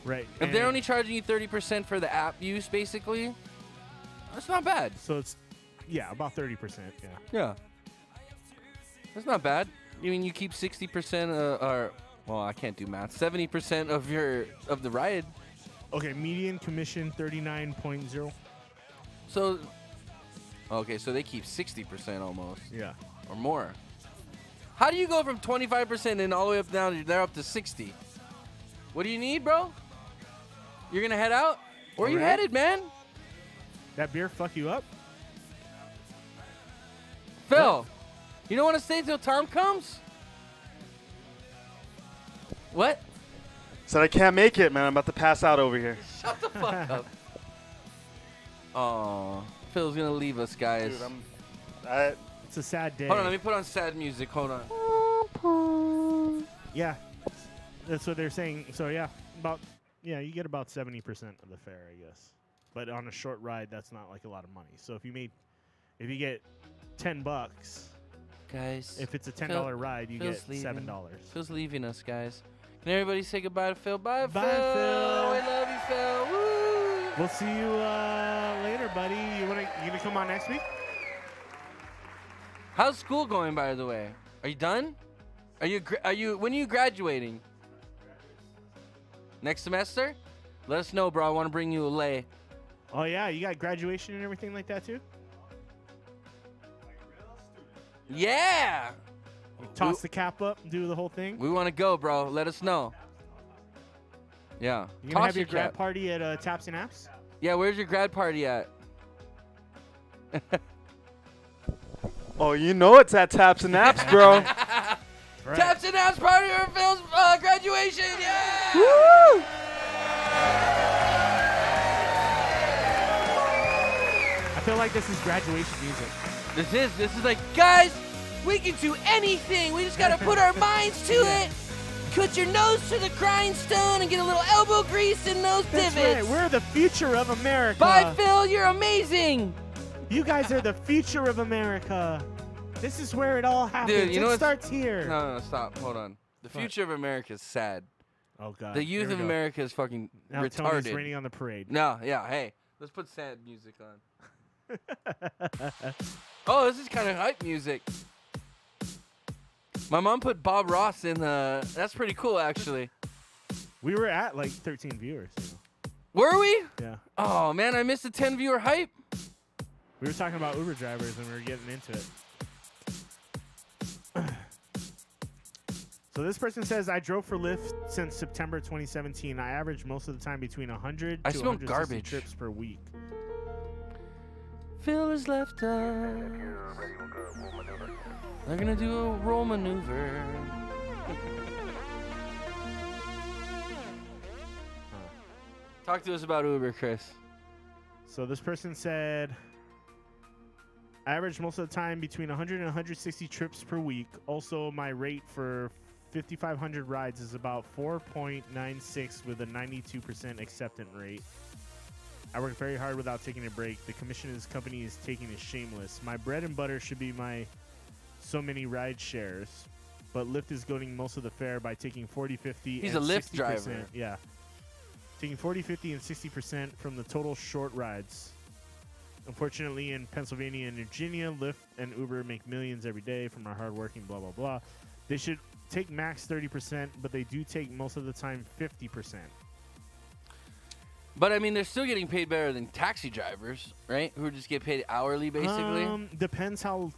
Right. If they're only charging you 30% for the app use, basically, that's not bad. So it's about 30%. Yeah. Yeah. That's not bad. I mean, you keep 60% or well, I can't do math. 70% of the ride. Okay, median commission 39.0. So okay, so they keep 60% almost. Yeah. Or more. How do you go from 25% and all the way up down? They're up to 60. What do you need, bro? You're gonna head out? Where are you headed, man? That beer fuck you up? Phil, you don't want to stay till Tom comes? What? Said I can't make it, man. I'm about to pass out over here. Shut the fuck up. Oh, Phil's gonna leave us, guys. Dude, it's a sad day. Hold on, let me put on sad music. Hold on. Yeah, that's what they're saying. So yeah, you get about 70% of the fare, I guess. But on a short ride, that's not like a lot of money. So if you get $10, guys, if it's a $10 ride, you get $7. Phil's leaving us, guys. Can everybody say goodbye to Phil? Bye, Phil. I love you, Phil. Woo! We'll see you later, buddy. You gonna come on next week? How's school going, by the way? Are you done? Are you? When are you graduating? Next semester? Let us know, bro. I want to bring you a lei. Oh yeah, you got graduation and everything like that too? Yeah. Toss the cap up and do the whole thing. We want to go, bro. Let us know. Yeah. You gonna have your grad party at Taps and Apps? Yeah. Where's your grad party at? Oh, you know it's at Taps and Apps, bro. Right. Taps and Apps party for Phil's graduation. Yeah. Woo! I feel like this is graduation music. This is like, guys, we can do anything. We just got to put our minds to it. Put your nose to the grindstone and get a little elbow grease in those divots. Right. We're the future of America. Bye, Phil. You're amazing. You guys are the future of America. This is where it all happens. Dude, it starts here. No, stop. Hold on. The future of America is sad. Oh, God. The youth of America is fucking now retarded. Tony's raining on the parade. No, yeah. Hey, let's put sad music on. Oh, this is kind of hype music. My mom put Bob Ross in the... That's pretty cool, actually. We were at like 13 viewers. You know. Were we? Yeah. Oh, man, I missed the 10-viewer hype. We were talking about Uber drivers and we were getting into it. So this person says, I drove for Lyft since September 2017. I average most of the time between 100 to 160 trips per week. Phil has left us. They're going to do a roll maneuver. Talk to us about Uber, Chris. So this person said, I average most of the time between 100 and 160 trips per week. Also, my rate for 5,500 rides is about 4.96 with a 92% acceptance rate. I work very hard without taking a break. The commission this company is taking is shameless. My bread and butter should be my so many ride shares, but Lyft is goading most of the fare by taking 40, 50, He's and a Lyft 60%. driver. Yeah. Taking 40, 50, and 60% from the total short rides. Unfortunately, in Pennsylvania and Virginia, Lyft and Uber make millions every day from our hardworking blah, blah, blah. They should take max 30%, but they do take most of the time 50%. But, I mean, they're still getting paid better than taxi drivers, right? Who just get paid hourly, basically. Depends how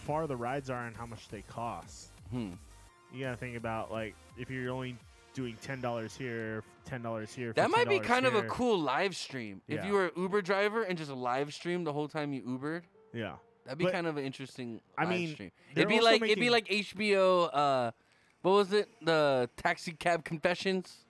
far the rides are and how much they cost. You got to think about, like, if you're only doing $10 here, $10 here, that might be kind here. of a cool live stream. Yeah. If you were an Uber driver and just a live stream the whole time you Ubered. Yeah. That'd be kind of an interesting live stream. It'd be like HBO. What was it? The Taxi Cab Confessions.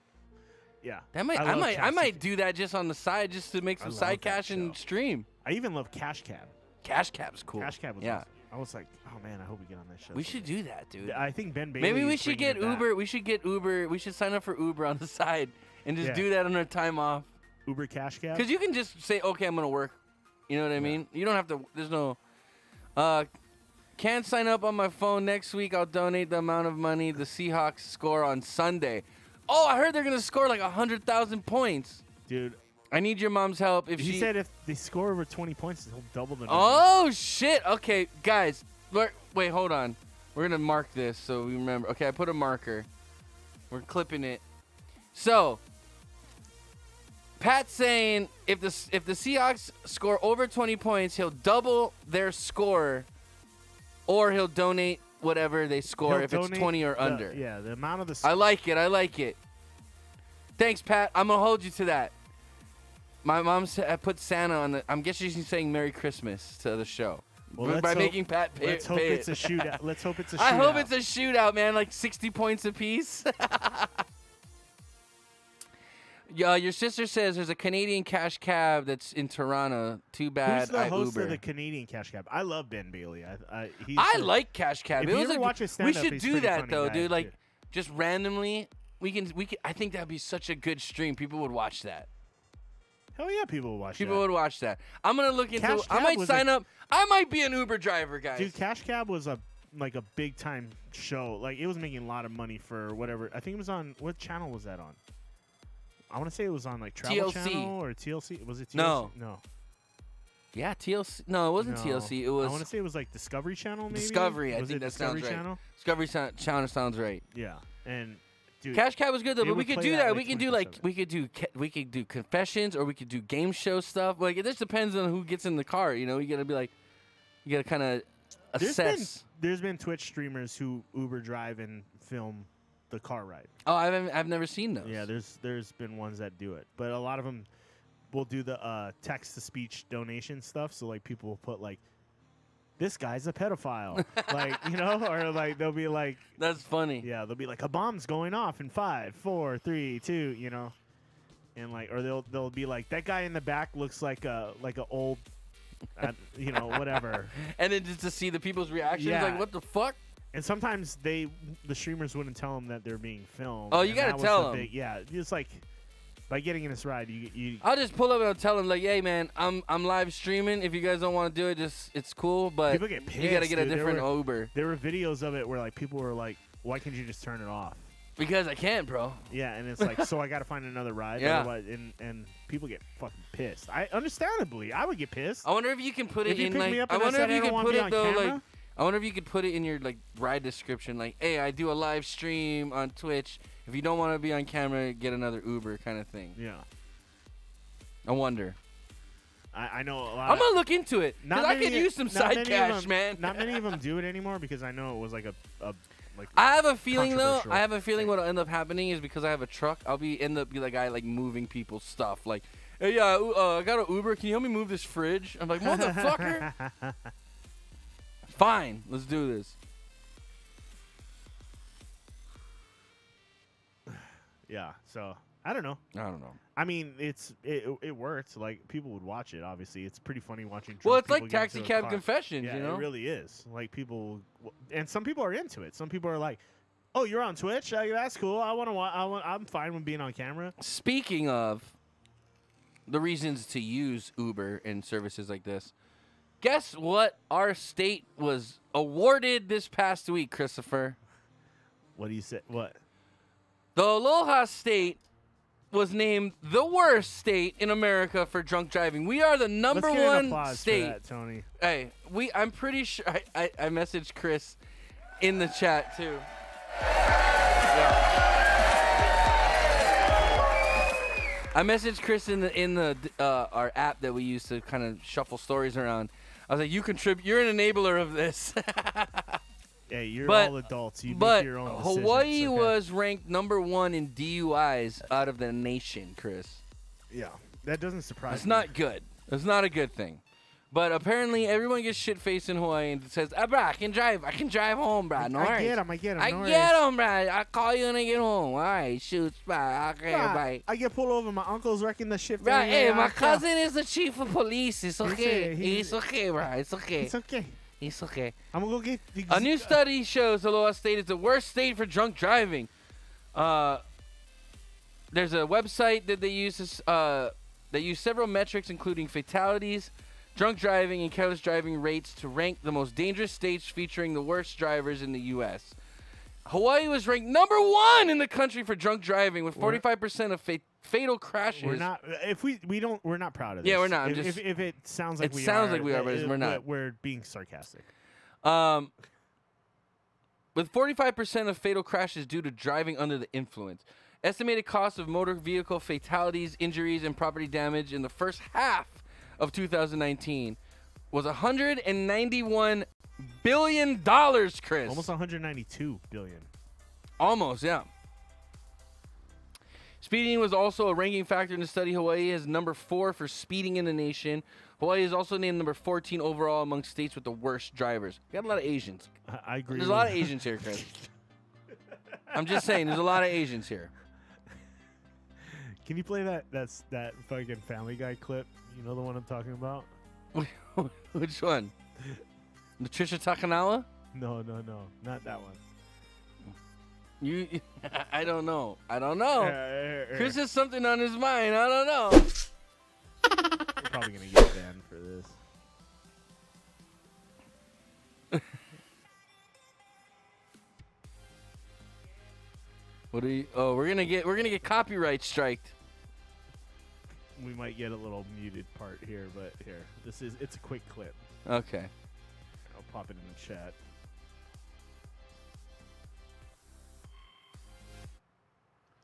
Yeah. I might do that just on the side, just to make some side cash and stream. I even love Cash Cab. Cash Cab's cool. Cash Cab was awesome. I was like, oh man, I hope we get on this show. We should do that, dude. I think Ben Bailey. Maybe we should get Uber. We should get Uber. We should sign up for Uber on the side and just do that on our time off. Uber Cash Cab. Because you can just say, okay, I'm gonna work. You know what I mean? You don't have to. There's no. Can't sign up on my phone. Next week I'll donate the amount of money the Seahawks score on Sunday. Oh, I heard they're gonna score like 100,000 points. Dude, I need your mom's help. He said if they score over 20 points, he'll double the number. Oh shit! Okay, guys, wait, hold on. We're gonna mark this so we remember. Okay, I put a marker. We're clipping it. So, Pat's saying if the Seahawks score over 20 points, he'll double their score, or he'll donate whatever they score if it's 20 or under. Yeah, the amount of the. I like it. Thanks, Pat. I'm gonna hold you to that. My mom said I put Santa on the. I'm guessing she's saying Merry Christmas to the show. Well, by making Pat pay. Let's hope it's a shootout. Let's hope it's a shootout. I hope it's a shootout, man. Like 60 points apiece. Yeah, your sister says there's a Canadian cash cab that's in Toronto. Too bad. Who's the host Uber. of the Canadian cash cab? I love Ben Bailey. I like cash cab. If it you was ever watch his stand-up, we should he's do pretty that funny though, guy, dude. Like too. just randomly, we can. I think that'd be such a good stream. People would watch that. Hell yeah, people would watch that. People would watch that. I'm gonna look into. Cash I Cab might was sign up. I might be an Uber driver, guys. Dude, Cash Cab was a big time show. Like it was making a lot of money for whatever. I think it was on what channel was that on? I want to say it was on like Travel TLC. Channel or TLC. Was it TLC? No. No. Yeah, TLC. No, it wasn't No. TLC. It was. I want to say it was like Discovery Channel. Maybe Discovery. I Was think it that Discovery sounds right. Channel? Discovery Channel sounds right. Yeah, and dude, Cash Cab was good though, they but we would could play do that, that. like, We can do like we could do confessions, or we could do game show stuff. Like it just depends on who gets in the car. You know, you gotta be like, you gotta kind of assess. There's been Twitch streamers who Uber drive and film the car ride. Oh, I've never seen those. Yeah, there's been ones that do it, but a lot of them will do the text to speech donation stuff. So like people will put like, this guy's a pedophile, like, you know, or like they'll be like, that's funny. Yeah, they'll be like, a bomb's going off in 5, 4, 3, 2, you know, and like, or they'll be like, that guy in the back looks like a old, you know, whatever. And then just to see the people's reactions, like, what the fuck? And sometimes the streamers wouldn't tell them that they're being filmed. Oh, you gotta tell them. Yeah, it's like by getting in this ride, you. I'll just pull up and I'll tell them like, hey man, I'm live streaming. If you guys don't want to do it, just it's cool. But people get pissed, you gotta get a dude. different Uber. There were videos of it where like people were like, why can't you just turn it off? Because I can't, bro. Yeah, and it's like, so I gotta find another ride. Yeah. Otherwise, and people get fucking pissed. Understandably, I would get pissed. I wonder if you can put it in like. I wonder if you can put it though camera? like. I wonder if you could put it in your like ride description, like, hey, I do a live stream on Twitch. If you don't want to be on camera, get another Uber kind of thing. Yeah. I wonder. I know a lot. I'm gonna look into it because I could use some side cash, them, man. Not many of them do it anymore because I know it was like a like. I have a feeling though. controversial I have a feeling what'll end up happening is because I have a truck, I'll end up the guy like moving people's stuff. Like, hey, yeah, I got an Uber. Can you help me move this fridge? I'm like, motherfucker. Fine, let's do this. Yeah, so I don't know. I mean, it works. Like people would watch it. Obviously, it's pretty funny watching. Well, it's people like get Taxi into a Cab car. Confessions, Yeah, you know. it really is. Like people, and some people are into it. Some people are like, "Oh, you're on Twitch? That's cool. I'm fine with being on camera." Speaking of the reasons to use Uber and services like this, guess what? Our state was awarded this past week, Christopher. What do you say? What? The Aloha State was named the worst state in America for drunk driving. We are the number Let's get an one applause state. for that, Tony. Hey, I'm pretty sure I messaged Chris in the chat too. Yeah. I messaged Chris in the our app that we use to kind of shuffle stories around. I was like, you contribute. You're an enabler of this. Hey, you're all adults. You make your own decisions. Hawaii was ranked number 1 in DUIs out of the nation, Chris. Yeah, that doesn't surprise me. It's not good. It's not a good thing. But apparently everyone gets shit-faced in Hawaii and says, bro, I can drive home, bro. No I get him, bro. I'll call you when I get home. All right, shoot, bye. Okay, bye. I get pulled over. My uncle's wrecking the shit. Bro, hey, my cousin is the chief of police. It's okay. It's okay, bro. It's okay. It's okay. It's okay. I'm going to go get... A new study shows Aloha State is the worst state for drunk driving. There's a website that they use several metrics, including fatalities, drunk driving, and careless driving rates to rank the most dangerous states featuring the worst drivers in the U.S. Hawaii was ranked number 1 in the country for drunk driving with 45% of fatal crashes. We're not. If we don't, we're not proud of this. Yeah, we're not. If it sounds like we are, but we're not. We're being sarcastic. With 45% of fatal crashes due to driving under the influence. Estimated cost of motor vehicle fatalities, injuries, and property damage in the first half of 2019 was $191 billion, Chris. Almost $192 billion. Almost, yeah. Speeding was also a ranking factor in the study. Hawaii is number 4 for speeding in the nation. Hawaii is also named number 14 overall among states with the worst drivers. We got a lot of Asians. I agree. There's a lot of Asians here, Chris. I'm just saying, there's a lot of Asians here. Can you play that fucking Family Guy clip? You know the one I'm talking about? Which one? Patricia Takanawa? No, not that one. I don't know. Chris has something on his mind. I don't know. You're probably gonna get banned for this. What are you? Oh, we're gonna get copyright striked. We might get a little muted part here, but here, it's a quick clip. Okay. I'll pop it in the chat.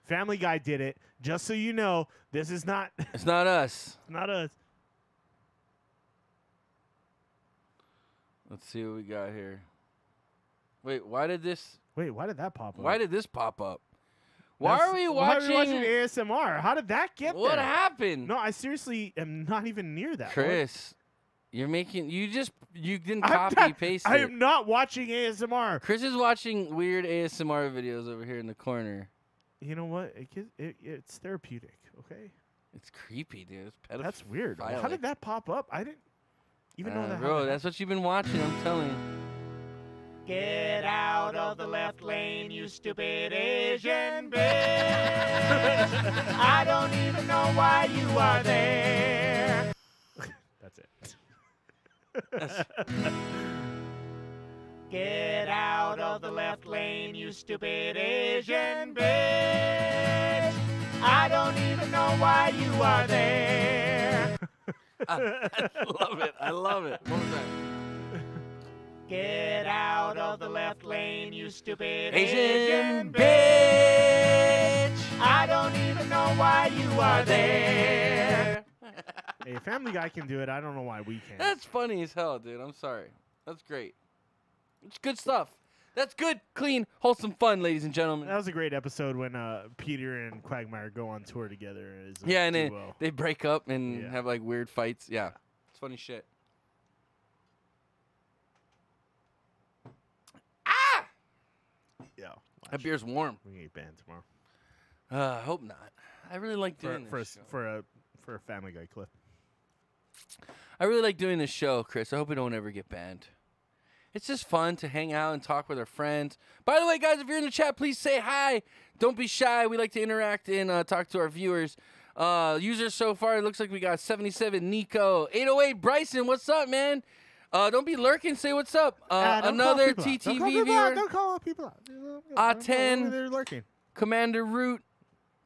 Family Guy did it. Just so you know, this is not. It's not us. It's not us. Let's see what we got here. Wait, why did that pop up? Why did this pop up? Why are we watching ASMR? How did that get there? What happened? No, I seriously am not even near that. Chris, you didn't copy paste it. I am not watching ASMR. Chris is watching weird ASMR videos over here in the corner. You know what? It's therapeutic, okay? It's creepy, dude. It's pedophile. That's weird. How did that pop up? I didn't even know that. Bro, that's what you've been watching, I'm telling you. Get out of the left lane, you stupid Asian bitch. I don't even know why you are there. That's it. Get out of the left lane, you stupid Asian bitch. I don't even know why you are there. I love it. One more time. Get out of the left lane, you stupid Asian bitch. I don't even know why you are there. Hey, Family Guy can do it. I don't know why we can't. That's funny as hell, dude. I'm sorry. That's great. It's good stuff. That's good, clean, wholesome fun, ladies and gentlemen. That was a great episode when Peter and Quagmire go on tour together. And then they break up and have like weird fights. Yeah. It's funny shit. Yeah. That beer's warm. We can get banned tomorrow. I hope not. I really like doing this for a Family Guy clip. I really like doing this show, Chris. I hope we don't ever get banned. It's just fun to hang out and talk with our friends. By the way, guys, if you're in the chat, please say hi. Don't be shy. We like to interact and talk to our viewers. Users so far, it looks like we got 77 Nico, 808 Bryson. What's up, man? Don't be lurking. Say what's up. Another TTV viewer. Don't call people out. A10. They're lurking. Commander Root.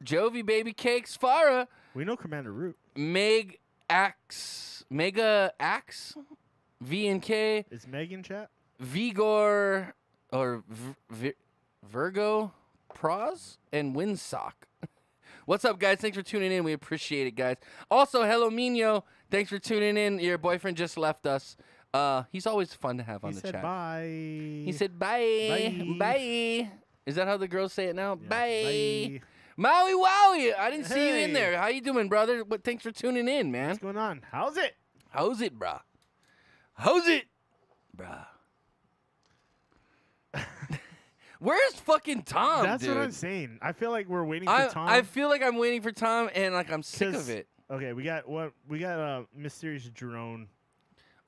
Jovi Baby Cakes. Farah. We know Commander Root. Mega Axe. V and K. Is Meg in chat? Vigor or Virgo Pros and Windsock. What's up, guys? Thanks for tuning in. We appreciate it, guys. Also, hello, Mino. Thanks for tuning in. Your boyfriend just left us. He's always fun to have on the chat. Bye. He said bye. Bye. Is that how the girls say it now? Yeah, bye. Maui Wowie. I didn't see you in there. How you doing, brother? Thanks for tuning in, man. What's going on? How's it? How's it, brah? How's it, brah? Where's fucking Tom, That's dude? what I'm saying. I feel like we're waiting for Tom. I feel like I'm waiting for Tom, and like I'm sick of it. Okay, we got mysterious drone.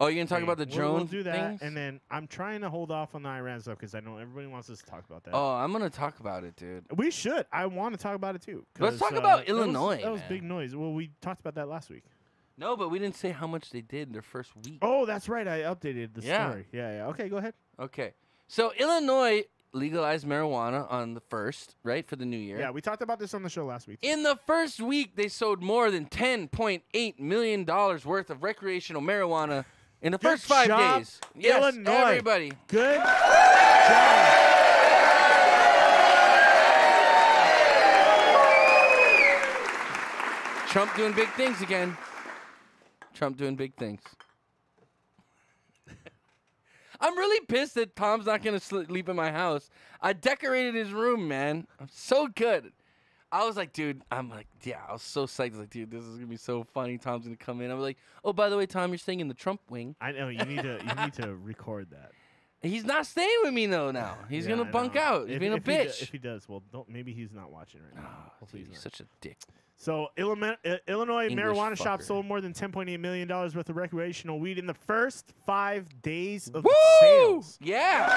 Oh, you're gonna talk about the drone? We'll do that, things? and then I'm trying to hold off on the Iran stuff because I know everybody wants us to talk about that. Oh, I'm gonna talk about it, dude. We should. I want to talk about it too. Let's talk about Illinois. That was big noise. Well, we talked about that last week. No, but we didn't say how much they did in their first week. Oh, that's right. I updated the story. Yeah. Okay, go ahead. Okay. So Illinois legalized marijuana on the 1st, right, for the new year. Yeah, we talked about this on the show last week. In the first week, they sold more than $10.8 million worth of recreational marijuana in the first 5 days. Yes, Illinois. Everybody. Good job. Trump doing big things again. Trump doing big things. I'm really pissed that Tom's not going to sleep in my house. I decorated his room, man. I'm so good. I was like, dude, I was so psyched. I was like, dude, this is gonna be so funny. Tom's gonna come in. I was like, oh, by the way, Tom, you're staying in the Trump wing. I know you need to record that. He's not staying with me though. Now he's gonna bunk out. He's being a bitch. If he does, well, maybe he's not watching right now. Hopefully he's such a dick. So Illinois English marijuana fucker. shops sold more than $10.8 million worth of recreational weed in the first 5 days of Woo! sales. Yeah.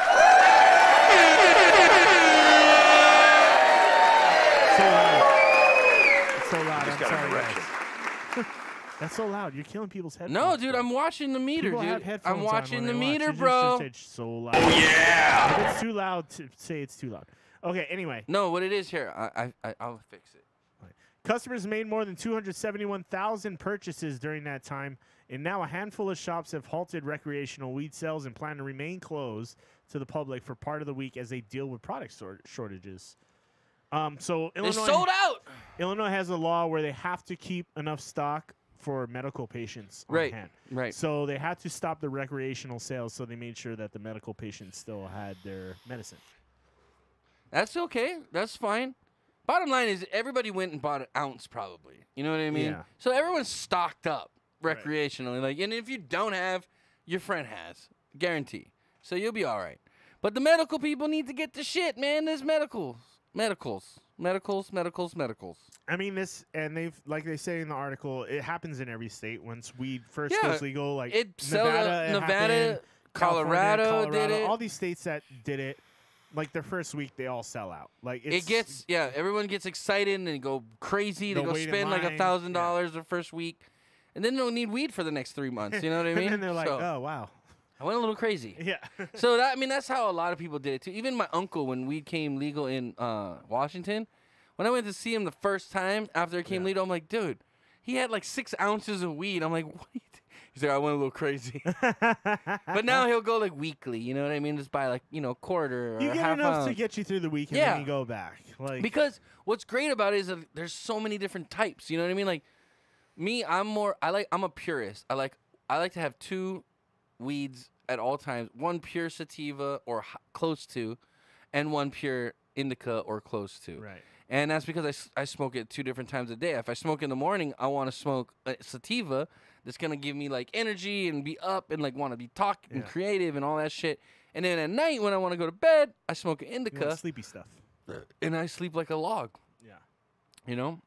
So loud. Just I'm got an sorry, erection. guys. That's so loud. You're killing people's headphones. No, dude, I'm watching the meter, People have dude. headphones I'm on watching when the they watch. meter, You bro. just said so loud. Oh yeah. If it's too loud, to say it's too loud. Okay. Anyway. No, what it is here, I'll fix it. Customers made more than 271,000 purchases during that time, and now a handful of shops have halted recreational weed sales and plan to remain closed to the public for part of the week as they deal with product shortages. So Illinois sold out. Illinois has a law where they have to keep enough stock for medical patients on hand. Right. So they had to stop the recreational sales, so they made sure that the medical patients still had their medicine. That's okay. That's fine. Bottom line is everybody went and bought an ounce probably. You know what I mean? Yeah. So everyone's stocked up recreationally. Like, and if you don't have, your friend has. Guarantee. So you'll be all right. But the medical people need to get the shit, man. There's medicals. I mean, like they say in the article, it happens in every state. Once weed first goes legal, like Nevada, Colorado did it. All these states that did it, like their first week, they all sell out. Like everyone gets excited and they go crazy. They go spend like $1,000 the first week, and then they don't need weed for the next 3 months. You know what I mean? And then they're like, oh wow. I went a little crazy. Yeah. So that's how a lot of people did it too. Even my uncle, when weed came legal in Washington, when I went to see him the first time after it came legal, I'm like, dude, he had like 6 ounces of weed. I'm like, what? He's like, I went a little crazy. But now he'll go like weekly. You know what I mean? Just buy like a quarter or you get half enough ounce to get you through the week, and then you go back. Like because what's great about it is that there's so many different types. You know what I mean? Like me, I'm a purist. I like to have 2 weeds at all times, one pure sativa or close to, and one pure indica or close to. Right. And that's because I smoke it 2 different times a day. If I smoke in the morning, I want to smoke sativa that's going to give me like energy and be up and like want to be talking and creative and all that shit. And then at night when I want to go to bed, I smoke an indica. Sleepy stuff. And I sleep like a log. Yeah. You know?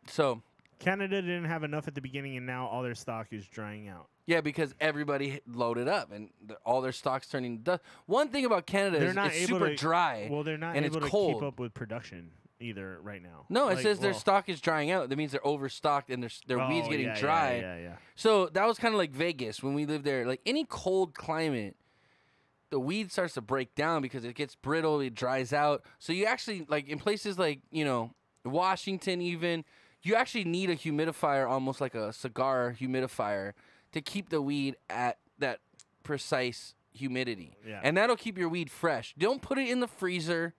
So Canada didn't have enough at the beginning, and now all their stock is drying out. Yeah, because everybody loaded up, and all their stock's turning to dust. One thing about Canada is it's super dry. Well, they're not and able it's to cold. keep up with production either right now. No, it says their stock is drying out. That means they're overstocked and their weed's getting dry. Yeah. So that was kind of like Vegas when we lived there. Like any cold climate, the weed starts to break down because it gets brittle, it dries out. So you actually, like in places like, Washington even, you actually need a humidifier, almost like a cigar humidifier, to keep the weed at that precise humidity. Yeah. And that'll keep your weed fresh. Don't put it in the freezer.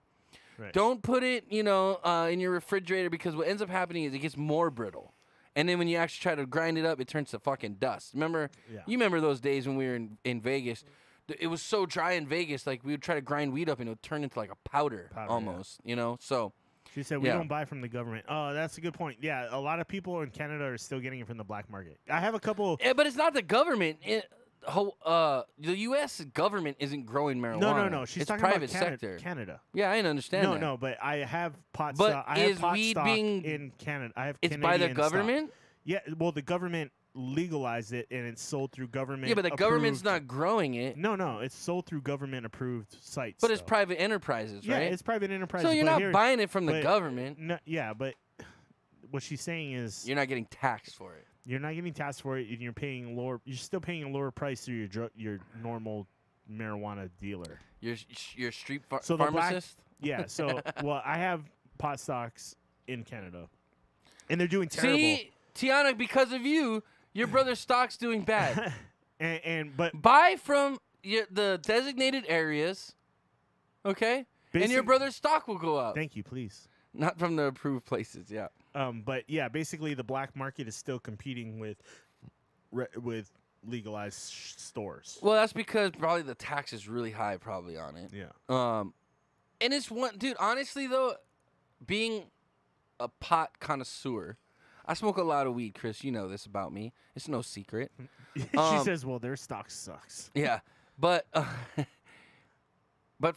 Right. Don't put it, in your refrigerator, because what ends up happening is it gets more brittle. And then when you actually try to grind it up, it turns to fucking dust. You remember those days when we were in Vegas? It was so dry in Vegas, like we would try to grind weed up and it would turn into like a powder almost, So she said we don't buy from the government. Oh, that's a good point. Yeah, a lot of people in Canada are still getting it from the black market. I have a couple. Yeah, but it's not the government. The U.S. government isn't growing marijuana. No. She's it's talking private about sector. Canada. Yeah, I understand that. No, but I have pot but stock. I have pot weed stock being in Canada. I have it's Canadian by the government? Stock. Yeah, well, the government legalized it and it's sold through government. Yeah, but the government's not growing it. No, it's sold through government approved sites. But it's private enterprises, right? Yeah, it's private enterprises. So you're not buying it from the government. No, yeah, but what she's saying is you're not getting taxed for it. You're not getting taxed for it, and you're paying lower. You're still paying a lower price through your normal marijuana dealer. Your street pharmacist. So well, I have pot stocks in Canada, and they're doing terrible. See, Tiana, because of you, your brother's stock's doing bad. but buy from the designated areas, okay? And your brother's stock will go up. Thank you, please. Not from the approved places, yeah. But yeah, basically the black market is still competing with legalized stores. Well, that's because probably the tax is really high, probably on it. Yeah. And it's one, dude. Honestly, though, being a pot connoisseur. I smoke a lot of weed, Chris. You know this about me. It's no secret. She says, "Well, their stock sucks." Yeah, but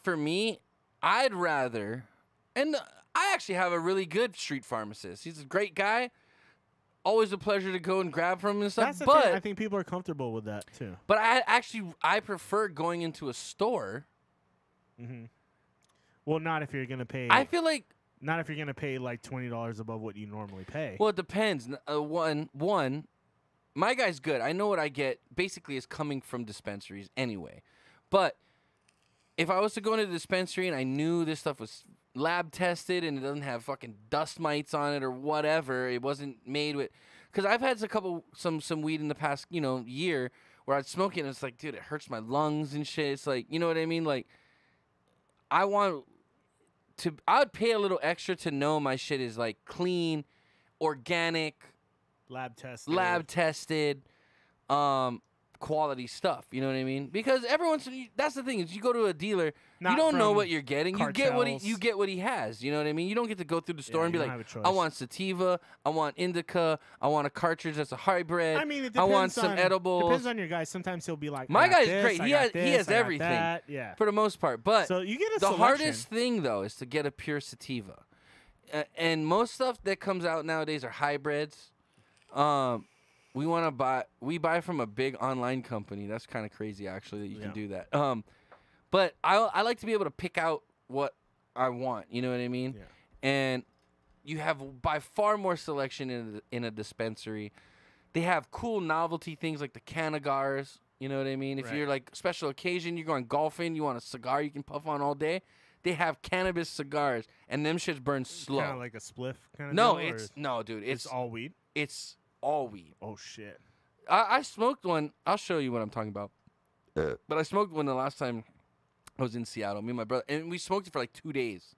for me, I'd rather, and I actually have a really good street pharmacist. He's a great guy. Always a pleasure to go and grab from him and stuff. That's the but thing. I think people are comfortable with that too. But I prefer going into a store. Mm-hmm. Well, not if you're gonna pay. I feel like not if you're gonna pay like $20 above what you normally pay. Well, it depends. One, my guy's good. I know what I get. Basically, is coming from dispensaries anyway. But if I was to go into the dispensary and I knew this stuff was lab tested and it doesn't have fucking dust mites on it or whatever, it wasn't made with. Because I've had some weed in the past year where I'd smoke it and it's like, dude, it hurts my lungs and shit. It's like, you know what I mean? Like, I would pay a little extra to know my shit is like clean, organic, lab tested, quality stuff. You know what I mean? Because that's the thing is you go to a dealer, you don't know what you're getting. Cartels. You get what he has. You know what I mean? You don't get to go through the store and be like, I want sativa, I want indica, I want a cartridge that's a hybrid. I mean, it depends. I want some edibles. Depends on your guy. Sometimes he'll be like, my guy's this, great. He has everything. Yeah. For the most part. But so you get the selection. hardest thing though is to get a pure sativa, and most stuff that comes out nowadays are hybrids. We buy from a big online company. That's kind of crazy, actually, that you can do that. But I like to be able to pick out what I want. You know what I mean? Yeah. And you have by far more selection in a dispensary. They have cool novelty things like the Canagars. You know what I mean? If you're like special occasion, you're going golfing, you want a cigar you can puff on all day. They have cannabis cigars, and them shits burn slow. Kind of like a spliff kind of No, dude. It's all weed? It's all weed. Oh, shit. I smoked one. I'll show you what I'm talking about. But I smoked one the last time I was in Seattle. Me and my brother. And we smoked it for like 2 days.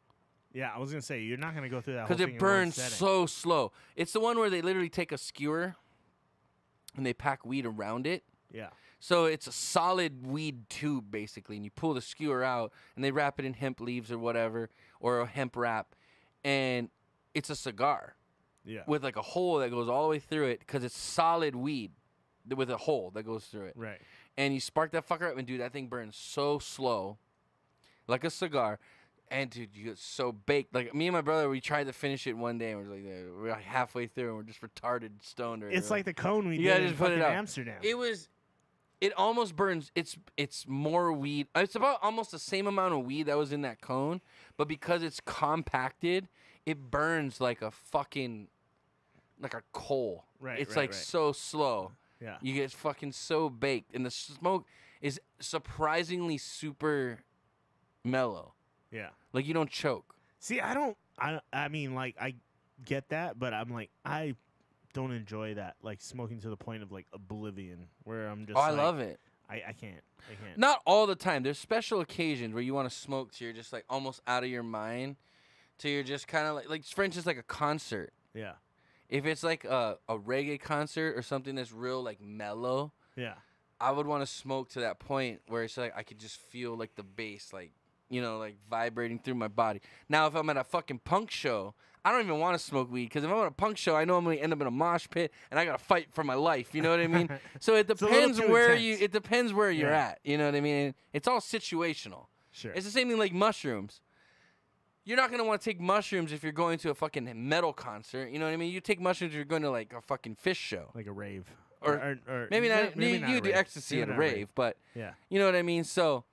Yeah, I was going to say, you're not going to go through that whole thing. Because it burns so slow. It's the one where they literally take a skewer and they pack weed around it. Yeah. So it's a solid weed tube, basically. And you pull the skewer out and they wrap it in hemp leaves or whatever, or a hemp wrap. And it's a cigar. Yeah. With like a hole that goes all the way through it because it's solid weed with a hole that goes through it. Right. And you spark that fucker up and, dude, that thing burns so slow, like a cigar. And, dude, you get so baked. Like, me and my brother, we tried to finish it one day, and we're like halfway through, and we're just retarded stoned. It's like the cone we did in just put it out. Amsterdam. It almost burns. It's more weed. It's about almost the same amount of weed that was in that cone, but because it's compacted, it burns like a fucking, like a coal. Right. It's so slow. Yeah. You get fucking so baked, and the smoke is surprisingly super mellow. Yeah. Like, you don't choke. See, I mean, like, I get that, but I'm like, I don't enjoy that, like, smoking to the point of, like, oblivion, where I'm just I love it. I can't. Not all the time. There's special occasions where you want to smoke till you're just, like, almost out of your mind, till you're just kind of, like, for instance, like a concert. Yeah. If it's, like, a reggae concert or something that's real, like, mellow. Yeah. I would want to smoke to that point where it's, like, I could just feel, like, the bass, like, you know, like vibrating through my body. Now, if I'm at a fucking punk show, I don't even want to smoke weed because if I'm at a punk show, I know I'm going to end up in a mosh pit and I got to fight for my life. You know what I mean? So it depends where you're at. You know what I mean? It's all situational. Sure. It's the same thing like mushrooms. You're not going to want to take mushrooms if you're going to a fucking metal concert. You know what I mean? You take mushrooms if you're going to like a fucking Fish show. Like a rave. Or maybe not. You do ecstasy at a rave, but yeah. You know what I mean? So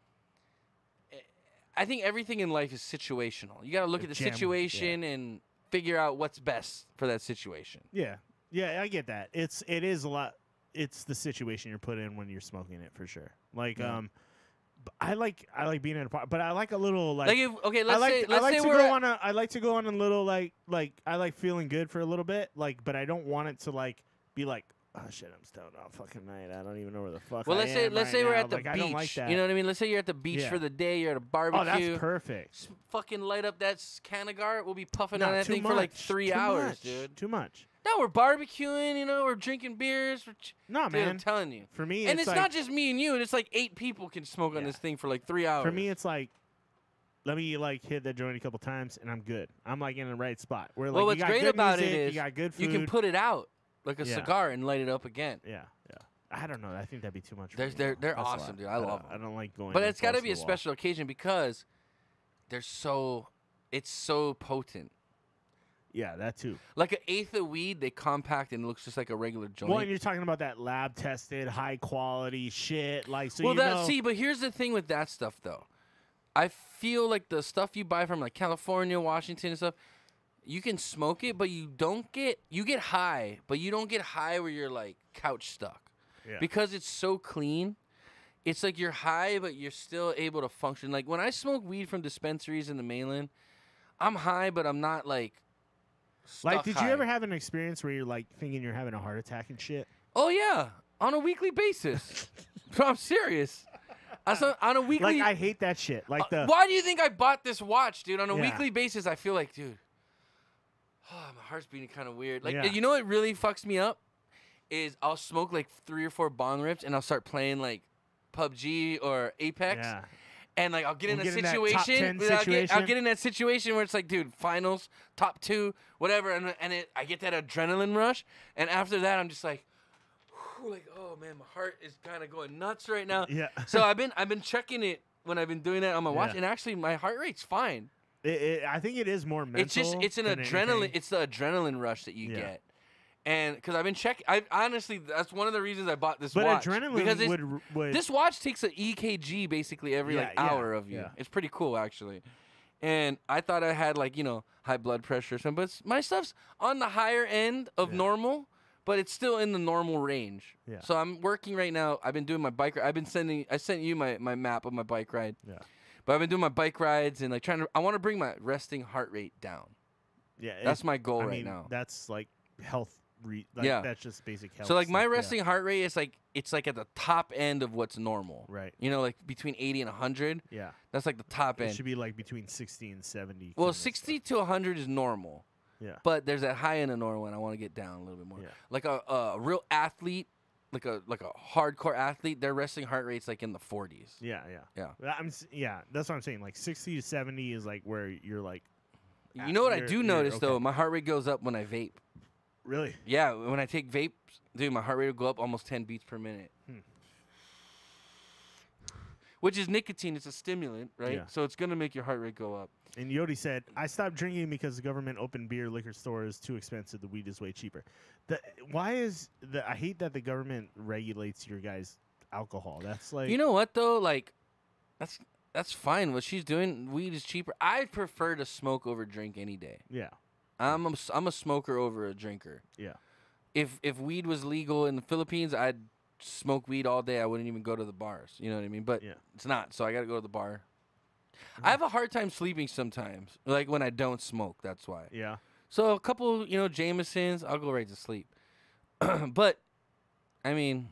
I think everything in life is situational. You got to look at the situation and figure out what's best for that situation. Yeah. Yeah, I get that. It is a lot. It's the situation you're put in when you're smoking it for sure. Like I like being in a party, but I like a little like I like to go on a little like I like feeling good for a little bit, like, but I don't want it to like be like, oh shit, I'm stoned all fucking night. I don't even know where the fuck. Well, let's say we're at the beach. I don't like that. You know what I mean? Let's say you're at the beach for the day. You're at a barbecue. Oh, that's perfect. Fucking light up that Canagar. We'll be puffing on that thing for like 3 hours, dude. Too much. No, we're barbecuing. You know, we're drinking beers. No, man. I'm telling you. For me, and it's like, not just me and you. It's like 8 people can smoke on this thing for like 3 hours. For me, it's like let me like hit that joint a couple times, and I'm good. I'm like in the right spot. Where like well, you what's got great good about music, it is you got good food. you can put it out like a Yeah. cigar and light it up again. Yeah. I don't know. I think that'd be too much. For They're me, they're That's awesome, why. dude. I love them. I don't like going. But it's got to close be a the wall. special occasion because it's so potent. Yeah, that too. Like an eighth of weed, they compact and it looks just like a regular joint. Well, and you're talking about that lab tested, high quality shit. Like, so well, you know. see, but here's the thing with that stuff though. I feel like the stuff you buy from like California, Washington, and stuff, you can smoke it, but you get high, but you don't get high where you're like couch stuck. Yeah. Because it's so clean, it's like you're high, but you're still able to function. Like when I smoke weed from dispensaries in the mainland, I'm high, but I'm not like stuck Like, did high. you ever have an experience where you're like thinking you're having a heart attack and shit? Oh yeah, on a weekly basis. I'm serious. On a weekly. Like, I hate that shit. Like Why do you think I bought this watch, dude? On a Yeah. weekly basis, I feel like, dude, my heart's beating kind of weird. Like, Yeah. you know what really fucks me up is I'll smoke like 3 or 4 bong rips and I'll start playing like PUBG or Apex. Yeah. And like I'll get in a get in that top 10 situation. situation. I'll get in that situation where it's like, dude, finals, top 2, whatever, and I get that adrenaline rush, and after that, I'm just like, whew, like, oh man, my heart is kind of going nuts right now. Yeah. So I've been checking it when I've been doing that on my watch, Yeah. and actually my heart rate's fine. I think it is more mental. It's an than adrenaline. anything. It's the adrenaline rush that you Yeah. get. And because I've been checking, I honestly, that's one of the reasons I bought this But watch. adrenaline because would this watch takes an EKG basically every Yeah, like yeah, hour of you. yeah. It's pretty cool actually. And I thought I had like, high blood pressure or something, but my stuff's on the higher end of normal, but it's still in the normal range. Yeah. So I'm working right now. I've been doing my bike ride. I sent you my map of my bike ride. Yeah. But I've been doing my bike rides and like I want to bring my resting heart rate down. Yeah. That's my goal I right mean, now. That's like health. Yeah. That's just basic health. So like my stuff, yeah. resting heart rate is like it's like at the top end of what's normal. Right. Like between 80 and 100. Yeah. That's like the top It end. should be like between 60 and 70. Well, kinda 60 to 100 is normal. Yeah. But there's that high end of normal, and I want to get down a little bit more. Yeah. Like a real athlete, like a hardcore athlete, their resting heart rate's like in the 40s. Yeah. Yeah. That's what I'm saying. Like 60 to 70 is like where you're like. You know what I do you're notice okay. though? My heart rate goes up when I vape. Really? Yeah, when I take vapes, dude, my heart rate will go up almost 10 beats per minute. Which is nicotine. It's a stimulant, right? Yeah. So it's going to make your heart rate go up. And Yodi said, I stopped drinking because the government opened beer liquor stores too expensive. The weed is way cheaper. I hate that the government regulates your guys' alcohol. That's like. You know what, though? Like, that's fine. What she's doing, weed is cheaper. I prefer to smoke over drink any day. Yeah. I'm a smoker over a drinker. Yeah. If weed was legal in the Philippines, I'd smoke weed all day. I wouldn't even go to the bars. You know what I mean? But it's not, so I got to go to the bar. I have a hard time sleeping sometimes, like when I don't smoke. That's why. Yeah. So a couple, Jamesons, I'll go right to sleep. But, I mean,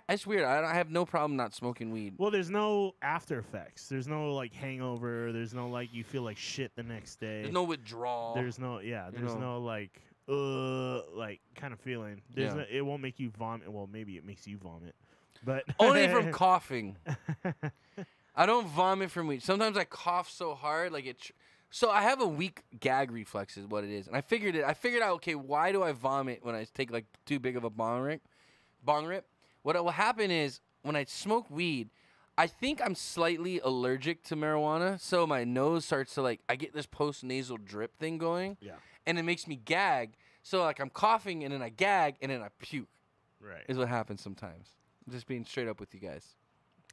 it's weird. I have no problem not smoking weed. Well, there's no after effects. There's no like hangover. There's no like you feel like shit the next day. There's no withdrawal. There's no There's no like kind of feeling. It won't make you vomit. Well, maybe it makes you vomit, but only from coughing. I don't vomit from weed. Sometimes I cough so hard, like it. So I have a weak gag reflex, is what it is, and I figured out. Okay, why do I vomit when I take like too big of a bong rip? What will happen is when I smoke weed, I think I'm slightly allergic to marijuana, so my nose starts to I get this post-nasal drip thing going. Yeah. And it makes me gag. So like I'm coughing and then I gag and then I puke. Right. Is what happens sometimes. I'm just being straight up with you guys.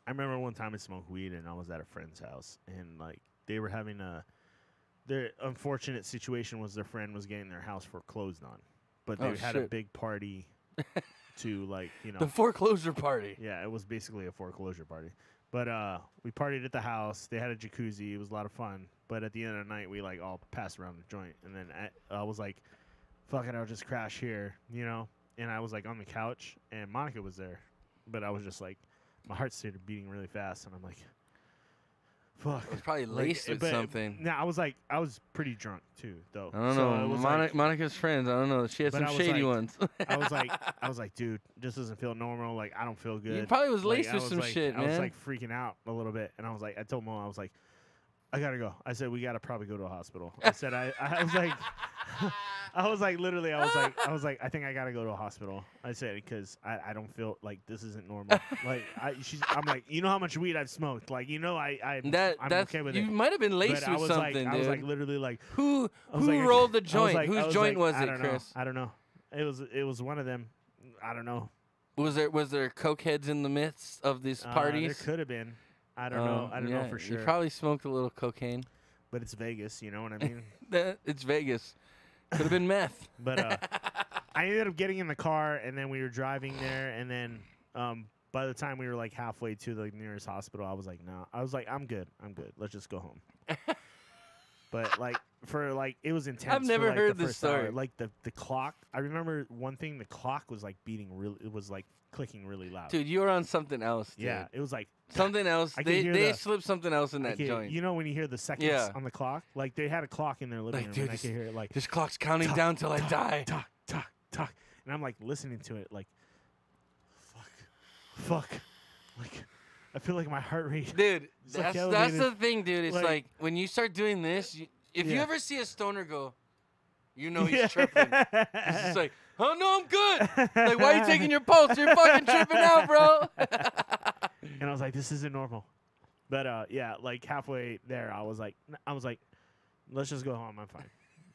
I remember one time I smoked weed and I was at a friend's house and like they were having their unfortunate situation was their friend was getting their house foreclosed on, but they had a big party to the foreclosure party. Yeah, it was basically a foreclosure party. But we partied at the house. They had a jacuzzi. It was a lot of fun. But at the end of the night, we all passed around the joint. And then I was like, fuck it, I'll just crash here, And I was on the couch, and Monica was there. But I was just my heart started beating really fast, and I'm like, fuck. It was probably laced with something. No, I was pretty drunk too, though. I don't know. Monica's friends. I don't know. She had some shady ones. I was like, dude, this doesn't feel normal. I don't feel good. You probably was laced with some shit, man. I was freaking out a little bit, and I told Mo, I was like, I gotta go. I said we gotta probably go to a hospital. I said I was like, I was like literally I was like I think I gotta go to a hospital. I said because I don't feel like this isn't normal. Like I'm like, you know how much weed I've smoked. Like I'm okay with it. You might have been laced But with something, dude. I was like literally like who rolled the joint? Whose joint was it, Chris? Know. I don't know. It was one of them. I don't know. Was there coke heads in the midst of these parties? There could have been. I don't know. I don't know for sure. You probably smoked a little cocaine. But it's Vegas, you know what I mean? It's Vegas. Could have been meth. But I ended up getting in the car, and then we were driving there, and then by the time we were like halfway to the nearest hospital, I was like, nah. I was like, I'm good. Let's just go home. But like it was intense. I've never heard this story. Hour. Like the clock. I remember one thing. The clock was like beating really. It was like clicking really loud. Dude, you were on something else. Dude. Yeah, it was like something else. They slipped something else in that joint. You know when you hear the seconds on the clock? Like they had a clock in their living room. Dude, and I could hear it like this clock's counting down till I die. Talk. And I'm like listening to it like, fuck. Like I feel like my heart rate. Dude, that's the thing, dude. It's like when you start doing this, if you ever see a stoner go, you know he's tripping. It's just like, oh no, I'm good. Like, why are you taking your pulse? You're fucking tripping out, bro. And I was like, this isn't normal. But like halfway there, I was like, let's just go home. I'm fine.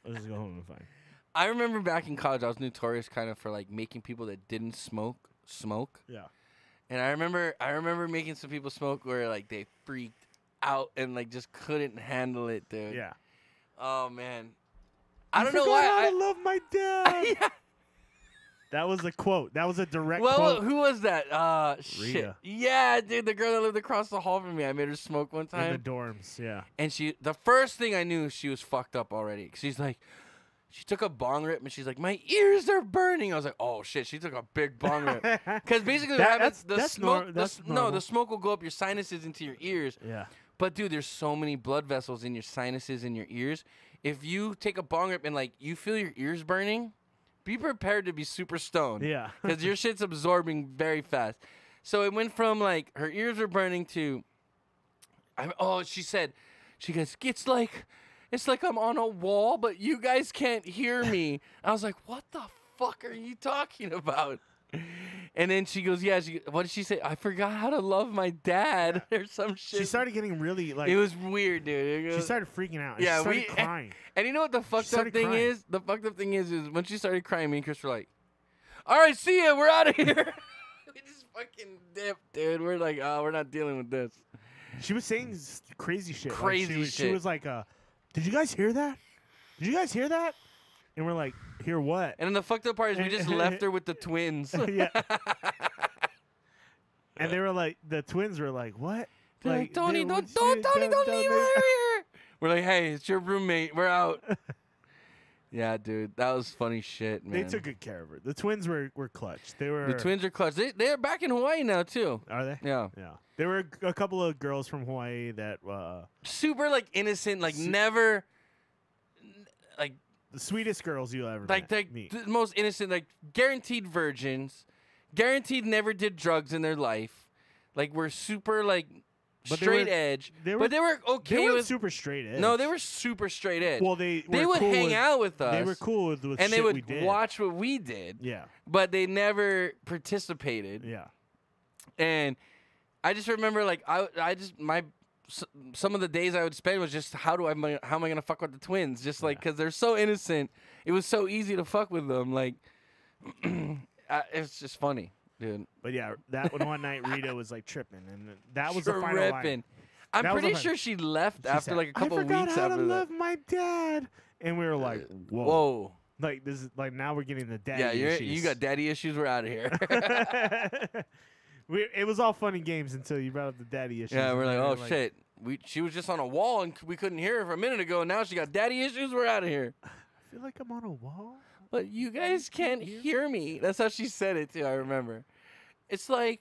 Let's just go home. I'm fine. I remember back in college, I was notorious kind of for like making people that didn't smoke. Yeah. And I remember making some people smoke where like they freaked out and like just couldn't handle it, dude. Yeah. Oh man. I don't know why I love my dad. Yeah. That was a quote. That was a direct quote. Well, who was that? Shit. Rita. Yeah, dude, the girl that lived across the hall from me. I made her smoke one time. In the dorms, yeah. And the first thing I knew, she was fucked up already. She's like, she took a bong rip and she's like, my ears are burning. I was like, oh shit, she took a big bong rip. Because basically what happens, the smoke will go up your sinuses into your ears. Yeah. But dude, there's so many blood vessels in your sinuses and your ears. If you take a bong rip and like you feel your ears burning, be prepared to be super stoned. Yeah. Because your shit's absorbing very fast. So it went from like her ears were burning to, she goes, it's like I'm on a wall, but you guys can't hear me. I was like, what the fuck are you talking about? And then she goes, what did she say? I forgot how to love my dad or some shit. She started getting really like. It was weird, dude. She started freaking out. Yeah, she started crying. And you know what the fucked up thing is? The fucked up thing is when she started crying, me and Chris were like, all right, see ya, we're out of here. We just fucking dipped, dude. We're like, oh, we're not dealing with this. She was saying crazy shit. Crazy shit. She was like, did you guys hear that? Did you guys hear that? And we're like, hear what? And then the fucked up part is we just left her with the twins. Yeah. And they were like, the twins were like, what? Like, Tony, don't leave her here. We're like, hey, it's your roommate. We're out. Yeah, dude, that was funny shit, man. They took good care of her. The twins were clutch. The twins are clutch. They're back in Hawaii now too. Are they? Yeah. Yeah. There were a couple of girls from Hawaii that super like innocent, like never like the sweetest girls you'll ever meet. The most innocent, like guaranteed virgins, guaranteed never did drugs in their life. Like we're super like straight edge. They were okay. They were super straight edge. No, they were super straight edge. Well, they would cool hang out with us. They were cool with and shit they would we did. watch what we did. Yeah. But they never participated. Yeah. And I just remember like some of the days I would spend was just how am I gonna fuck with the twins? Just like because they're so innocent, it was so easy to fuck with them. Like it's just funny, dude. But yeah, that one night Rita was like tripping, and that was the final line. I'm pretty sure she left after like a couple weeks after that. I forgot how to love my dad, and we were like, whoa. Like this is like now we're getting the daddy issues. You got daddy issues. We're out of here. It was all fun and games until you brought up the daddy issues. Yeah, we're like, oh shit. She was just on a wall and we couldn't hear her for a minute ago. And now she got daddy issues. We're out of here. I feel like I'm on a wall. But you guys can't hear me. That's how she said it too. I remember. It's like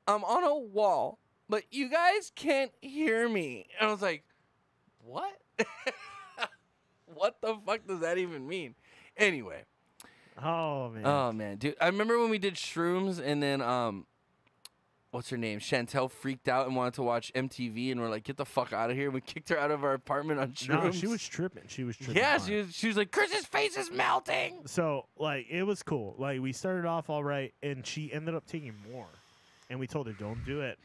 I'm on a wall, but you guys can't hear me. And I was like, what? What the fuck does that even mean? Anyway. Oh man. Oh man, dude. I remember when we did shrooms and then what's her name? Chantel freaked out and wanted to watch MTV, and we're like, get the fuck out of here. We kicked her out of our apartment on shrooms. No, she was tripping. Yeah, she was like, Chris's face is melting. So, like, it was cool. Like, we started off all right, and she ended up taking more. And we told her, don't do it.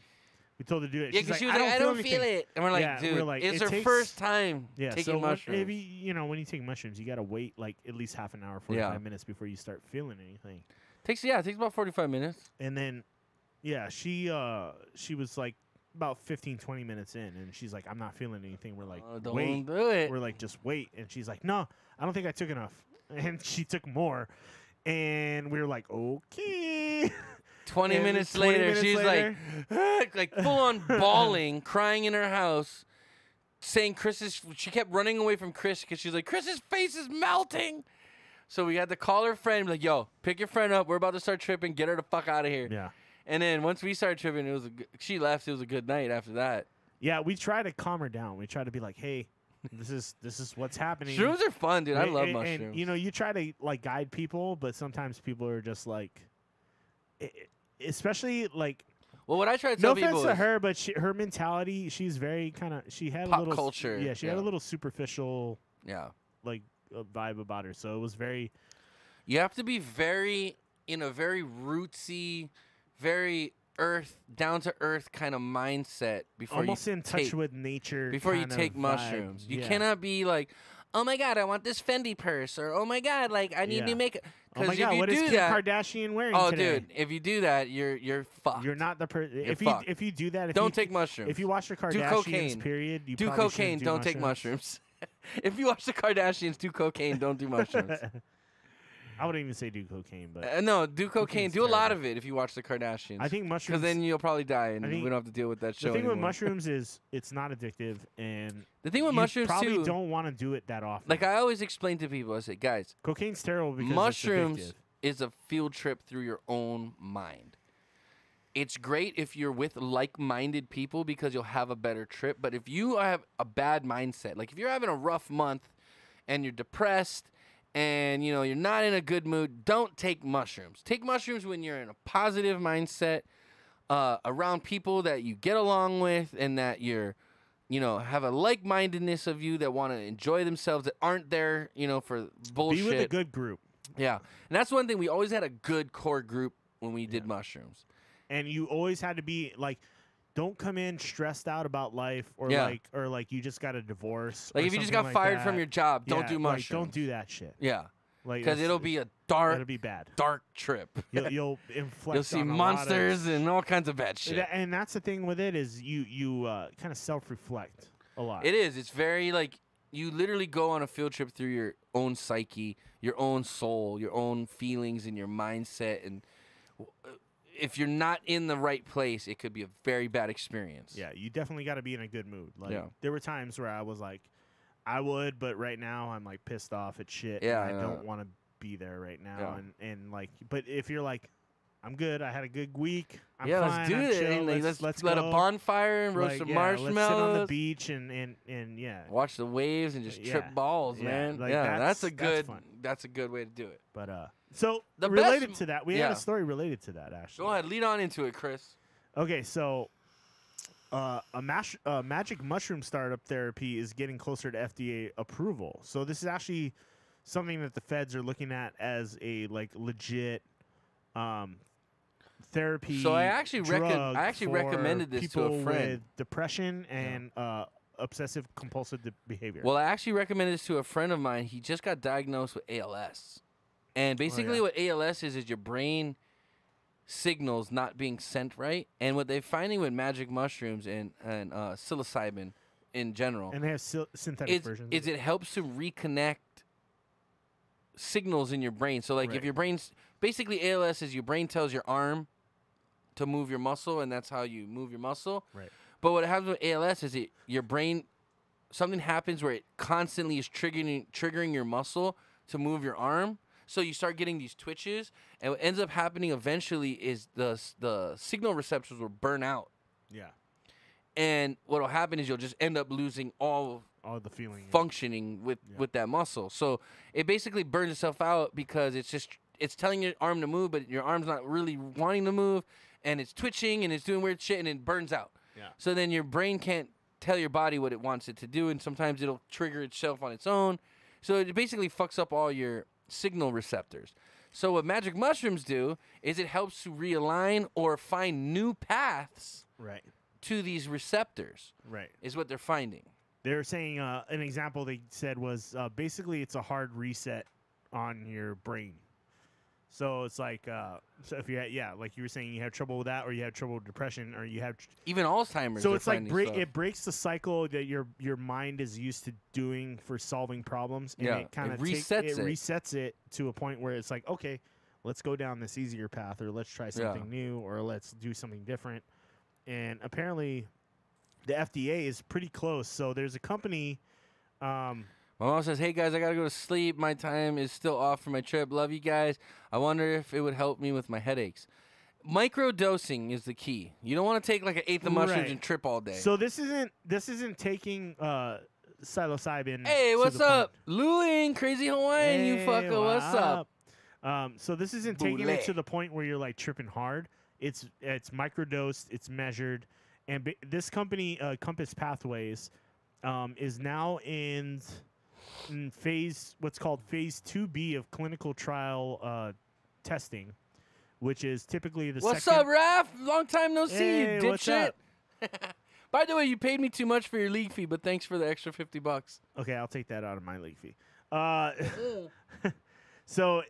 We told her to do it. Yeah, because she was like, I don't feel it. And we're like, dude, it's her first time taking mushrooms. Maybe, you know, when you take mushrooms, you got to wait, like, at least half an hour, 45 minutes before you start feeling anything. It takes about 45 minutes. And then, yeah, she was, like, about 15, 20 minutes in, and she's like, I'm not feeling anything. We're like, don't do it. We're like, just wait. And she's like, no, I don't think I took enough. And she took more. And we were like, okay. 20 minutes later, she's like full on bawling, crying in her house, saying she kept running away from Chris because she's like, Chris's face is melting. So we had to call her friend, like, yo, pick your friend up. We're about to start tripping. Get her the fuck out of here. Yeah. And then once we started tripping, she left. It was a good night after that. Yeah, we tried to calm her down. We tried to be like, hey, this is what's happening. Shrooms are fun, dude. I love mushrooms. And, you know, you try to, like, guide people, but sometimes people are just like, especially, like, well, what I try to tell people no offense to her, but her mentality, she's very kind of, she had pop a little culture. Yeah, she had a little superficial, like, vibe about her. So it was very. You have to be very in a very rootsy, very down to earth kind of mindset before almost in touch with nature. Before you take mushrooms, you cannot be like, oh my god, I want this Fendi purse, or oh my god, like I need new makeup. Oh my god, what is Kim Kardashian wearing today? Dude, if you do that, you're fucked. You're not the person. If you do that, don't take mushrooms. If you watch the Kardashians, period, you do cocaine. Don't take mushrooms. If you watch the Kardashians, do cocaine. Don't do mushrooms. I wouldn't even say do cocaine, but no, do cocaine. Do a lot of it if you watch the Kardashians. I think mushrooms, because then you'll probably die, and we don't have to deal with that show. The thing anymore. with mushrooms is it's not addictive, and the thing with mushrooms probably too, don't want to do it that often. Like I always explain to people, I say, guys, cocaine's terrible because mushrooms is a field trip through your own mind. It's great if you're with like-minded people because you'll have a better trip. But if you have a bad mindset, like if you're having a rough month and you're depressed and you know you're not in a good mood, don't take mushrooms. Take mushrooms when you're in a positive mindset, around people that you get along with and that you're, you know, have a like-mindedness of you that want to enjoy themselves, that aren't there, you know, for bullshit. Be with a good group. Yeah, and that's one thing. We always had a good core group when we did mushrooms. And you always had to be like, don't come in stressed out about life or like you just got a divorce. Like if you just got fired from your job, don't do mushrooms. Like, don't do that shit. Yeah. Like because it'll be a bad, dark trip. You'll inflect. You'll see monsters and all kinds of bad shit. And that's the thing with it is you kind of self-reflect a lot. It is. It's very like you literally go on a field trip through your own psyche, your own soul, your own feelings, and your mindset. And if you're not in the right place, it could be a very bad experience. Yeah, you definitely got to be in a good mood. Like there were times where I was like, I would, but right now I'm like pissed off at shit. Yeah, and I don't want to be there right now. And like, but if you're like, I'm good. I had a good week. I'm fine. Let's do it. Let's let a bonfire and roast some marshmallows. Let's sit on the beach and watch the waves and just trip balls, man. Like that's a good way to do it. But so related to that, we had a story related to that. Actually, go ahead, lead on into it, Chris. Okay, so a magic mushroom startup therapy is getting closer to FDA approval. So this is actually something that the feds are looking at as a like legit therapy. So I actually recommended this to a friend with depression and obsessive compulsive behavior. Well, I actually recommended this to a friend of mine. He just got diagnosed with ALS, and basically what ALS is your brain signals not being sent right. And what they're finding with magic mushrooms and psilocybin in general, and they have synthetic versions, is it helps to reconnect signals in your brain. So like if your brain's basically ALS is your brain tells your arm to move your muscle, and that's how you move your muscle. Right. But what happens with ALS is your brain, something happens where it constantly is triggering your muscle to move your arm. So you start getting these twitches, and what ends up happening eventually is the signal receptors will burn out. Yeah. And what will happen is you'll just end up losing all the feeling functioning with that muscle. So it basically burns itself out because it's telling your arm to move, but your arm's not really wanting to move, and it's twitching and it's doing weird shit and it burns out. Yeah. So then your brain can't tell your body what it wants it to do, and sometimes it'll trigger itself on its own. So it basically fucks up all your signal receptors. So what magic mushrooms do is it helps to realign or find new paths to these receptors. Right. Is what they're finding. They're saying an example they said was basically it's a hard reset on your brain. So it's like, so if you like you were saying, you have trouble with that, or you have trouble with depression, or you have even Alzheimer's. So it's like it breaks the cycle that your mind is used to doing for solving problems, and it kind of resets it to a point where it's like, okay, let's go down this easier path, or let's try something new, or let's do something different. And apparently, the FDA is pretty close. So there's a company. My mom says, hey, guys, I got to go to sleep. My time is still off for my trip. Love you guys. I wonder if it would help me with my headaches. Micro-dosing is the key. You don't want to take like an eighth of mushrooms and trip all day. So this isn't taking psilocybin. Hey, what's up? Luling, Crazy Hawaiian, hey, you fucker. What's up? So this isn't taking it to the point where you're like tripping hard. It's microdosed. It's measured. And this company, Compass Pathways, is now in what's called phase 2B of clinical trial testing, which is typically the What's up, Raph? Long time no see, you dipshit. What's up? By the way, you paid me too much for your league fee, but thanks for the extra $50. Okay, I'll take that out of my league fee. So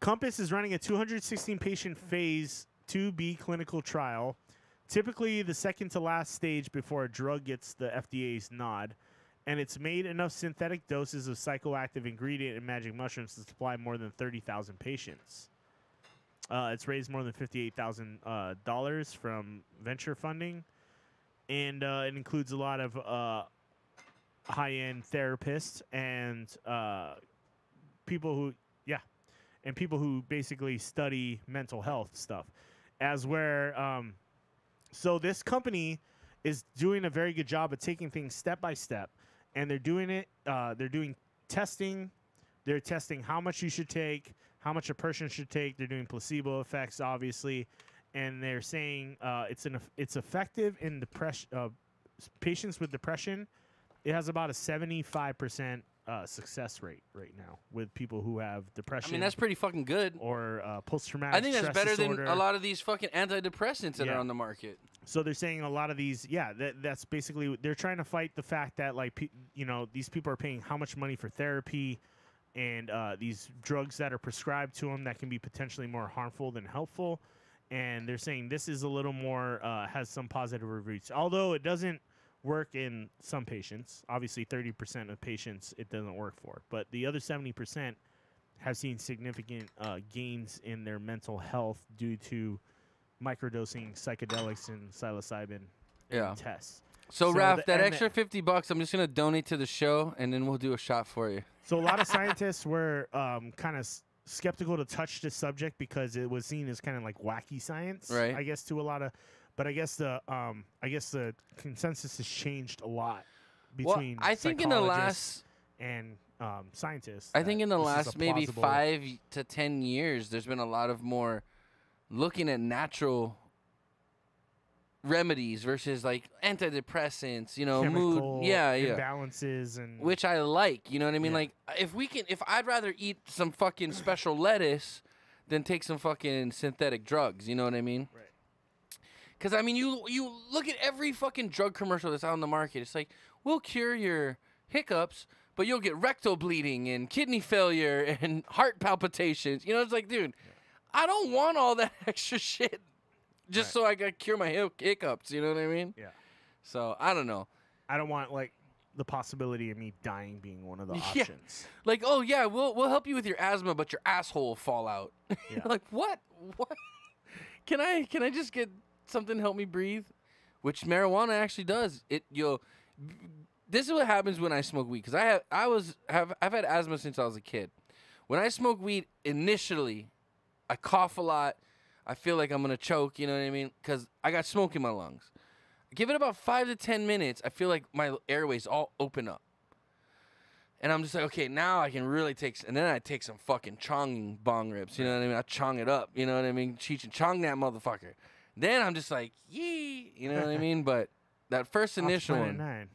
Compass is running a 216-patient phase 2B clinical trial, typically the second to last stage before a drug gets the FDA's nod. And it's made enough synthetic doses of psychoactive ingredient in magic mushrooms to supply more than 30,000 patients. It's raised more than $58,000 from venture funding. And it includes a lot of high-end therapists and people who basically study mental health stuff. So this company is doing a very good job of taking things step by step. And they're doing it. They're doing testing. They're testing how much you should take, how much a person should take. They're doing placebo effects, obviously, and they're saying it's effective in patients with depression. It has about a 75% success rate right now with people who have depression. I mean, that's pretty fucking good. Or post-traumatic I think that's stress better disorder. than a lot of these fucking antidepressants that are on the market. So they're saying a lot of these, that's basically, they're trying to fight the fact that, like, these people are paying how much money for therapy and these drugs that are prescribed to them that can be potentially more harmful than helpful. And they're saying this is a little more, has some positive reviews. Although it doesn't work in some patients. Obviously, 30% of patients it doesn't work for. But the other 70% have seen significant gains in their mental health due to microdosing psychedelics and psilocybin tests. So Raph, that extra $50, I'm just gonna donate to the show, and then we'll do a shot for you. So a lot of scientists were kind of skeptical to touch this subject because it was seen as kind of like wacky science, right? I guess to a lot of, but I guess the consensus has changed a lot between I think in the last and scientists. I think in the last maybe 5 to 10 years, there's been a lot of more looking at natural remedies versus like antidepressants, chemical mood, imbalances, and which I like. You know what I mean? Like if I'd rather eat some fucking special lettuce than take some fucking synthetic drugs. You know what I mean? Right. Because I mean, you look at every fucking drug commercial that's out on the market. It's like, we'll cure your hiccups, but you'll get rectal bleeding and kidney failure and heart palpitations. It's like, dude, I don't want all that extra shit just so I can cure my hiccups. You know what I mean? Yeah. So, I don't know. I don't want, like, the possibility of me dying being one of the options. Like, oh, yeah, we'll help you with your asthma, but your asshole will fall out. Yeah. Like, what? What? Can I just get something to help me breathe? Which marijuana actually does. This is what happens when I smoke weed, because I've had asthma since I was a kid. When I smoke weed, initially, I cough a lot. I feel like I'm going to choke, you know what I mean? Because I got smoke in my lungs. Give it about 5 to 10 minutes, I feel like my airways all open up. And I'm just like, okay, now I can really and then I take some fucking chong bong rips, you know what I mean? I chong it up, you know what I mean? Cheech and chong that motherfucker. Then I'm just like, yee, you know what I mean? But that first initial one.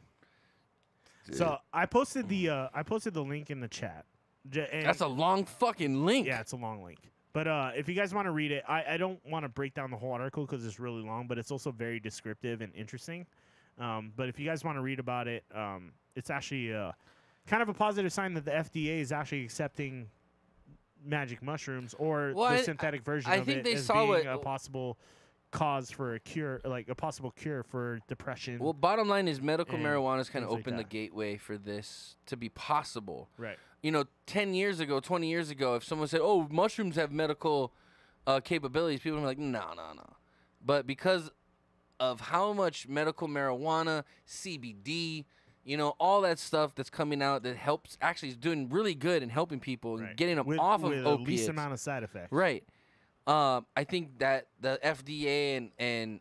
So I posted the link in the chat. That's a long fucking link. Yeah, it's a long link. But if you guys want to read it, I don't want to break down the whole article because it's really long, but it's also very descriptive and interesting. But if you guys want to read about it, it's actually kind of a positive sign that the FDA is actually accepting magic mushrooms or the synthetic version of it as being a possible cause for a cure, like a possible cure for depression. Well, bottom line is medical marijuana has kind of opened the gateway for this to be possible. Right. 10 years ago, 20 years ago, if someone said, oh, mushrooms have medical capabilities, people would be like, no. But because of how much medical marijuana, CBD, all that stuff that's coming out that helps, actually is doing really good and helping people and getting them off of opiates. With the least amount of side effects. Right. I think that the FDA and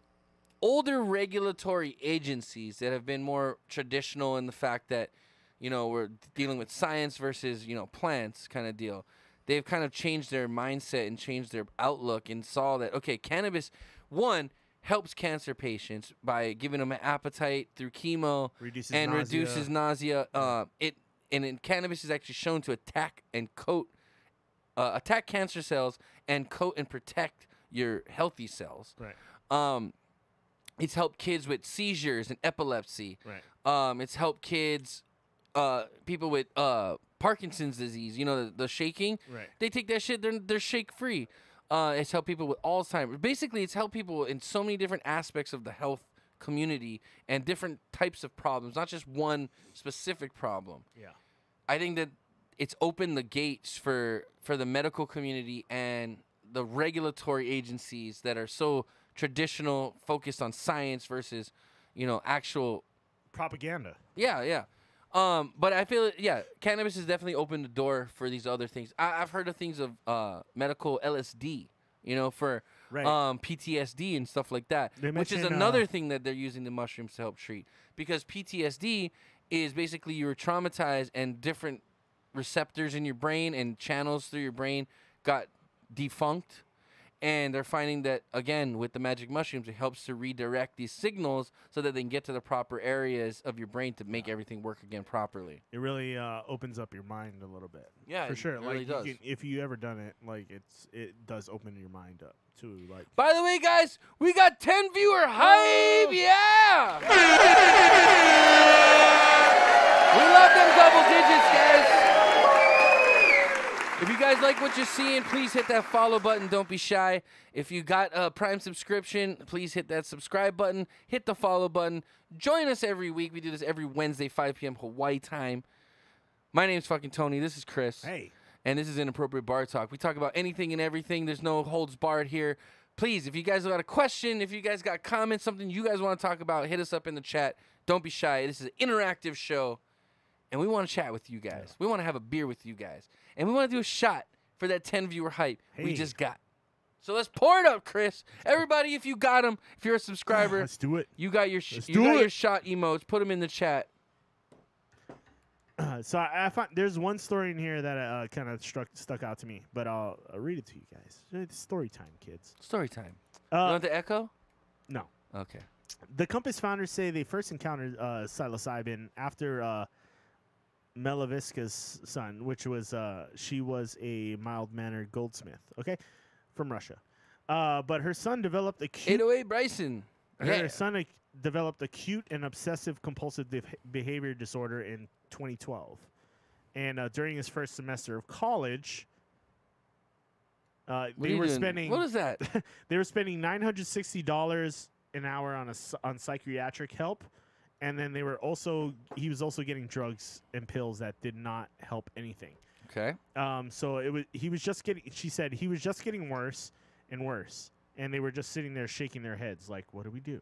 older regulatory agencies that have been more traditional in the fact that, we're dealing with science versus, plants kind of deal. They've kind of changed their mindset and changed their outlook and saw that, okay, cannabis, one, helps cancer patients by giving them an appetite through chemo reduces nausea. And cannabis is actually shown to attack cancer cells and coat and protect your healthy cells. Right. It's helped kids with seizures and epilepsy. Right. It's helped kids, people with Parkinson's disease. The shaking. Right. They take that shit. They're shake free. It's helped people with Alzheimer's. Basically, it's helped people in so many different aspects of the health community and different types of problems, not just one specific problem. Yeah. I think that it's opened the gates for the medical community and the regulatory agencies that are so traditional, focused on science versus, actual propaganda. Yeah. But I feel, cannabis has definitely opened the door for these other things. I've heard of things of medical LSD, for PTSD and stuff like that, which is another thing that they're using the mushrooms to help treat. Because PTSD is basically you were traumatized and different receptors in your brain and channels through your brain got defunct. And they're finding that, again, with the magic mushrooms, it helps to redirect these signals so that they can get to the proper areas of your brain to make everything work again properly. It really opens up your mind a little bit. Yeah, for sure. It really does. If you ever done it, it does open your mind up too. By the way, guys, we got 10 viewer hype. Yeah. We love them double digits, guys. If you guys like what you're seeing, please hit that follow button. Don't be shy. If you got a Prime subscription, please hit that subscribe button. Hit the follow button. Join us every week. We do this every Wednesday, 5 p.m. Hawaii time. My name's fucking Tony. This is Chris. Hey. And this is Inappropriate Bar Talk. We talk about anything and everything. There's no holds barred here. Please, if you guys got a question, if you guys got comments, something you guys want to talk about, hit us up in the chat. Don't be shy. This is an interactive show. And we want to chat with you guys. Yeah. We want to have a beer with you guys. And we want to do a shot for that 10 viewer hype we just got. So let's pour it up, Chris. Everybody, if you got them, if you're a subscriber, let's do it. You got your your shot emotes. Put them in the chat. So I found there's one story in here that kind of stuck out to me, but I'll read it to you guys. It's story time, kids. Story time. You want the echo? No. Okay. The Compass founders say they first encountered psilocybin after Melaviska's son, which was she was a mild-mannered goldsmith, from Russia. But her son developed acute 808 Bryson. Her son developed acute and obsessive compulsive behavior disorder in 2012, and during his first semester of college, they were spending what is that? They were spending $960 an hour on psychiatric help. And then he was also getting drugs and pills that did not help anything. Okay. So she said he was just getting worse and worse. And they were just sitting there shaking their heads like, what do we do?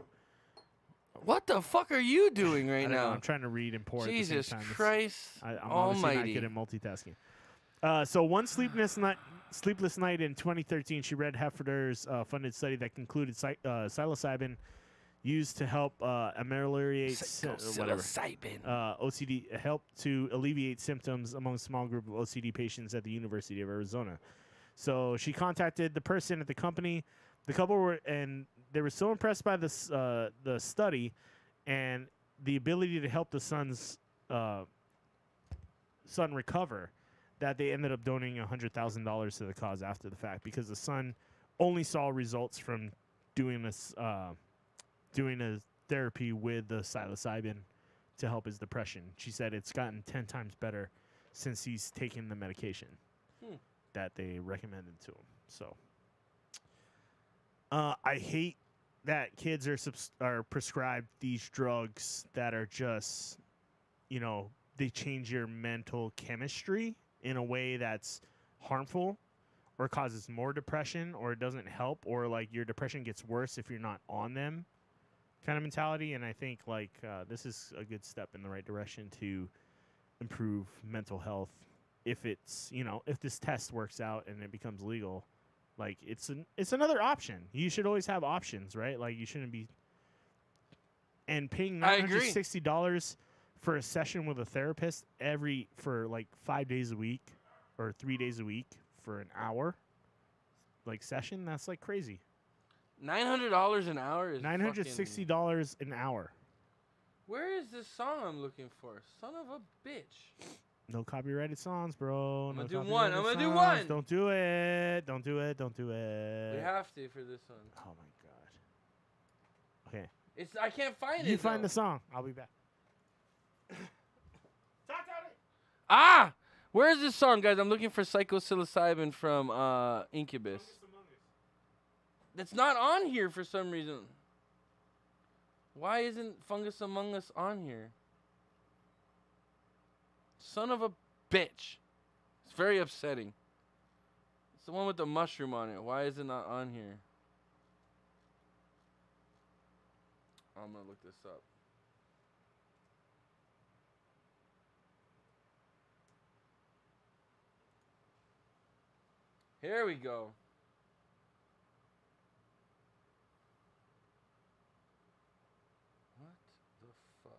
What the fuck are you doing right now? I'm trying to read and pour Jesus at the same time. Christ. I'm almighty. not good at multitasking. So one sleepless night in 2013, she read Hefferder's funded study that concluded psilocybin used to help ameliorate OCD, help to alleviate symptoms among a small group of OCD patients at the University of Arizona. So she contacted the person at the company. The couple they were so impressed by this the study and the ability to help the son recover that they ended up donating $100,000 to the cause after the fact, because the son only saw results from doing this doing a therapy with the psilocybin to help his depression. She said it's gotten 10 times better since he's taken the medication that they recommended to him. So I hate that kids are prescribed these drugs that are just, they change your mental chemistry in a way that's harmful or causes more depression, or it doesn't help, or like your depression gets worse if you're not on them kind of mentality. And I think this is a good step in the right direction to improve mental health. If it's, if this test works out and it becomes legal, it's another option. You should always have options, right? Like, you shouldn't be. And paying $960 for a session with a therapist for 5 days a week or 3 days a week for an hour, session, that's crazy. $900 an hour is $960 an hour. Where is this song I'm looking for? Son of a bitch. No copyrighted songs, bro. I'm gonna do one. Don't do it. Don't do it. We have to for this one. Oh my god. Okay. I can't find it. You find the song. I'll be back. Where is this song, guys? I'm looking for Psilocybin from Incubus. That's not on here for some reason. Why isn't Fungus Among Us on here? Son of a bitch. It's very upsetting. It's the one with the mushroom on it. Why is it not on here? I'm going to look this up. Here we go. What the fuck?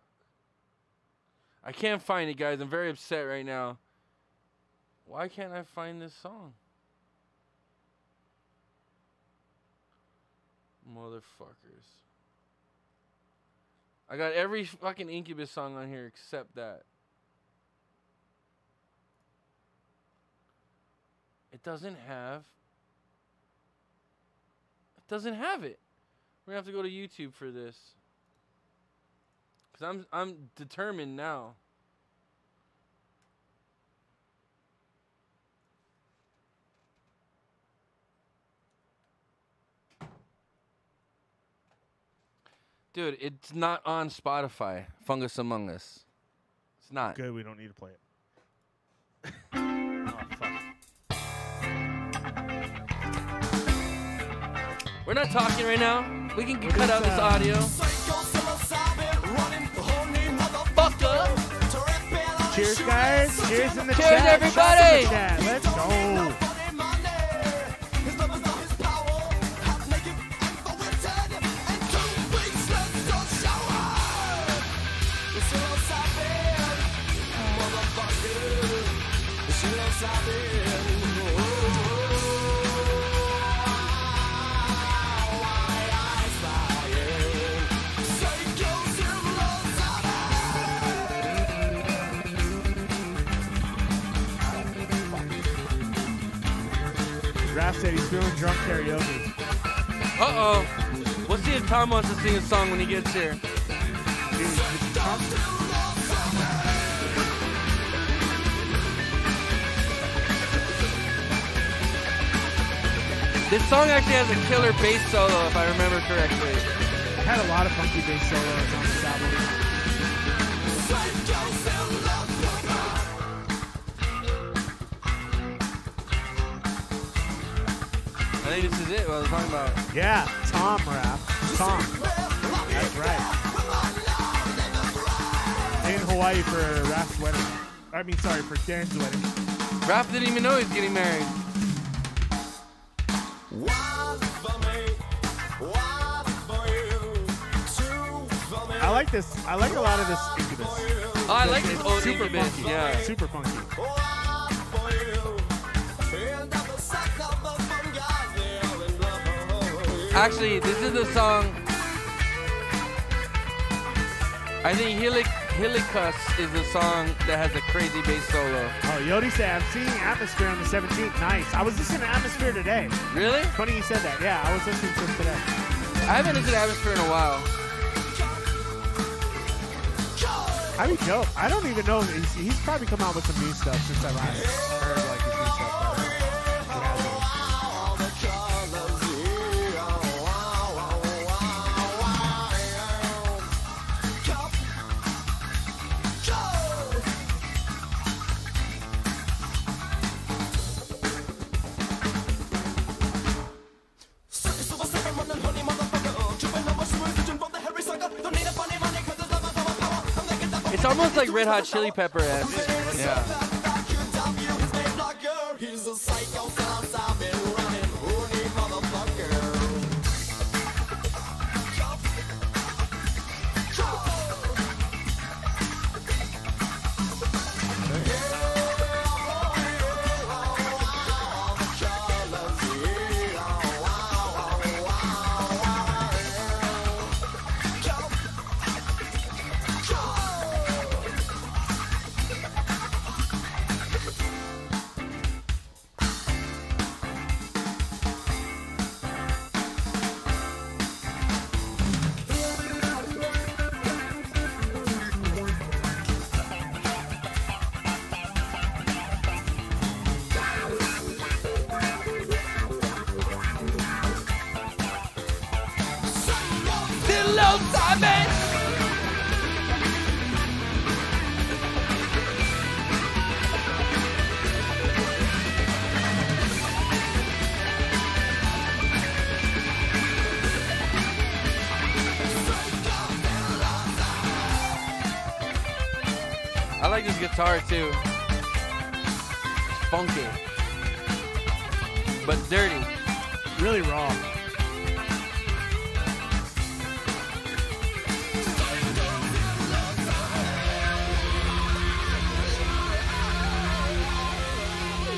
I can't find it, guys. I'm very upset right now. Why can't I find this song? Motherfuckers. I got every fucking Incubus song on here except that. It doesn't have it. We're gonna have to go to YouTube for this. Cause I'm determined now. Dude, it's not on Spotify. Fungus Among Us. It's not. Good, we don't need to play it. Oh, fuck. We're not talking right now. We can cut out this audio. Cheers, guys. Cheers in the Cheers, chat. everybody. Let's go. Raph said he's feeling drunk karaoke. Uh-oh. We'll see if Tom wants to sing a song when he gets here. This song actually has a killer bass solo, if I remember correctly. It had a lot of funky bass solos on this album. I think this is it, what I was talking about. Yeah, Tom rap. Tom. That's right. In Hawaii for Raph's wedding. For Darren's wedding. Raph didn't even know he's getting married. I like this. I like a lot of this Incubus. Oh, I like this old super Incubus. funky. Yeah. Super funky. Actually, this is the song. I think Helicus is the song that has a crazy bass solo. Oh, Yodi said, I'm seeing Atmosphere on the 17th. Nice. I was listening to Atmosphere today. Really? Funny you said that. Yeah, I was listening to him today. I haven't listened to Atmosphere in a while. I mean, dope. I don't even know. He's probably come out with some new stuff since I last heard like his new stuff. It's almost like Red Hot Chili Pepper-esque. Yeah. I like this guitar too. Funky. But dirty. Really raw.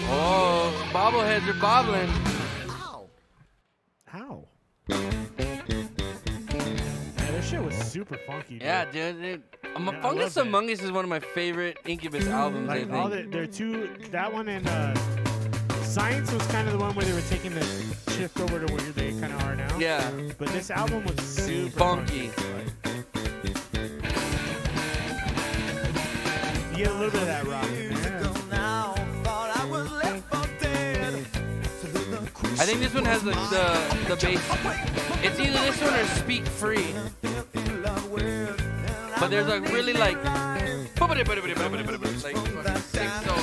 Oh, bobbleheads are bobbling. How? Yeah, this shit was super funky, dude. Yeah, dude. Fungus Among Us is one of my favorite Incubus albums, Like I think. they're two, that one and Science was kind of the one where they were taking the shift over to where they kind of are now. Yeah. But this album was super funky. You get a little bit of that rock in there. I think this one has the bass. It's either this one or Speak Free. But there's a really like sing solo.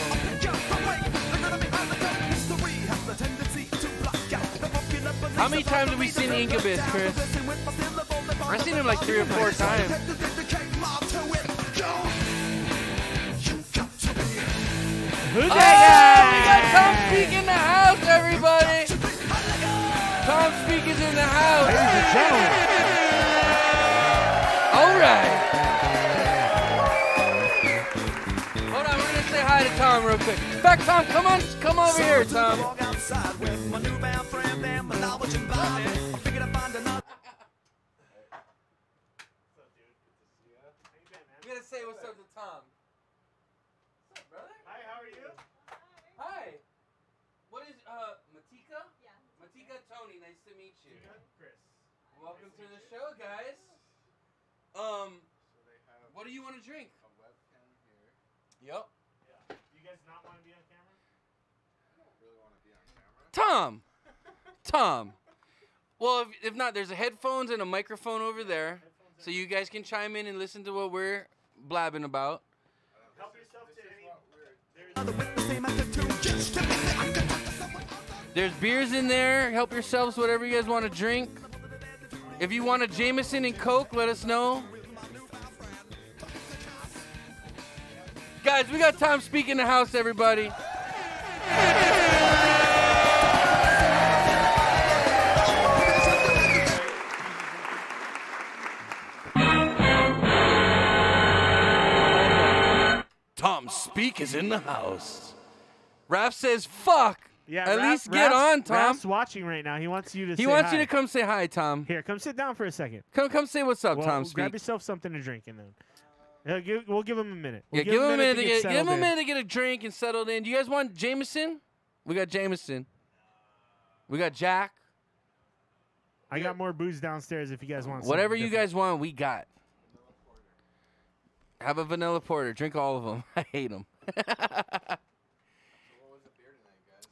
How many times have we seen Incubus, Chris? I've seen him like 3 or 4 times. Who's that guy? We got Tom Speak in the house, everybody. Tom Speak is in the house. Ladies and gentlemen. All right. Hold on, we're gonna say hi to Tom real quick. In fact, Tom, come over here, Tom. You gotta say what's up to Tom. What's up, brother? Hi, how are you? Hi. What is Matika? Yeah. Matika Tony, nice to meet you. Chris. Welcome to the show, guys. What do you want to drink? A webcam here. Yep. Yeah. You guys not want to be on camera? I don't really want to be on camera. Tom. Well, if not, there's a headphones and a microphone over there, so you guys can chime in and listen to what we're blabbing about. Help yourself to There's beers in there. Help yourselves, whatever you guys want to drink. If you want a Jameson and Coke, let us know. Guys, we got Tom Speak in the house, everybody. Tom Speak is in the house. Raph says, fuck. Yeah, At least get on, Tom. Raph's watching right now. He wants you to. He wants you to come say hi, Tom. Here, come sit down for a second. Come say what's up, well, Tom. Grab yourself something to drink and then. We'll give him a minute. Give him a minute to get a drink and settled in. Do you guys want Jameson? We got Jameson. We got Jack. I got more booze downstairs if you guys want. Whatever you guys want, we got. Have a vanilla porter. Drink all of them. I hate them.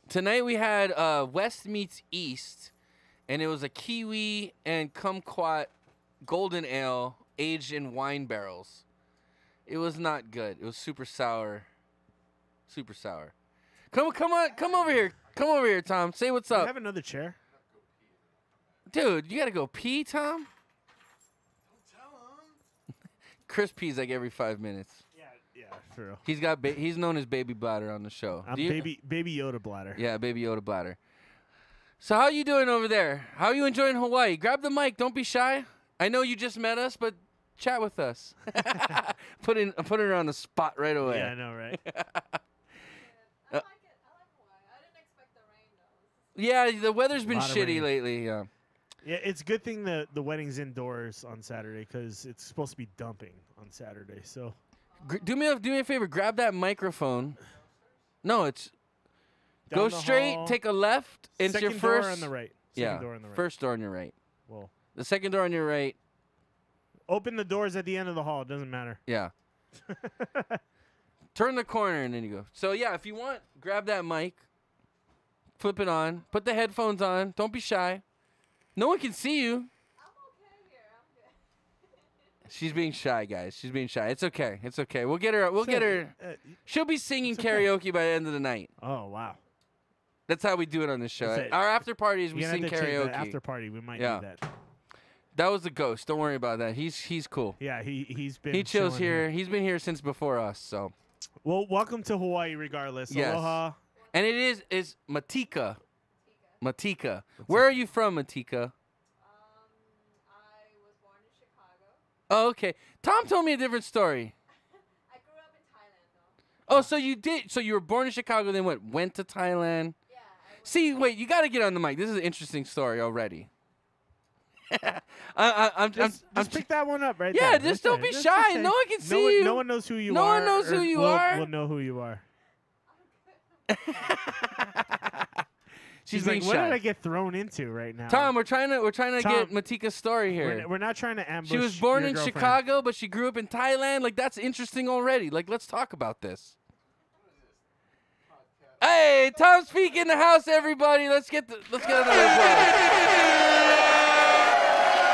Tonight we had West meets East, and it was a kiwi and kumquat golden ale aged in wine barrels. It was not good. It was super sour. Super sour. Come on, come over here. Come over here, Tom. Say what's up. Do you have another chair? Dude, you gotta go pee, Tom? Don't tell him. Chris pees like every 5 minutes. Yeah, for real. He's known as Baby Bladder on the show. I'm Baby Yoda Bladder. Yeah, Baby Yoda Bladder. So how you doing over there? How are you enjoying Hawaii? Grab the mic. Don't be shy. I know you just met us, but chat with us. Put her on the spot right away. Yeah, I know, right? Yeah, the weather's been shitty lately. Yeah. Yeah, it's a good thing the wedding's indoors on Saturday because it's supposed to be dumping on Saturday. So, do me a favor. Grab that microphone. No, it's down go straight. Hall, take a left. It's your first door on the right. Door on the right. First door on your right. Well, the second door on your right. Open the doors at the end of the hall. It doesn't matter. Yeah. Turn the corner and then you go. So yeah, if you want, grab that mic. Flip it on. Put the headphones on. Don't be shy. No one can see you. I'm okay here. I'm good. She's being shy, guys. She's being shy. It's okay. It's okay. We'll get her. We'll get her. She'll be singing karaoke by the end of the night. Oh wow. That's how we do it on this show. Our after parties, we sing karaoke. After party, we might do that. That was the ghost. Don't worry about that. He's cool. Yeah, he's been. He chills here. He's been here since before us. So. Well, welcome to Hawaii, regardless. Yes. Aloha. And it is Matika. Matika. Where are you from, Matika? I was born in Chicago. Oh, okay. Tom told me a different story. I grew up in Thailand, though. Oh, so you did. So you were born in Chicago, then went to Thailand? Yeah. See, wait, you got to get on the mic. This is an interesting story already. Just pick that one up right there. Yeah, just don't be shy. No one can see you. No one knows who you are. No one knows who you are. We'll know who you are. She's like, being what shy. did I get thrown into right now? Tom, we're trying to get Matika's story here. We're not trying to ambush. She was born in girlfriend. Chicago, but she grew up in Thailand. Like, that's interesting already. Like, let's talk about this. Hey, Tom Speak in the house, everybody. Let's get another applause.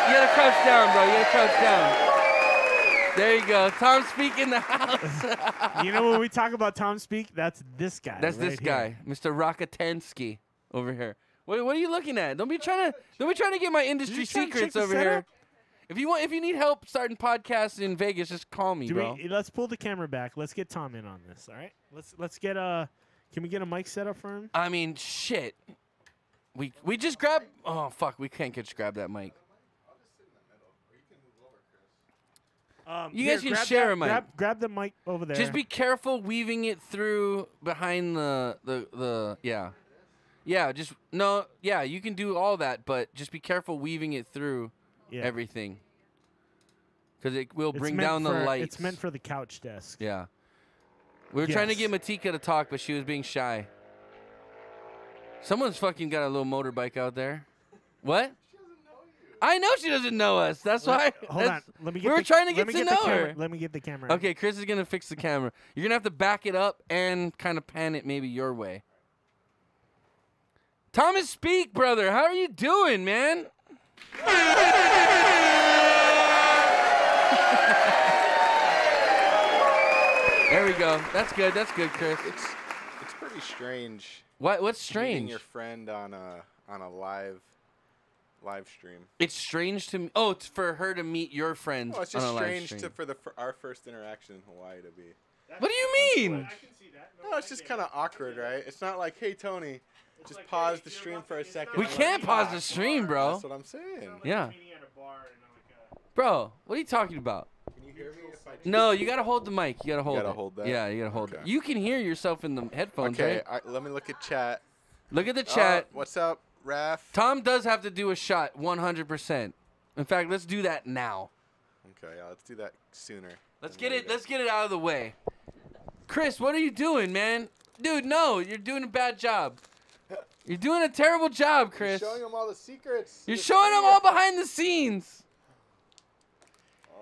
You gotta crouch down, bro. You gotta crouch down. There you go. Tom Speak in the house. You know when we talk about Tom Speak, that's this guy. That's right this guy, here. Mr. Rakatensky over here. What are you looking at? Don't be trying to get my industry secrets over here. If you need help starting podcasts in Vegas, just call me, bro. Let's pull the camera back. Let's get Tom in on this. All right. Let's get Can we get a mic set up for him? I mean, shit. We just grab. Oh fuck, we can't just grab that mic. You guys can share a mic. Grab the mic over there. Just be careful weaving it through behind the yeah. Yeah, you can do all that, but just be careful weaving it through everything. Because it will bring down the lights. It's meant for the couch desk. Yeah. We were trying to get Matika to talk, but she was being shy. Someone's fucking got a little motorbike out there. What? I know she doesn't know us. That's why. Hold on. We were trying to get to know her. Let me get the camera. Okay, Chris is going to fix the camera. You're going to have to back it up and kind of pan it maybe your way. Thomas Speak, brother. How are you doing, man? There we go. That's good. That's good, Chris. It's pretty strange. What's strange? Meeting your friend on a live stream. It's strange to me. Oh, it's for her to meet your friends. Oh, it's just strange for our first interaction in Hawaii to be. What do you mean? I can see that. No, it's just kind of awkward, right? It's not like, hey, Tony, just pause the stream for a second. We can't pause the stream, bro. That's what I'm saying. Yeah. Bro, what are you talking about? Can you hear me if I No, you gotta hold the mic. You gotta hold it. Gotta hold that? Yeah, you gotta hold it. You can hear yourself in the headphones, okay, right? let me look at chat. Look at the chat. What's up, Raph? Tom does have to do a shot, 100%. In fact, let's do that now. Okay, yeah, let's do that sooner. Let's get it out of the way. Chris, what are you doing, man? Dude, no, you're doing a bad job. You're doing a terrible job, Chris. You're showing them all the secrets. You're showing them all behind the scenes.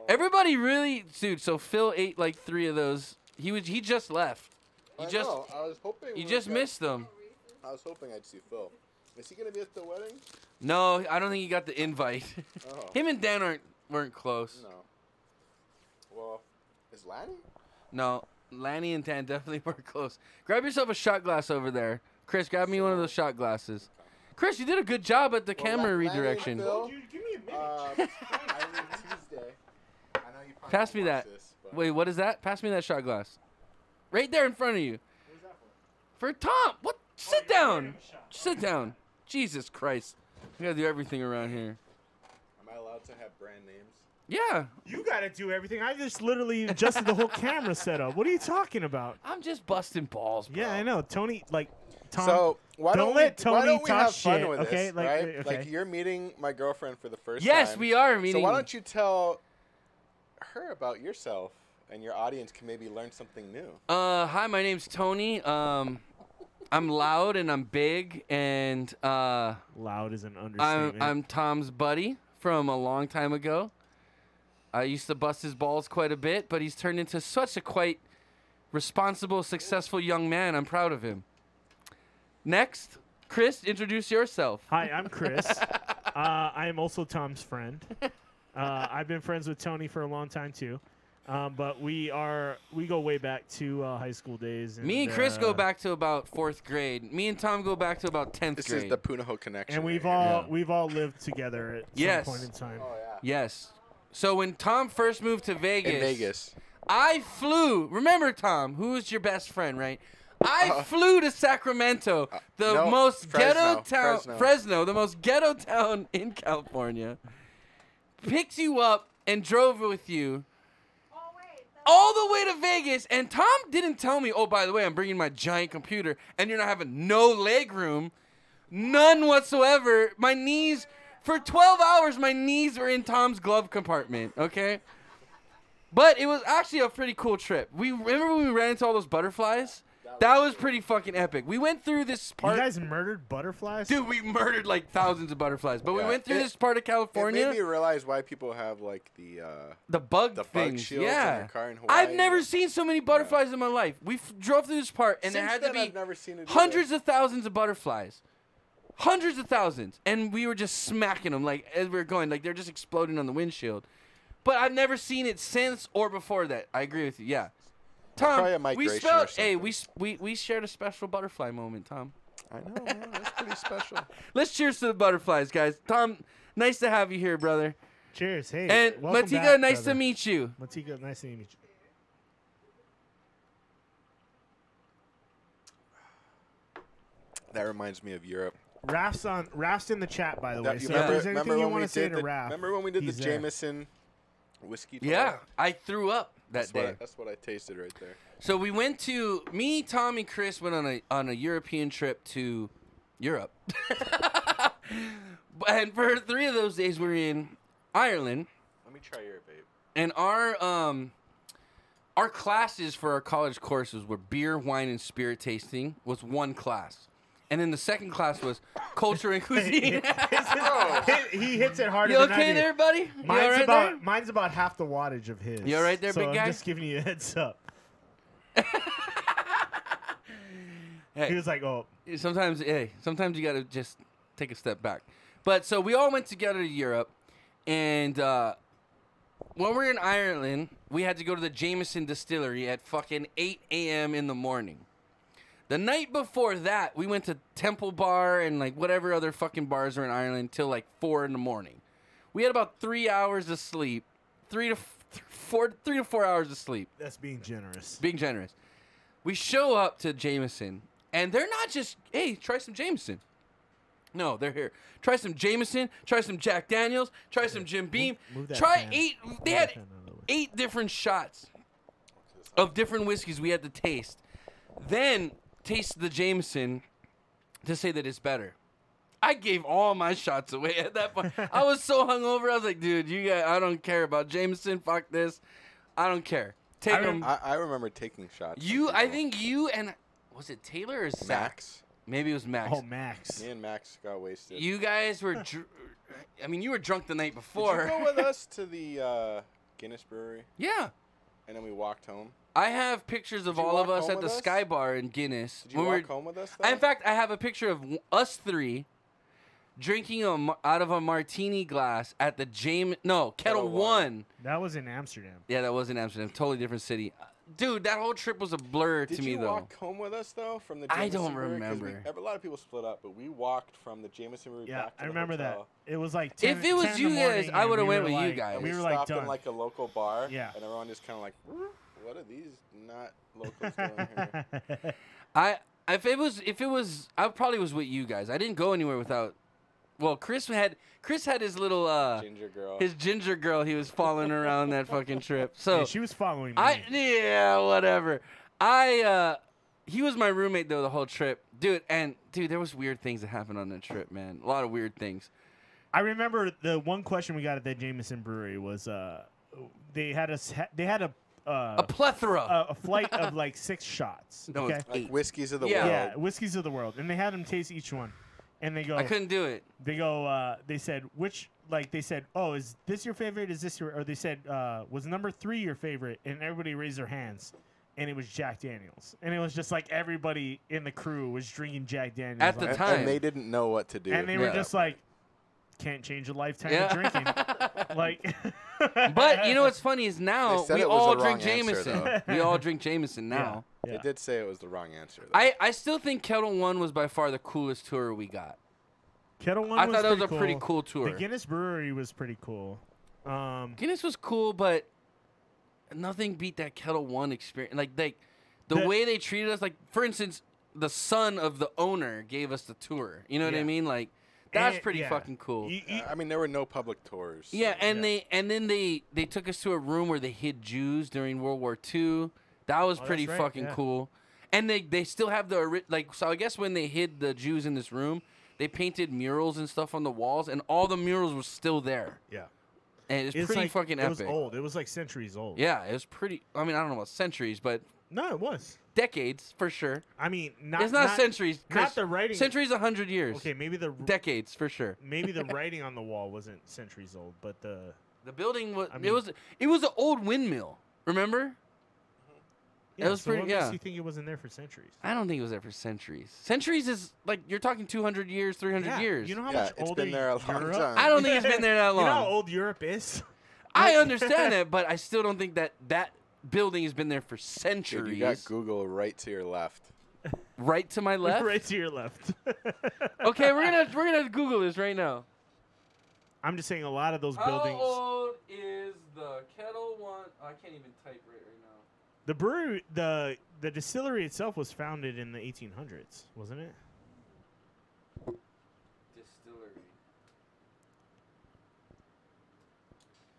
Everybody really, dude. So Phil ate like 3 of those. He just left. I was hoping. You just missed them. I was hoping I'd see Phil. Is he gonna be at the wedding? No, I don't think he got the invite. Oh. Him and Dan weren't close. No. Well, is Lanny? No, Lanny and Dan definitely weren't close. Grab yourself a shot glass over there. Chris, grab me one of those shot glasses. Chris, you did a good job at the camera redirection. Phil, give me a minute. Tuesday. I know you probably Pass me that. Wait, what is that? Pass me that shot glass. Right there in front of you. What is that for? For Tom. What? Sit down. Sit down. Jesus Christ. We gotta do everything around here. Am I allowed to have brand names? Yeah. You gotta do everything. I just literally adjusted the whole camera setup. What are you talking about? I'm just busting balls, bro. Yeah, I know. Tony, like, Tom. So why don't let Tony we talk have shit, fun with okay? this, Like, right? okay. Like you're meeting my girlfriend for the first time. Yes, we are meeting. So why don't you tell her about yourself, and your audience can maybe learn something new. Hi, my name's Tony. I'm loud and I'm big and loud is an understatement. I'm Tom's buddy from a long time ago. I used to bust his balls quite a bit, but he's turned into such a quite responsible, successful young man. I'm proud of him. Next, Chris, introduce yourself. Hi, I'm Chris. I am also Tom's friend. I've been friends with Tony for a long time too. But we go way back to high school days. And, me and Chris go back to about 4th grade. Me and Tom go back to about 10th grade. This is the Punahou connection. And we've all lived together at some point in time. Oh, yeah. Yes. So when Tom first moved to Vegas. In Vegas. I flew. Remember, Tom, who was your best friend, right? I flew to Sacramento, the most ghetto town. Fresno, the most ghetto town in California. Picked you up and drove with you. All the way to Vegas, and Tom didn't tell me, oh, by the way, I'm bringing my giant computer, and you're not having no leg room. None whatsoever. My knees, for 12 hours, my knees were in Tom's glove compartment, okay? But it was actually a pretty cool trip. Remember when we ran into all those butterflies? That was pretty fucking epic. We went through this part. You guys murdered butterflies? Dude, we murdered like thousands of butterflies. But we went through this part of California. It made me realize why people have like the bug shields in their car in Hawaii. I've never seen so many butterflies in my life. We drove through this part, and there had to be I've never seen it hundreds of thousands of butterflies. Hundreds of thousands. And we were just smacking them like as we were going. Like they're just exploding on the windshield. But I've never seen it since or before that. I agree with you. Yeah. Tom, we shared a special butterfly moment, Tom. I know, man. That's pretty special. Let's cheers to the butterflies, guys. Tom, nice to have you here, brother. Cheers. Hey. And Matika, nice to meet you. Matika, nice to meet you. That reminds me of Europe. Raf's in the chat, by the way. So remember, if there's anything you want to say to Raf, remember when we did the Jameson whiskey? Yeah, I threw up that day. That's what I tasted right there. So we went to me, Tom, and Chris went on a European trip to Europe, and for 3 of those days we were in Ireland. Let me try your babe. And our classes for our college courses were beer, wine, and spirit tasting was one class. And then the second class was culture and cuisine. He hits it harder you than I okay do. there, buddy? Mine's about half the wattage of his. You all right there, so big guy? I'm just giving you a heads up. Hey, he was like, oh. Sometimes you got to just take a step back. But so we all went together to Europe. And when we were in Ireland, we had to go to the Jameson distillery at fucking 8 a.m. in the morning. The night before that, we went to Temple Bar and like whatever other fucking bars are in Ireland till like 4 in the morning. We had about 3 hours of sleep, 3 to 4 hours of sleep. That's being generous. Being generous. We show up to Jameson, and they're not just, hey, try some Jameson. No, they're here. Try some Jameson. Try some Jack Daniels. Try some Jim Beam. Try 8. They had 8 different shots of different whiskeys we had to taste. Then taste the Jameson. to say that it's better. I gave all my shots away at that point. I was so hungover. I was like, dude, I don't care about Jameson. Fuck this. I don't care. Take them. I remember taking shots. I think you and was it Taylor or Zach? Max. Maybe it was Max. Oh, Max. Me and Max got wasted. You guys were. I mean, you were drunk the night before. Did you go with us to the Guinness Brewery? Yeah. And then we walked home. I have pictures of all of us at the Sky Bar in Guinness. Did you walk home with us, though? In fact, I have a picture of us three drinking out of a martini glass at the Kettle One. That was in Amsterdam. Yeah, that was in Amsterdam. Totally different city. Dude, that whole trip was a blur to me, though. Did you walk home with us, though, from the Jameson I don't Brewery? remember. A lot of people split up, but we walked from the Jameson Brewery back to the I remember hotel. that. It was like 10, if it was 10 you in the guys, morning, I would have we went were with you like- guys. We were stopped like in like a local bar, Yeah. and everyone just kind of like, what are these not locals doing here? If it was, I probably was with you guys. I didn't go anywhere without. Well, Chris had his little Ginger girl. his ginger girl. He was following around that fucking trip. So Yeah, she was following me. Yeah, whatever. He was my roommate though the whole trip, dude. And dude, there was weird things that happened on that trip, man. A lot of weird things. I remember the one question we got at the Jameson Brewery was they had a plethora, a flight of like 6 shots. No, okay? Like whiskeys of the Yeah, world. yeah, whiskeys of the world, and they had them taste each one, and they go. I couldn't do it. They go. They said which. Like they said, oh, is this your favorite? Is this your? Or they said, was number 3 your favorite? And everybody raised their hands, and it was Jack Daniels, and it was just like everybody in the crew was drinking Jack Daniels At the time. And they didn't know what to do. and they were just like, can't change a lifetime of drinking. Like, But you know what's funny is now They said we it was all the drink wrong answer, Jameson. though. We all drink Jameson now. They did say it was the wrong answer, though. I still think Kettle One was by far the coolest tour we got. Kettle One. I was thought that was a pretty pretty cool tour. The Guinness Brewery was pretty cool. Guinness was cool, but nothing beat that Kettle One experience. Like the way they treated us. Like for instance, the son of the owner gave us the tour. You know what I mean? Like that's pretty fucking cool. I mean, there were no public tours. Yeah, and then they took us to a room where they hid Jews during World War II. That was pretty that's right, fucking yeah. cool. And they still have so I guess when they hid the Jews in this room, they painted murals and stuff on the walls, and all the murals were still there. Yeah. And it's pretty like, fucking epic. It was old. It was like centuries old. Yeah, it was pretty. I mean, I don't know about centuries, but No, it was. decades for sure. I mean, It's not centuries. Chris. Not the writing. Centuries, 100 years. Okay, maybe the Decades for sure. maybe the writing on the wall wasn't centuries old, but the building was. I mean- it was an old windmill. Remember? yeah, it was so pretty. what Yeah. makes you think it wasn't there for centuries? I don't think it was there for centuries. Centuries is like you're talking 200 years, 300 Yeah, years. you know how Yeah, much it's older been there a long Europe? time. I don't think it's been there that long. You know how old Europe is? I understand that, but I still don't think that building has been there for centuries. Dude, you got Google right to your left. Right to my left. Right to your left. Okay, we're gonna Google this right now. I'm just saying a lot of those buildings. How old is the Kettle One? Oh, I can't even type right now. The brewery, the distillery itself was founded in the 1800s, wasn't it? Distillery.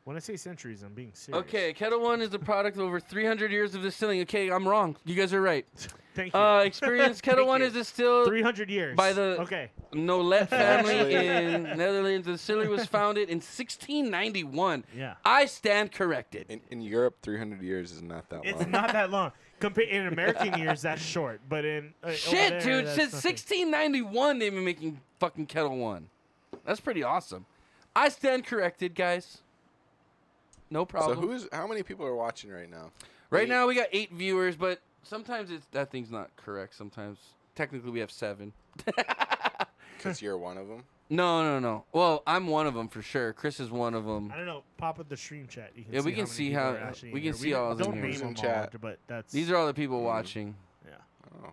When I say centuries, I'm being serious. Okay, Kettle One is the product of over 300 years of distilling. Okay, I'm wrong. You guys are right. Thank you. Experience Kettle Thank One you. is distilled 300 years. by the Okay. Nolet family Actually- in Netherlands. The distillery was founded in 1691. Yeah. I stand corrected. In Europe, 300 years is not that It's long. not that long. In American years, that's short. But in over Shit, there, dude. that's Since nothing. 1691, they've been making fucking Kettle One. That's pretty awesome. I stand corrected, guys. No problem. So how many people are watching right now? Right now, we got 8 viewers, but sometimes that thing's not correct. Sometimes, technically, we have 7. Because you're one of them. No. Well, I'm one of them for sure. Chris is one of them. I don't know. Pop up the stream chat. You can Yeah, see we can how many see people how- are actually we in can here. see all of them Don't here. name Who's in them chat? all, but that's These are all the people watching. yeah. Oh.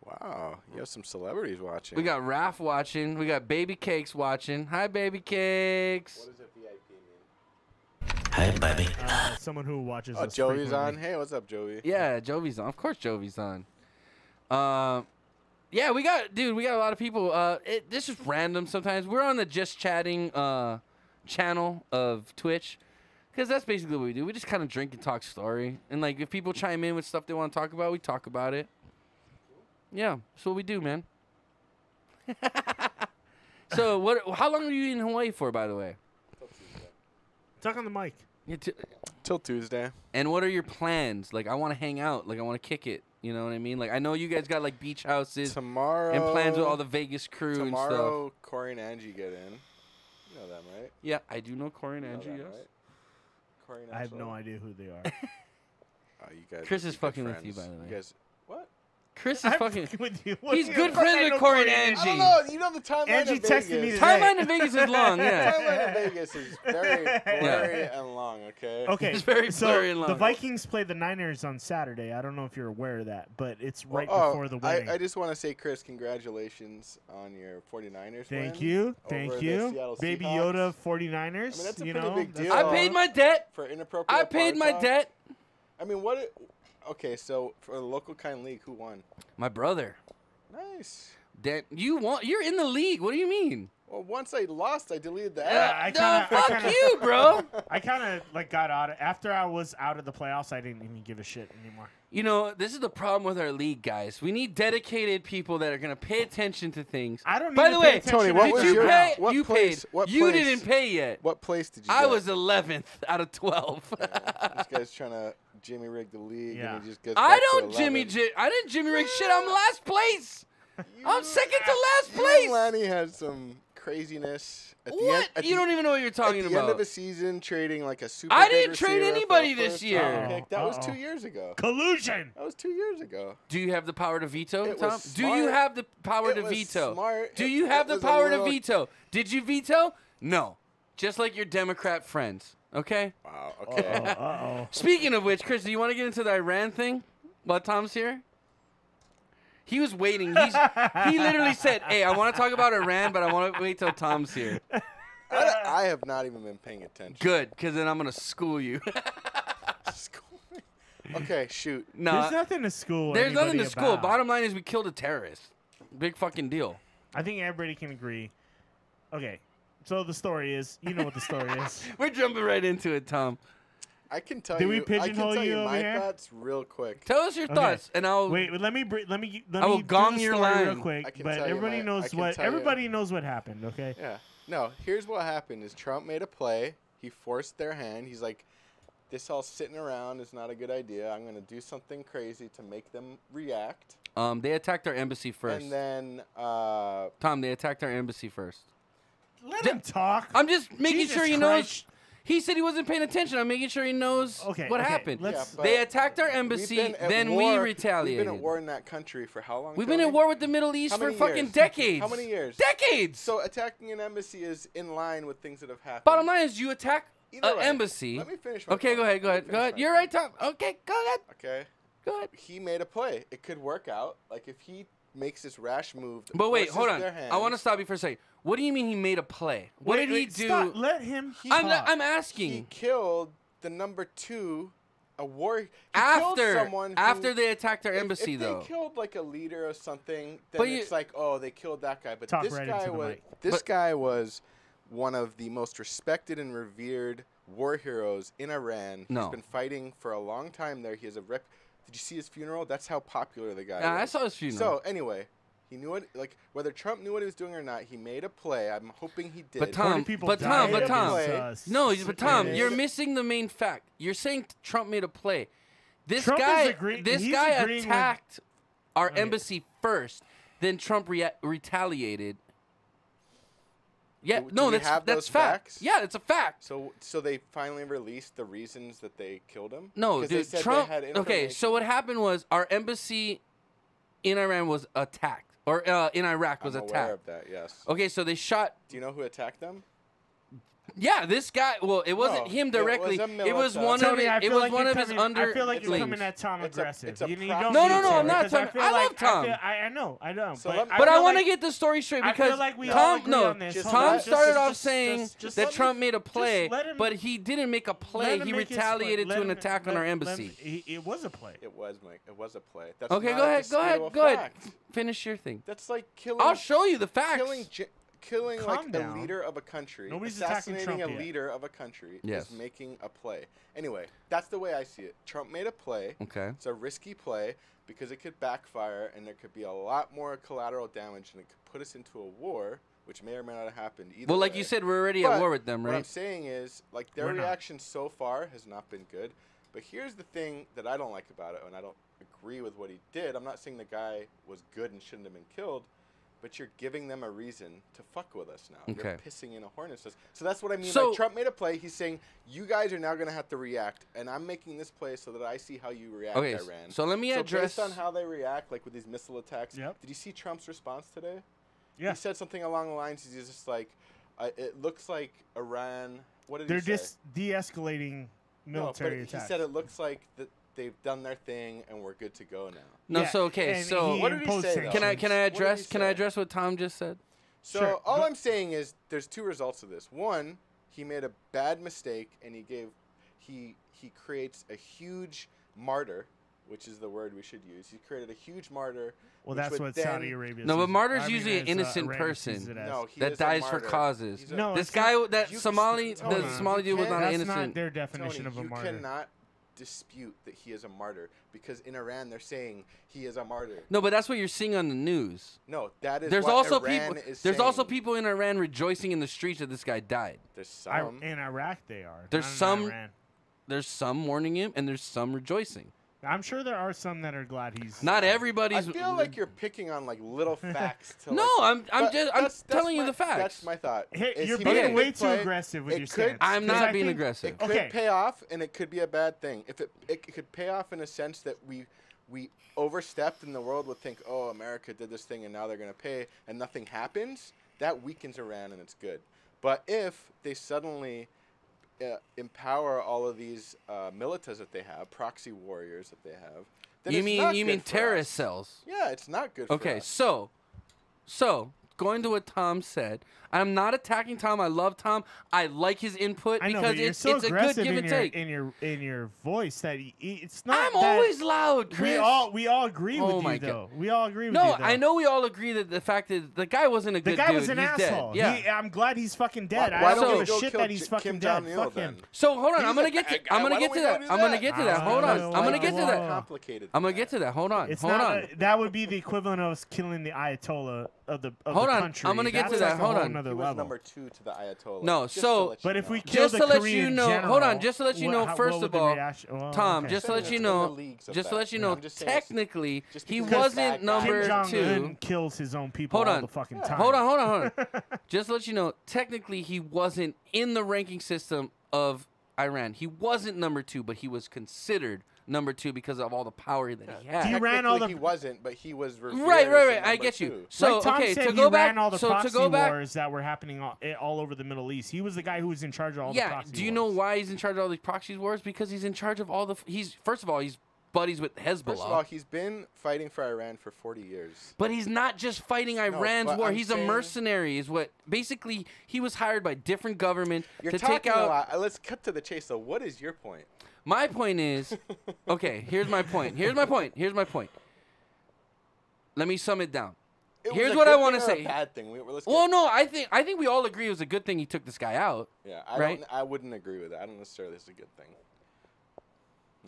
Wow. You have some celebrities watching. We got Raph watching. We got Baby Cakes watching. Hi, Baby Cakes. What does a VIP mean? Hey, baby. Someone who watches. Oh, us Joey's frequently. on. Hey, what's up, Joey? Yeah, Jovi's on. Of course, Jovi's on. Yeah, we got a lot of people. This is random sometimes. We're on the Just Chatting channel of Twitch, because that's basically what we do. We just kind of drink and talk story, and like if people chime in with stuff they want to talk about, we talk about it. Yeah, that's what we do, man. So what? How long are you in Hawaii for, by the way? Talk on the mic. Yeah, Till Tuesday. And what are your plans? Like, I want to hang out. Like, I want to kick it. You know what I mean? Like, I know you guys got like beach houses Tomorrow. and plans with all the Vegas crew and stuff. Tomorrow, Corey and Angie get in. You know them, right? Yeah, I do know Corey and Angie. Them, Yes. right? Corey and I have Angela. no idea who they are. You guys Chris are is good fucking with friends. you, by the way. You guys, what? Chris is I'm fucking with you. He's good friends with Corey and Angie. I don't know. You know the timeline Angie of texted Vegas. me today. Timeline in Vegas is long, yeah. Timeline in Vegas is very blurry and long. Okay. Okay, It's very so blurry and long. the Vikings play the Niners on Saturday. I don't know if you're aware of that, but it's right before the wedding. I just want to say, Chris, congratulations on your 49ers Thank win you. over Thank the you. Seattle Baby Seahawks. Yoda 49ers. I mean, that's a you pretty know, big that's deal. I paid my debt. For inappropriate I paid my talk. debt. I mean, what? Okay, so for the local kind league, who won? My brother. Nice. Dan, you're in the league. What do you mean? Well, once I lost, I deleted the Yeah, app. Fuck you, bro. I kind of like got out after I was out of the playoffs. I didn't even give a shit anymore. You know, this is the problem with our league, guys. We need dedicated people that are going to pay attention to things. I don't. By need the to pay way, attention Tony, to what did was you your- pay? what You place- paid. what You place? didn't pay yet. What place did you I get? was 11th out of 12. This guy's trying to Jimmy rig the league, Yeah. and he just gets I back to don't 11. I didn't Jimmy rig shit. I'm last place. I'm second to last You place. and Lanny had some craziness. At the What? End, at You don't even know what you're talking at the about. end of a season, trading like a super. I big didn't trade receiver for anybody a this first year. round pick. That was Uh-oh. 2 years ago. Collusion. That was 2 years ago. Do you have the power to veto, It Tom? was Do you smart. have the power It to was veto? smart. Do It- you have it the was a power to little- veto? Did you veto? No. Just like your Democrat friends. Okay? Wow. Okay. Uh-oh. Speaking of which, Chris, do you want to get into the Iran thing while Tom's here? He was waiting. He literally said, "Hey, I want to talk about Iran, but I want to wait till Tom's here." I have not even been paying attention. Good, because then I'm gonna school you. Okay, shoot. No, There's nothing to school. there's nothing to anybody school. about. Bottom line is we killed a terrorist. Big fucking deal. I think everybody can agree. Okay, so the story is, you know what the story is. We're jumping right into it, Tom. I can tell Did you. we I can pigeonhole tell you you over my here? thoughts real quick. Tell us your Okay. thoughts, and I'll Wait, let me I will do gong the your story line. real I quick. can But tell you everybody I knows can what tell you- everybody knows what happened. Okay. Yeah. No, here's what happened is Trump made a play. He forced their hand. He's like, this all sitting around is not a good idea. I'm going to do something crazy to make them react. They attacked our embassy first. And then Tom, they attacked our embassy first. Let him talk. I'm just making Jesus sure he Christ. knows. He said he wasn't paying attention. I'm making sure he knows what okay, happened. let's- Yeah, They but attacked our we've embassy, been at then war- we retaliated. We've been at war in that country for how long? We've been Tony? at war with the Middle East How for many fucking years? decades. How many years? Decades. So attacking an embassy is in line with things that have happened. Bottom line is you attack Either an way, embassy. let me finish my Okay, point. go ahead. Go Let me ahead. Go finish ahead. my You're right, Tom. Okay, go ahead. Okay. Go ahead. He made a play. It could work out. Like if he makes this rash move. that But wait, forces hold on. their I want to hands- stop you for a second. What do you mean he made a play? What Wait, did he wait, do? Stop. Let him. I'm talk. asking. He killed the number 2, a war. He killed After someone after they attacked our if- embassy, if though. they killed like a leader or something, then But you- it's like, oh, they killed that guy. But Talk this right guy into the was mic. this guy was one of the most respected and revered war heroes in Iran. No. He's been fighting for a long time there. He has a rep. Did you see his funeral? That's how popular the guy Yeah, was. I saw his funeral. So anyway, he knew it. Like whether Trump knew what he was doing or not, he made a play. I'm hoping he did. But Tom, people but died Tom, but Tom, against us. no, but Tom, Yeah. you're missing the main fact. You're saying Trump made a play. This Trump is guy, he's guy agreeing with- attacked our Okay. embassy first. Then Trump retaliated. Yeah, Do no, we that's have those fact. facts? Yeah, it's a fact. So they finally released the reasons that they killed him. No, 'Cause they dude, said they Trump. had Okay, information. so what happened was our embassy in Iran was attacked, or in Iraq was I'm attacked. aware of that. Yes. Okay, so they shot. Do you know who attacked them? Yeah, this guy. Well, it wasn't No, him it was directly. a It was militia. one Tony, of I it. It feel was like one you're of his coming- under. I feel like you're lings. coming at Tom It's a- aggressive. it's a You prop- don't No, need no, no, to, I'm not, because I Tom. feel I like- love Tom. I know. So But let- I But I feel want to like- get the story straight I because feel like we all Tom, agree no, on this. Just Hold Tom on, started just- off just- saying just that let Trump me- made a play, let him- but he didn't make a play. let him He make his retaliated play. to Let an him- attack on let- our let embassy. him- It was a play. It was, Mike. It was a play. That's Okay, not go a ahead, go ahead, disputable go ahead. fact. Finish your thing. That's like killing. I'll show you the facts. Killing Calm like down. a leader of a country. Nobody's attacking assassinating Trump a yet. leader of a country Yes. is making a play. Anyway, that's the way I see it. Trump made a play. Okay. It's a risky play, because it could backfire and there could be a lot more collateral damage and it could put us into a war, which may or may not have happened either. Well, like way. you said, we're already at war with them, right? What I'm saying is, like, their reaction so far has not been good. But here's the thing that I don't like about it, and I don't agree with what he did. I'm not saying the guy was good and shouldn't have been killed, but you're giving them a reason to fuck with us now. Okay. You're pissing in a hornet's nest. So that's what I mean. So, like, Trump made a play. He's saying, you guys are now going to have to react, and I'm making this play so that I see how you react, okay, Iran. so let me address... based on how they react, like with these missile attacks, Yep. did you see Trump's response today? Yeah. He said something along the lines, he's just like, it looks like Iran... What did They're he say? just de-escalating military no, but attacks. he said it looks like that they've done their thing and we're good to go now. No, Yeah, so okay, and so what did he say? Though? Can I address What did he say? what Tom just said? So Sure. all I'm saying is there's two results of this. One, he made a bad mistake and he creates a huge martyr, which is the word we should use. He created a huge martyr. Well, which that's would what then, Saudi Arabia. No, but sees it. martyr's I mean, usually an as, innocent Iran sees person it as. No, he that is a dies for martyr. causes. He's a- No, This it's guy, not- that you- Somali, Tony, the Somali dude was not an That's innocent. not their definition Tony, of a martyr. You cannot dispute that he is a martyr because in Iran they're saying he is a martyr. No, but that's what you're seeing on the news. No, that is There's what also Iran people. is There's saying. also people in Iran rejoicing in the streets that this guy died. There's some. In Iraq, they are. There's not in some- Iran. There's some mourning him, and there's some rejoicing. I'm sure there are some that are glad he's. Not I everybody's. feel like you're picking on like little facts. To, No, like, I'm but just that's telling you my- the facts. That's my thought. Hey, is you're he made a being big way too play. aggressive with It your could- stance. I'm 'Cause not I being think- aggressive. It could Okay. pay off, and it could be a bad thing. If it could pay off in a sense that we overstepped, and the world would think, oh, America did this thing, and now they're going to pay, and nothing happens. That weakens Iran, and it's good. But if they suddenly empower all of these militas that they have, proxy warriors that they have, then You it's mean not you good mean for terrorist us. cells? Yeah, it's not good. For Okay, us. so going to what Tom said, I'm not attacking Tom. I love Tom. I like his input I know, because but you're it's so a good aggressive give in and your, take. in your voice that it's not. I'm that always loud, Chris. We all agree Oh with my you God. though. We all agree with No, you. Though. I know we all agree that the fact that the guy wasn't a The good guy dude. was an He's asshole. dead. Yeah. I'm glad he's fucking dead. Why I don't don't we give a go shit kill that he's fucking Kim dead. Jong-il Fuck him. then? So hold on, He's I'm gonna a get to. bad guy. I'm gonna Why get don't to we go that. do I'm gonna that? get to that. Hold on. I'm gonna get to It's that. complicated. I'm gonna get to that. Hold on. It's Hold not. on. That would be the equivalent of us killing the Ayatollah of the Hold the on, country. I'm gonna get That's to that. like a Hold whole on. nother He was level. number 2 to the Ayatollah. No, Just to so- let you But if know. we kill Just the to let Korean you know, general, hold on. Just to let you know, what first would of the all, reaction- well, Tom, okay. just to let you It's in know, the leagues of just to that. let you know, I'm just saying it's- technically just he because wasn't bad guy. number Kim Jong 2. Un kills his own people Hold all on. the fucking Yeah. time. Hold on. Just to let you know, technically he wasn't in the ranking system of Iran. He wasn't number 2, but he was considered number 2 because of all the power that he had. He ran all the- He wasn't, but he was revered Right. as the I number get you. 2. So like Tom okay, said, to he go back, ran all the so proxy to go back, wars that were happening all over the Middle East. He was the guy who was in charge of all the yeah. proxy Do you wars. know why he's in charge of all these proxy wars? Because he's in charge of all the. He's first of all, he's buddies with Hezbollah. First of all, he's been fighting for Iran for 40 years. But he's not just fighting Iran's but war. I'm He's saying- a mercenary. Is what basically he was hired by different government You're to talking take out. a lot. Let's cut to the chase. So, what is your point? My point is, okay. Here's my point. Let me sum it down. It was Here's a what good I want to thing or a say. Bad thing. Let's Well, get- no, I think we all agree it was a good thing he took this guy out. Yeah, right? I wouldn't agree with that. I don't necessarily think it's a good thing.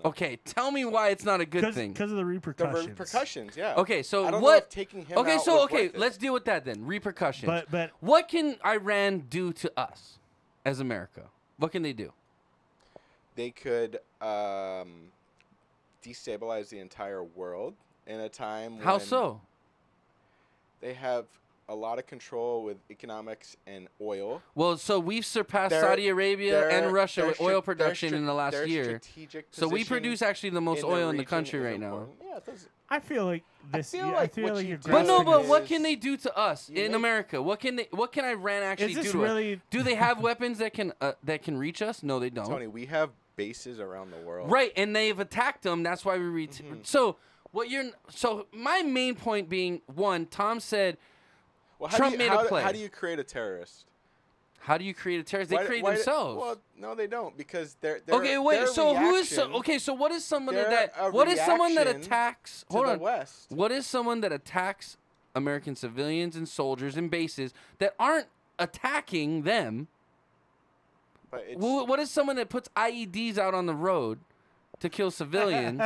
Okay, tell me why it's not a good thing. Because of the The repercussions. repercussions, yeah. Okay, so I don't know what? if taking him Okay, out so was okay, worth it. let's deal with that then. Repercussions. But what can Iran do to us as America? What can they do? They could destabilize the entire world in a time How when so? they have a lot of control with economics and oil. Well, so we've surpassed Their- Saudi Arabia their- and Russia their with oil str- their production str- in the last their year. strategic So we position produce actually the most in oil in the region country is right now. important. Yeah, it does. I feel like this. feel I like feel what like you you're do But no, Grassroots but what is- can they do to us you in make- America? What can Iran actually Is this do to really- us? Do they have weapons that can reach us? No, they don't. Tony, we have bases around the world. Right, and they've attacked them. That's why we So my main point being, one, Tom said Well, Trump made a play. How do you create a terrorist? How do you create a terrorist? They create themselves. Well, no, they don't, because they're Okay, wait. their So who is? reaction- Okay, so what is someone they're that? a What is someone that reaction attacks? to Hold the on. West. What is someone that attacks American civilians and soldiers and bases that aren't attacking them? But it's, What is someone that puts IEDs out on the road to kill civilians.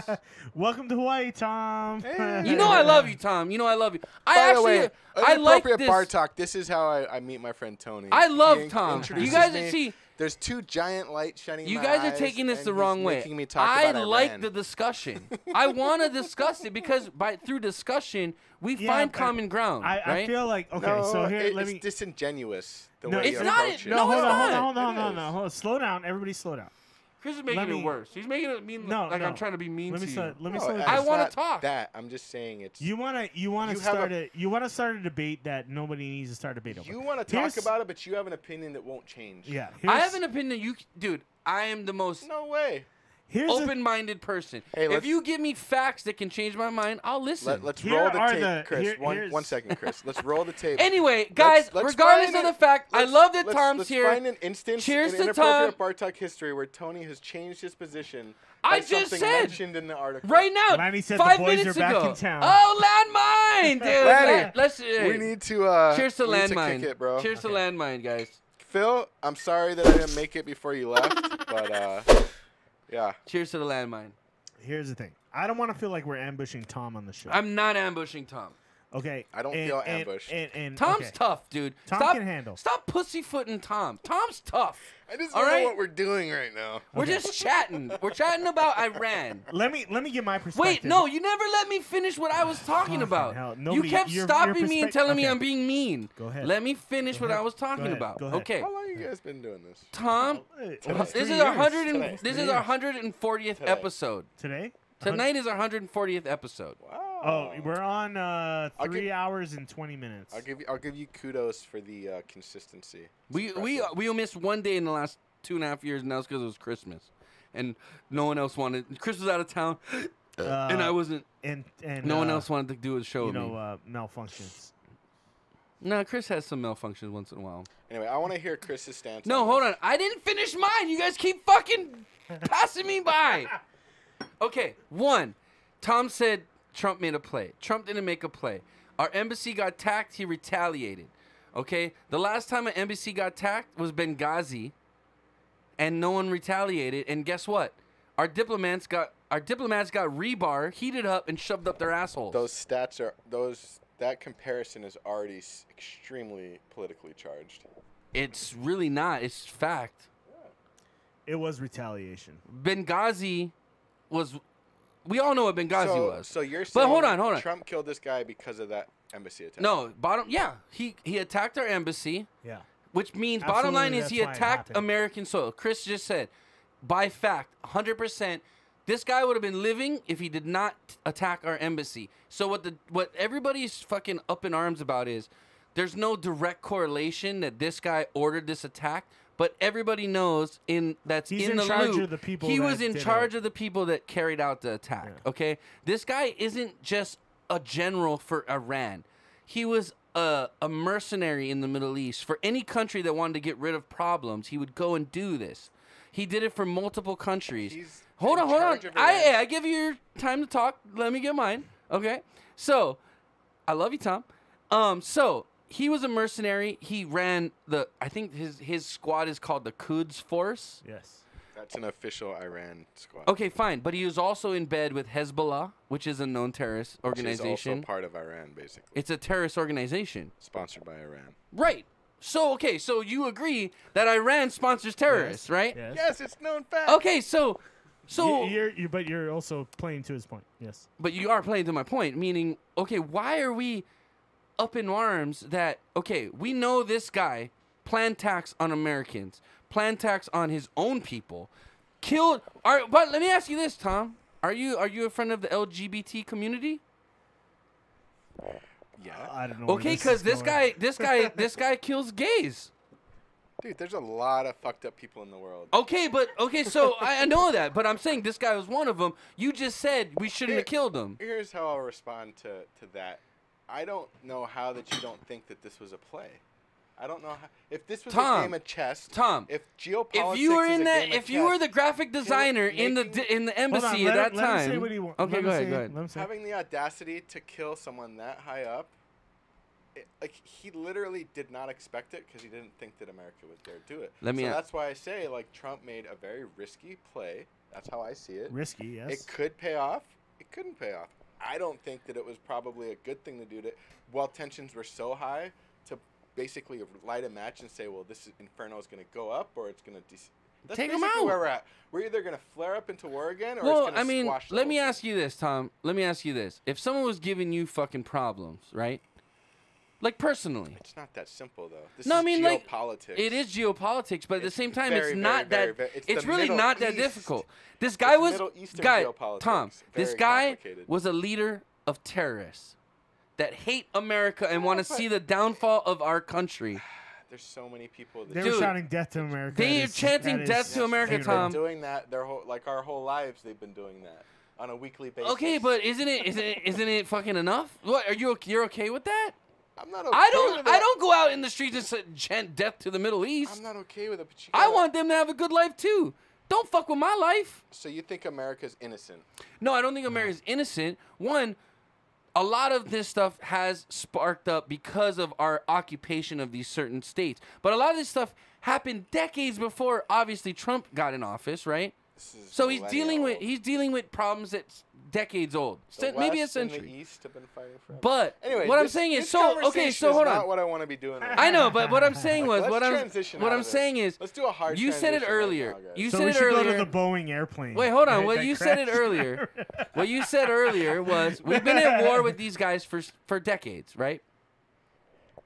Welcome to Hawaii, Tom. You know I love you, Tom. You know I love you. By the way, I like inappropriate this. bar talk. This is how I meet my friend Tony. I love He Tom. introduces You guys me. see. There's 2 giant lights shining in You my guys are eyes, taking this and the he's wrong way. making me talk I about like Iran. the discussion. I want to discuss it because through discussion we Yeah, find but common ground. I right? feel like okay. No, so here, let it's me. disingenuous the No, way it's you not- approach it. no, hold it's on, not. hold on, It hold is. on, hold on. Slow down, everybody. Slow down. Chris is making it worse. He's making it mean like no. I'm trying to be mean Let to me you. slow. Let me No, slow it's down. I wanna not talk. That I'm just saying it's. You wanna you have start you wanna start a debate that nobody needs to start a debate over. You want to talk about it, but you have an opinion that won't change. Yeah, I have an opinion. Dude, I am the most No way. open-minded person. Hey, if you give me facts that can change my mind, I'll listen. Let's Here roll the are tape, the- Chris. here- One here's- second, Chris. Let's roll the tape. Anyway, guys, Let's regardless find of the fact, I love that let's Tom's here. Let's find an instance Cheers in to inappropriate Tom. bar talk history where Tony has changed his position. I by just something said mentioned in the article. right now, Lanny said 5 the boys minutes are back ago. in town. Oh, landmine, dude. Lanny, Let's. we need to. Cheers to we need to landmine, kick it, bro. Cheers to landmine, guys. Phil, I'm sorry that I didn't make it before you left, but yeah. Cheers to the landmine. Here's the thing. I don't want to feel like we're ambushing Tom on the show. I'm not ambushing Tom. Okay. I don't feel ambushed. Tom's okay. tough, dude. Tom stop, can handle. Stop pussyfooting Tom. Tom's tough. I just All don't right? know what we're doing right now. We're just chatting. We're chatting about Iran. Let me get my perspective. Wait, no, you never let me finish what I was talking about. hell. You Nobody- kept your stopping me and telling me okay. I'm being mean. Go ahead. Let me finish Go what I ahead. was talking Go ahead. about. Go ahead. Okay. How long have you guys been doing this? Tom, Almost this 3 is our years. this is our 140th episode. Today? Tonight is our 140th episode. Wow. Oh, we're on 3 hours and 20 minutes. I'll give you kudos for the consistency. It's We missed one day in the last 2.5 years, and that was because it was Christmas, and no one else wanted. Chris was out of town, and I wasn't. And no one else wanted to do a show with me. Malfunctions. No, Chris has some malfunctions once in a while. Anyway, I want to hear Chris's stance. No, hold on. I didn't finish mine. You guys keep fucking passing me by. Okay, 1. Tom said Trump made a play. Trump didn't make a play. Our embassy got attacked. He retaliated. Okay? The last time an embassy got attacked was Benghazi, and no one retaliated. And guess what? Our diplomats got rebar, heated up, and shoved up their assholes. Those stats are that comparison is already extremely politically charged. It's really not. It's fact. It was retaliation. Benghazi was. We all know what Benghazi was. So you're saying but hold on. Trump killed this guy because of that embassy attack? No, he attacked our embassy. Yeah. Which means, Absolutely, bottom line is that's he why it attacked happened. American soil. Chris just said, by fact, 100%, this guy would have been living if he did not attack our embassy. So what everybody's fucking up in arms about is there's no direct correlation that this guy ordered this attack, but everybody knows He's in in the charge loop, of the people he that was in did charge it. of the people that carried out the attack. Yeah. Okay, this guy isn't just a general for Iran. He was a mercenary in the Middle East. For any country that wanted to get rid of problems, he would go and do this. He did it for multiple countries. Hold on. I give you your time to talk. Let me get mine. Okay. So, I love you, Tom. So he was a mercenary. He ran I think his squad is called the Quds Force. Yes. That's an official Iran squad. Okay, fine. But he was also in bed with Hezbollah, which is a known terrorist organization. Which is also part of Iran, basically. It's a terrorist organization. Sponsored by Iran. Right. So, okay, so you agree that Iran sponsors terrorists, right? Yes. Yes, it's known fact. Okay, so But you're also playing to his point. Yes. But you are playing to my point, meaning, okay, why are we up in arms that, okay, we know this guy planned attacks on Americans, planned attacks on his own people, but let me ask you this, Tom. Are you a friend of the LGBT community? Yeah. I don't know. Okay, because this guy kills gays. Dude, there's a lot of fucked up people in the world. Okay, so I know that, but I'm saying this guy was one of them. You just said we shouldn't have killed him. Here's how I'll respond to that. I don't know how that you don't think that this was a play. I don't know how, if this was a game of chess. Tom, if geopolitics if you were is in a that, game of if you were chess, the graphic designer in the embassy at that let him say time. what he wants. Okay, go ahead. Having the audacity to kill someone that high up, he literally did not expect it because he didn't think that America would dare do it. That's why I say Trump made a very risky play That's how I see it. Risky, yes. It could pay off. It couldn't pay off. I don't think that it was probably a good thing to do to, while tensions were so high, to basically light a match and say, well, this inferno is going to go up or it's going to That's take them basically out. Where we're at. We're either going to flare up into war again, or well, it's going to squash the let whole me thing. ask you this, Tom. Let me ask you this: if someone was giving you fucking problems, right? Like personally. It's not that simple, though. This No, is I mean, like, geopolitics. it is geopolitics, but at the same time, very, it's not very, that. very, It's the really Middle not that East. difficult. This guy was Middle Eastern guy. geopolitics. Tom. This Very guy complicated. was a leader of terrorists that hate America and want to see the downfall of our country. There's so many people. That They were shouting death to America. They are chanting death to America, They've Tom. been doing that their whole, like our whole lives. They've been doing that on a weekly basis. Okay, but isn't it fucking enough? What are you're okay with that? I'm not okay with I it. don't go out in the streets and chant death to the Middle East. I'm not okay with it. But you I want them to have a good life too. Don't fuck with my life. So you think America's innocent? No, I don't think America's innocent. One, a lot of this stuff has sparked up because of our occupation of these certain states. But a lot of this stuff happened decades before, obviously, Trump got in office, right? So he's dealing with problems that's decades old, maybe a century. And the East have been fighting forever. But anyway, what I'm saying is, so hold Not on. what I want to be doing. Right I know, but what I'm saying was, Let's what transition I'm out of this. saying is, Let's do a hard. you said it transition earlier. right now, guys. You So said we it should earlier. go to the Boeing airplane. Wait, hold on. that- What that you said it crashed. earlier. What you said earlier was we've been at war with these guys for decades, right?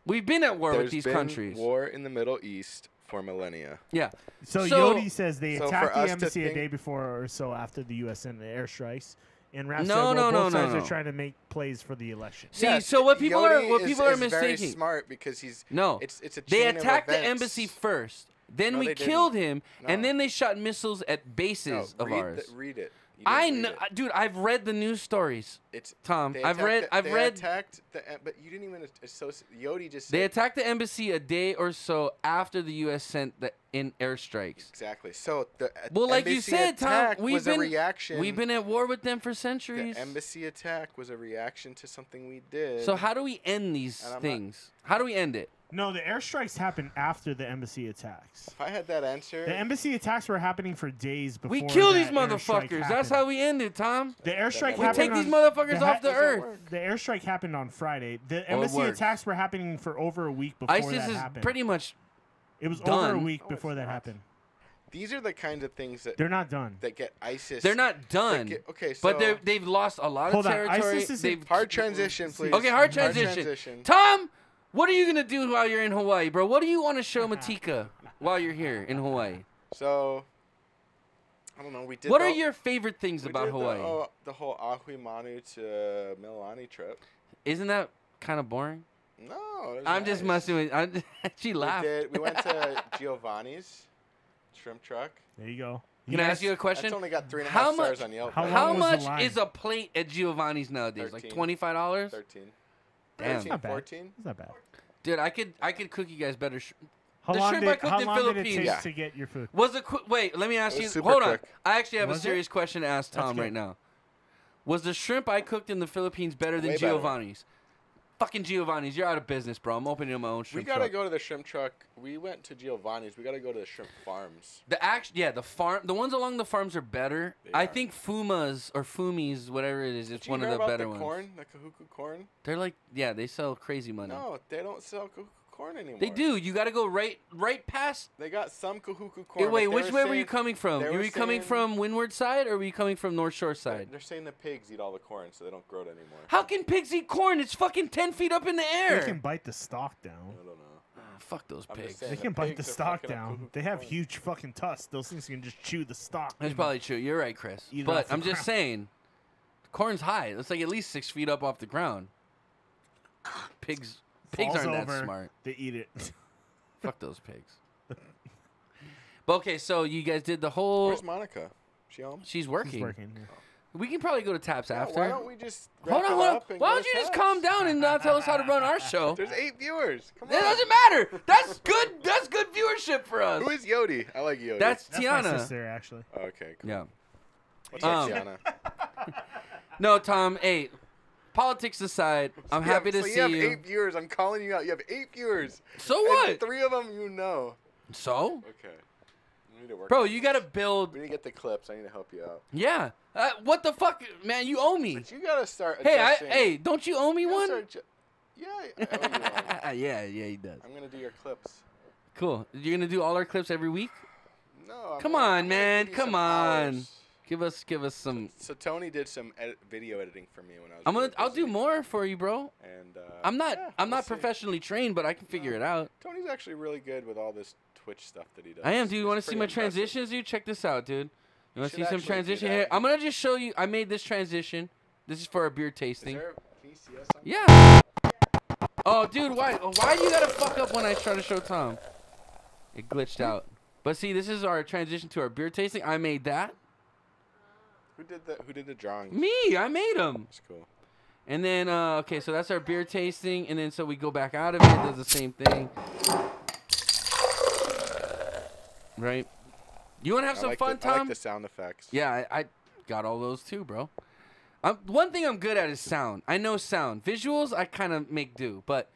We've been at war with these been countries. War in the Middle East for millennia. Yeah. So Yodi says they so attacked for the us to embassy a think- day before or so after the U.S. sent the airstrikes. And Rap No, said, well, no, no, both no, sides no. are trying to make plays for the election. See, Yes, so what people Yodi are is very mistaking. smart because he's No, It's a chain they of attacked the events. embassy first. Then No, we they killed didn't. him, No. and then they shot missiles at bases No, of read ours. read it. You I didn't know, read it. dude. I've read the news stories. It's Tom. they I've read. attacked I've read. They attacked but you didn't even associate. Yodi just said They attacked the embassy a day or so after the U.S. sent the airstrikes. exactly. So the Well, like you embassy said, Tom, attack we've was been a reaction. we've been at war with them for centuries. The embassy attack was a reaction to something we did. So how do we end these And I'm not- things? How do we end it? No, the airstrikes happened after the embassy attacks. If I had that answer, The embassy attacks were happening for days before. We kill these that airstrike motherfuckers. That's happened. how we end it, Tom. The airstrike We happened. take these on- motherfuckers off the doesn't earth. work. The airstrike happened on Friday. The it embassy works. attacks were happening for over a week before ISIS that is happened. pretty much. It was done. over a week No, before it's that not. happened. these are the kinds of things that They're not done. that get ISIS. They're not done. Okay, so But they've lost a lot Hold of on, territory. ISIS isn't- They've hard transition, please. Okay, hard transition. Tom, what are you gonna do while you're in Hawaii, bro? What do you want to show Matika while you're here in Hawaii? So I don't know. We did. What the, are your favorite things we about did Hawaii? The whole Ahui Manu to Mililani trip. Isn't that kind of boring? No, it was I'm just nice. messing with. She laughed. We went to Giovanni's shrimp truck. There you go. Can I ask you a question? That's only got 3.5 How stars much- on Yelp. how right? How long was the much line? is a plate at Giovanni's nowadays? Like 13. $25? 13. Damn. 13, Not bad. 14. It's not bad. Dude, I could cook you guys better. How The long shrimp did, I cooked how in long did it Philippines. take Yeah. to get your food? Was it quick? Wait, let me ask It you. was super Hold on. quick. I actually have a Was it? serious question to ask That's Tom good. right now. Was the shrimp I cooked in the Philippines better than Way better. Giovanni's? Fucking Giovanni's, you're out of business, bro. I'm opening my own We shrimp gotta truck. go to the shrimp truck. We went to Giovanni's. We gotta go to the shrimp farms. The ones along the farms are better. They I are. think Fuma's or Fumi's, whatever it is, it's Did you one of hear the about better the ones. corn, the Kahuku corn? They're like, yeah, they sell crazy money. No, they don't sell Kahuku corn anymore. They do. You got to go right past. They got some Kahuku Hey, corn. wait, but they which way were you saying- coming from? they Were were you coming saying- from Windward side or were you coming from North Shore side? They're saying the pigs eat all the corn, so they don't grow it anymore. How can pigs eat corn? It's fucking 10 feet up in the air. They can bite the stalk down. I don't know. Fuck those I'm just pigs. saying They the can bite the pigs are stalk fucking up down. Kahuku They have corn. huge fucking tusks. Those things can just chew the stalk. That's and- probably true. You're right, Chris. Eat it But off the I'm just ground. saying, corn's high. It's like at least 6 feet up off the ground. Pigs falls aren't that over, smart. They eat it. Fuck those pigs. But okay, so you guys did the whole. Where's Monica? She home? She's working. She's working. yeah. We can probably go to Taps Yeah, after. why don't we just Hold wrap on, it hold on. up and Why go don't you to just Taps? calm down and not tell us how to run our show? There's 8 viewers. Come It on. doesn't matter. That's good. That's good viewership for us. Who is Yodi? I like Yodi. That's That's my Tiana. sister, actually. Okay, cool. Yeah. What's up, Um, Tiana? No, Tom. Hey, politics aside, I'm happy to so see you have you. 8 viewers. I'm calling you out. You have 8 viewers. So And what? 3 of them you know. So? Okay. We need to work Bro, on you this. gotta build. We need to get the clips. I need to help you out. Yeah. What the fuck, man? You owe me. But you gotta start. Hey, adjusting. don't you owe me one? Yeah, I owe you one. yeah, he does. I'm gonna do your clips. Cool. You're gonna do all our clips every week? No. Come on, man. Come on. Hours. Give us some. So Tony did some video editing for me when I was. I'll do more for you, bro. And I'm not professionally trained, but I can figure it out. Tony's actually really good with all this Twitch stuff that he does. I am. Do you want to It's see pretty my impressive. transitions, dude? Check this out, dude. You want to see should some actually do transition that. here? I'm gonna just show you. I made this transition. This is for our beer tasting. Can you see us? Yeah. Oh, dude, why do you gotta fuck up when I try to show Tom? It glitched out. But see, this is our transition to our beer tasting. I made that. Who did the drawings? Me. I made them. That's cool. And then, okay, so that's our beer tasting. And then so we go back out of it. Does the same thing. Right? You want to have some fun, Tom? I like the sound effects. Yeah, I got all those too, bro. One thing I'm good at is sound. I know sound. Visuals, I kind of make do. But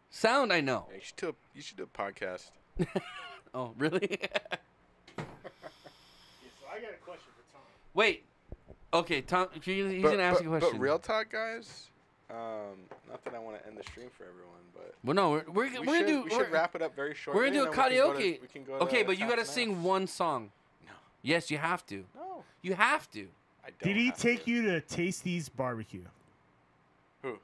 sound, I know. Yeah, you should do a podcast. Oh, really? So I got a question for Tom. Wait. Okay, Tom, he's going to ask you a question. But real talk, guys, not that I want to end the stream for everyone, but... Well, no, we're going to do... We should wrap it up very shortly. We're going to do a karaoke. We can go okay, to but you got to sing one song. No. Yes, you have to. No. You have to. I don't Did he have take to. you to Tasty's barbecue? Who?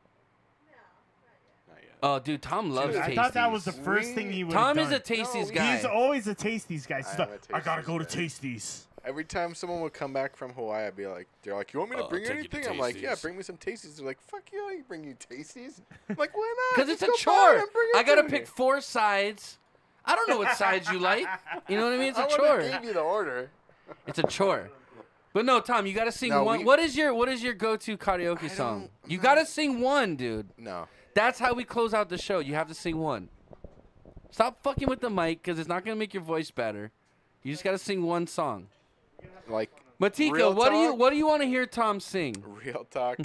Oh, dude, Tom loves Tasties. I thought that was the first thing he would have Tom done. is a Tasties guy. He's always a Tasties guy. I am a I gotta Tasties go to guy. Tasties. Every time someone would come back from Hawaii, I'd be like, they're like, you want me to bring you anything? I'm like, yeah, bring me some Tasties. They're like, fuck you, I ain't bring you Tasties. I'm like, why not? Because it's a Just go buy it chore. and bring it I got to me. pick 4 sides. I don't know what sides you like. You know what I mean? It's a I chore. would've gave you the order. It's a chore. But no, Tom, you got to sing No, one. we- What is your go-to karaoke song? You got to sing one, dude. No. That's how we close out the show. You have to sing one. Stop fucking with the mic because it's not going to make your voice better. You just got to sing one song. Like Matika, real what talk? do you want to hear Tom sing? Real talk.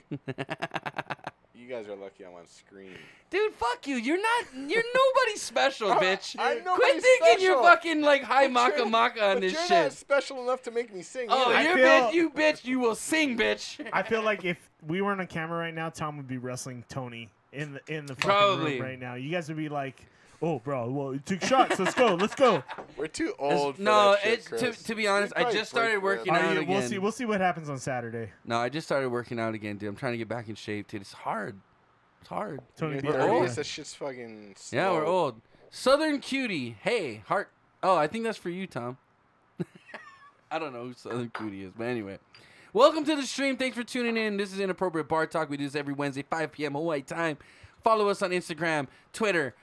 You guys are lucky I'm on screen. Dude, fuck you. You're nobody special, bitch. I'm nobody Quit thinking you're special. fucking like high But maka you're- maka on but this you're shit. not special enough to make me sing. Oh, either. you bitch, you will sing, bitch. I feel like if we weren't on camera right now, Tom would be wrestling Tony in the fucking Probably. room right now. You guys would be like, "Oh, bro, well, you took shots. Let's go, let's go." We're too old. For No, that shit, it's Chris. to be honest, We'd I probably just started break working ribs. out Yeah, again. we'll see what happens on Saturday. No, I just started working out again, dude. I'm trying to get back in shape, dude. It's hard. It's hard. Tony, In be your We're old. 30s, that shit's fucking slow. Yeah, we're old. Southern Cutie. Hey, heart. Oh, I think that's for you, Tom. I don't know who Southern Cutie is, but anyway. Welcome to the stream. Thanks for tuning in. This is Inappropriate Bar Talk. We do this every Wednesday, 5 p.m. Hawaii time. Follow us on Instagram, Twitter,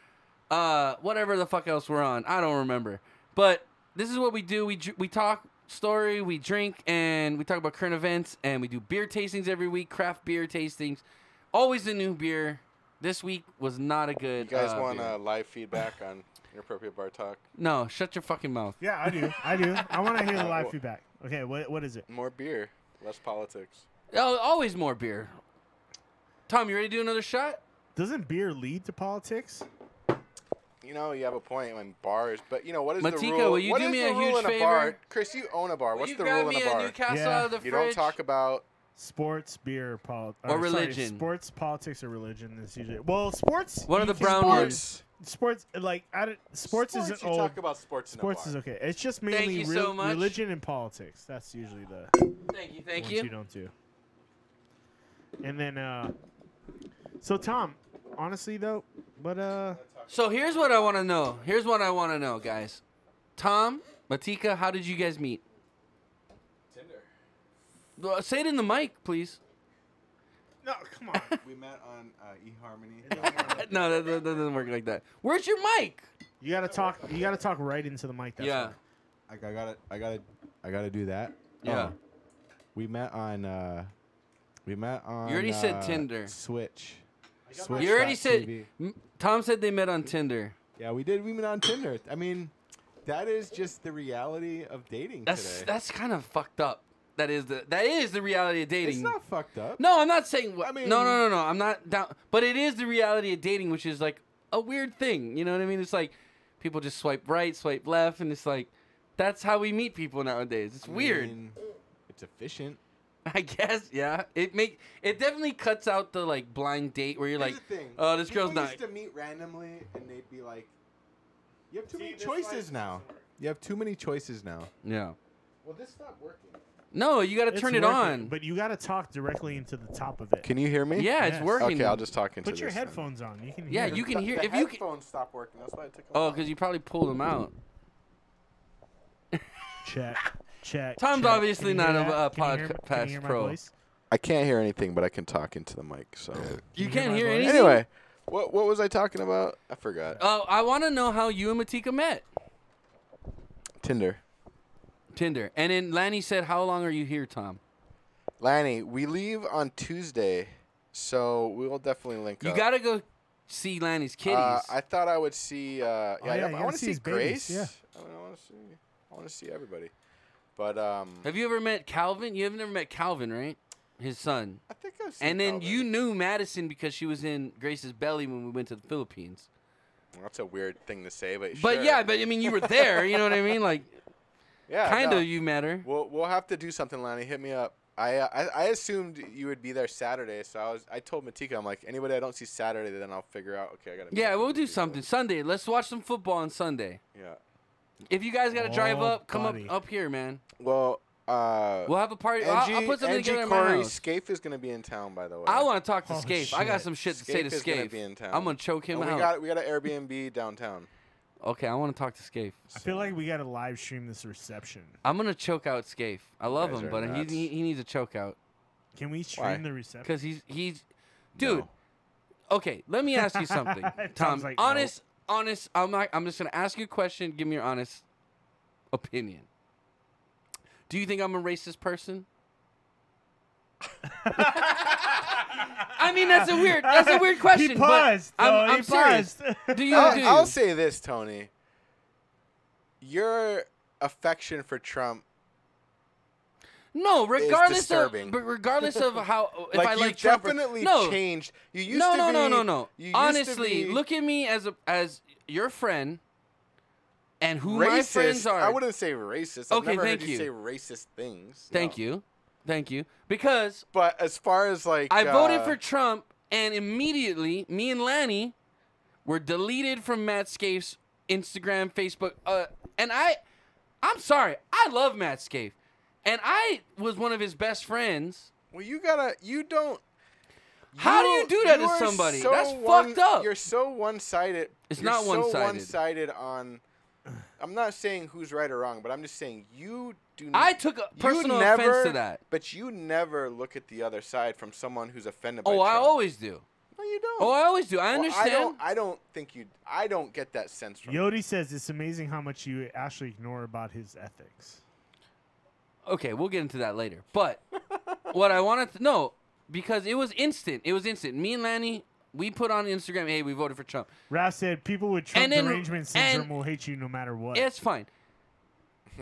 whatever the fuck else we're on. I don't remember. But this is what we do. We talk story, we drink, and we talk about current events, and we do beer tastings every week, craft beer tastings. Always a new beer. This week was not a good You guys want beer. live feedback on Inappropriate Bar Talk? No, shut your fucking mouth. Yeah, I do. I want to hear the live feedback. Okay, what is it? More beer, less politics. Oh, always more beer. Tom, you ready to do another shot? Doesn't beer lead to politics? You know, you have a point in bars, but you know what is the Matika, rule? will you What do is me the a rule huge in a favor? bar? Chris, you own a bar. Will What's you the grab rule in me a bar? Newcastle Yeah. out of the You fridge? don't talk about Sports, beer, Or religion. sports, politics, or religion is usually sports. One of you the can- brown sports. ones. Sports, sports isn't you old. talk about sports in Sports a bar. is okay. It's just Thank mainly you so much. religion and politics. That's usually the Thank ones you. you don't do. And then, so Tom, honestly though, but So here's what I want to know. Here's what I want to know, guys. Tom, Matika, how did you guys meet? Tinder. Well, say it in the mic, please. no, come on. We met on eHarmony. No, that doesn't work like that. Where's your mic? You gotta talk. You gotta talk right into the mic. That's Yeah. why. I gotta do that. Yeah. We met on. You already said Tinder. Switch. You already said. TV. Tom said they met on Tinder. Yeah, we did. We met on Tinder. I mean, that is just the reality of dating today. That's kind of fucked up. That is the reality of dating. It's not fucked up. No, I'm not saying. I mean- no. I'm not down. But it is the reality of dating, which is like a weird thing. You know what I mean? It's like people just swipe right, swipe left, and it's like That's how we meet people nowadays. It's weird. It's efficient. I guess, yeah. It definitely cuts out the like blind date where you're like, oh, this girl's not. Used to meet randomly, and they'd be like, "You have too many choices now. You have too many choices now." Yeah. Well, this stopped working. No, you got to turn it on. But you got to talk directly into the top of it. Can you hear me? Yeah, it's working. Okay, I'll just talk into Put your this headphones on. You can. Yeah, hear you can hear. The If you headphones stopped working. That's why I took them Oh, out. because you probably pulled them out. Check. Tom's obviously not a podcast pro. I can't hear anything, but I can talk into the mic. So you can't hear anything. Anyway, what was I talking about? I forgot. Oh, I want to know how you and Matika met. Tinder. And then Lanny said, "How long are you here, Tom?" Lanny, we leave on Tuesday, so we will definitely link up. You gotta go see Lanny's kitties. I thought I would see. I want to see Grace. Yeah. I want to see everybody. But have you ever met Calvin? You have never met Calvin, right? His son. I think I've seen And then Calvin. you knew Madison because she was in Grace's belly when we went to the Philippines. Well, that's a weird thing to say, but But sure. yeah, but I mean, you were there. You know what I mean? Like, yeah, kind of. You met her. We'll have to do something, Lanny. Hit me up. I assumed you would be there Saturday, so I told Matika, I'm like, anybody I don't see Saturday, then I'll figure out. Okay, I gotta. Yeah, we'll do something Sunday. Let's watch some football on Sunday. Yeah. If you guys gotta drive up, come up here, man. Well, we'll have a party. I'll put something together in my house. Scaife is gonna be in town, by the way. I want to talk to Scaife. I got some shit to say to Scaife is Scaife. gonna be in town. I'm gonna choke him and out. We got an Airbnb downtown. Okay, I want to talk to Scaife. I feel like we got to live stream this reception. I'm gonna choke out Scaife. I love guys him, are but nuts. he needs a choke out. Can we stream Why? the reception? Because he's, dude. No. Okay, let me ask you something, Tom. Tom's like, honest. I'm just gonna ask you a question. Give me your honest opinion. Do you think I'm a racist person? I mean, that's a weird question. He paused. But I'm serious. Paused. Do you? I'll say this, Tony. Your affection for Trump. No, regardless of how if like I you like Trump, definitely changed. You used no, to no, be, no, no, no. you used Honestly, to be look at me as your friend, and who racist. my friends are. I wouldn't say racist. I've Okay, never thank heard you. say racist things. Thank you. Because But as far as like I voted for Trump, and immediately me and Lanny were deleted from Matt Scaife's Instagram, Facebook, and I'm sorry, I love Matt Scaife. And I was one of his best friends. Well, you don't. How do you do that to somebody? That's fucked up. You're so one-sided. It's not one-sided. So one-sided on. I'm not saying who's right or wrong, but I'm just saying you do. I took a personal offense to that. But you never look at the other side from someone who's offended by Oh, Trump. I always do. No, you don't. Oh, I always do. I Well, understand. I don't think you. I don't get that sense from. Yodi says it's amazing how much you actually ignore about his ethics. Okay, we'll get into that later. But what I wanted to know, because it was instant. Me and Lanny, we put on Instagram, hey, we voted for Trump. Ralph said people with Trump then- derangement syndrome will hate you no matter what. It's fine.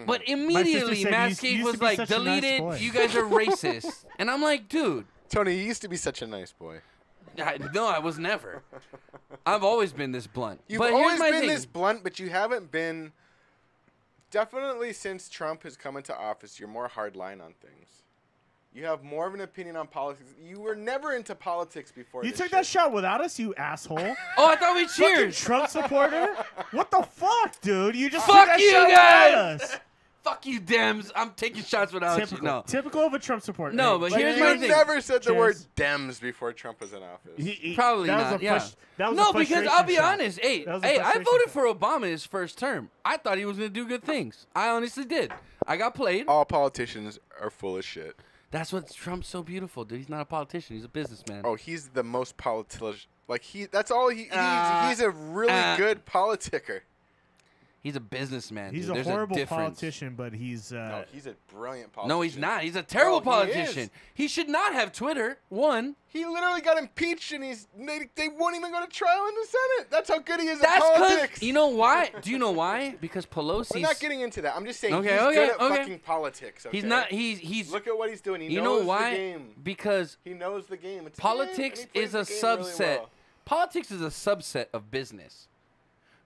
But sister immediately, said Matt you Scaife used was to be like, such a nice deleted, boy. you guys are racist. And I'm like, dude. Tony, you used to be such a nice boy. No, I was never. I've always been this blunt. You've but always here's my been thing. this blunt, but you haven't been. Definitely since Trump has come into office, you're more hardline on things. You have more of an opinion on politics. You were never into politics before. You this took shit. that shot without us, you asshole. Oh, I thought we Fucking cheered. Trump supporter? What the fuck, dude? You just Fuck took that you shot guys! without us. Fuck you, Dems. I'm taking shots without you. Typical. No. Typical of a Trump supporter. No, but Like, here's you my thing. never said the word Cheers. Dems before Trump was in office. Probably that was not. a Yeah. that was No, a because I'll frustration be shot. honest. Hey, That was a I frustration voted shot. for Obama his first term. I thought he was going to do good things. I honestly did. I got played. All politicians are full of shit. That's what Trump's so beautiful, dude. He's not a politician. He's a businessman. Oh, he's the most politician. Like that's all he's a really good politicker. He's a businessman. He's dude. a There's horrible difference. politician, but he's. No, he's a brilliant politician. No, he's not. He's a terrible No, he politician. is. He should not have Twitter. One. He literally got impeached, and they won't even go to trial in the Senate. That's how good he is That's at politics. You know why? Do you know why? Because Pelosi's. We're not getting into that. I'm just saying Okay, he's okay, good at okay. fucking politics. Okay? He's not. He's. Look at what he's doing. He You knows know why? the game. Because He knows the game. It's politics and he is plays a the game really subset. well. Politics is a subset of business.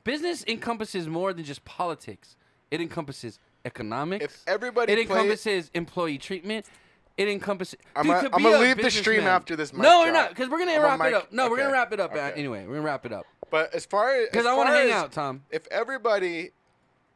Business encompasses more than just politics. It encompasses economics. If everybody it encompasses employee treatment. It encompasses. I'm gonna leave the stream after this. No, we're not, because we're gonna wrap it up. No, we're gonna wrap it up. Anyway, we're gonna wrap it up. But as far as because I want to hang out, Tom. If everybody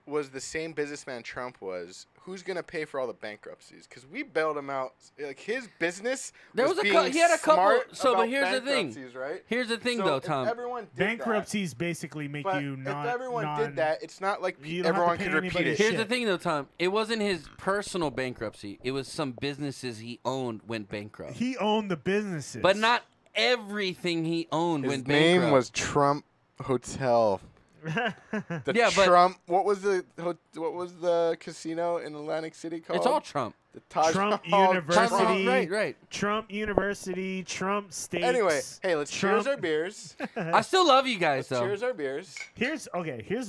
was the same businessman Trump was, who's gonna pay for all the bankruptcies? Because we bailed him out. Like his business. There was being he had a couple. So, but here's the thing. Right? Here's the thing, though, Tom. Bankruptcies basically make you not. If everyone did that, it's not like everyone could repeat it. Here's the thing, though, Tom. It wasn't his personal bankruptcy. It was some businesses he owned went bankrupt. He owned the businesses, but not everything he owned went bankrupt. His name was Trump Hotel. Trump. What was the casino in Atlantic City called? It's all Trump. The Taj Trump Mahal. University. Right. Trump University. Trump States. Anyway, hey, let's cheers our beers. I still love you guys, though. Cheers our beers. Here's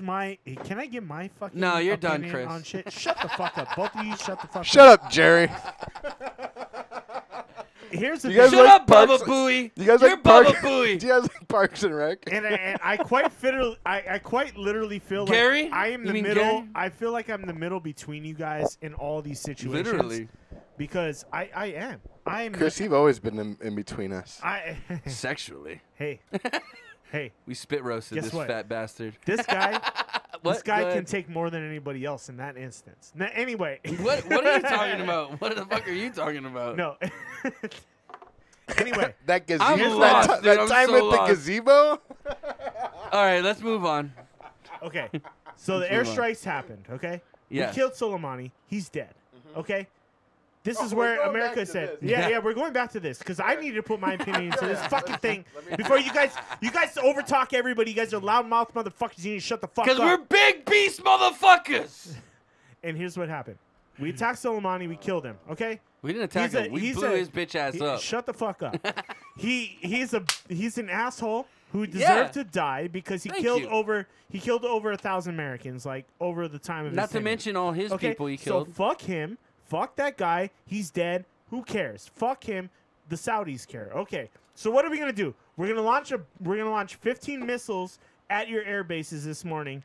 my. Can I get my fucking? No, you're done, opinion Chris. on shit? Shut the fuck up, both of you. Shut the fuck up. Shut up, Jerry. Here's the thing. Shut up, Bubba Booey. You guys You're like Bubba Booey. Do you guys like Parks and Rec? And I quite literally feel Gary? like I am the middle. Gary? I feel like I'm the middle between you guys in all these situations. Literally. Because I am. Chris, you've always been in between us. Sexually. Hey. We spit roasted Guess this what? fat bastard. This guy. What? This guy Go can ahead. take more than anybody else in that instance. Now, anyway. What are you talking about? What the fuck are you talking about? No. Anyway, that gazebo. I'm lost, that dude. time I'm so at lost. the gazebo. All right, let's move on. Okay, so the airstrikes happened. Okay, Yes. we killed Soleimani. He's dead. Okay, this is we're where going America back to said, this. yeah, we're going back to this because I need to put my opinion into this fucking thing before you guys overtalk everybody. You guys are loudmouth motherfuckers. You need to shut the fuck up. Because we're big beast motherfuckers. And here's what happened: we attacked Soleimani. We killed him. Okay. We didn't attack him. We blew his bitch ass up. Shut the fuck up. He's an asshole who deserved to die because he killed over 1,000 Americans, like over the time of his Not to tenure. mention all his people he killed. So fuck him. Fuck that guy. He's dead. Who cares? Fuck him. The Saudis care. Okay. So what are we gonna do? We're gonna launch 15 missiles at your air bases this morning.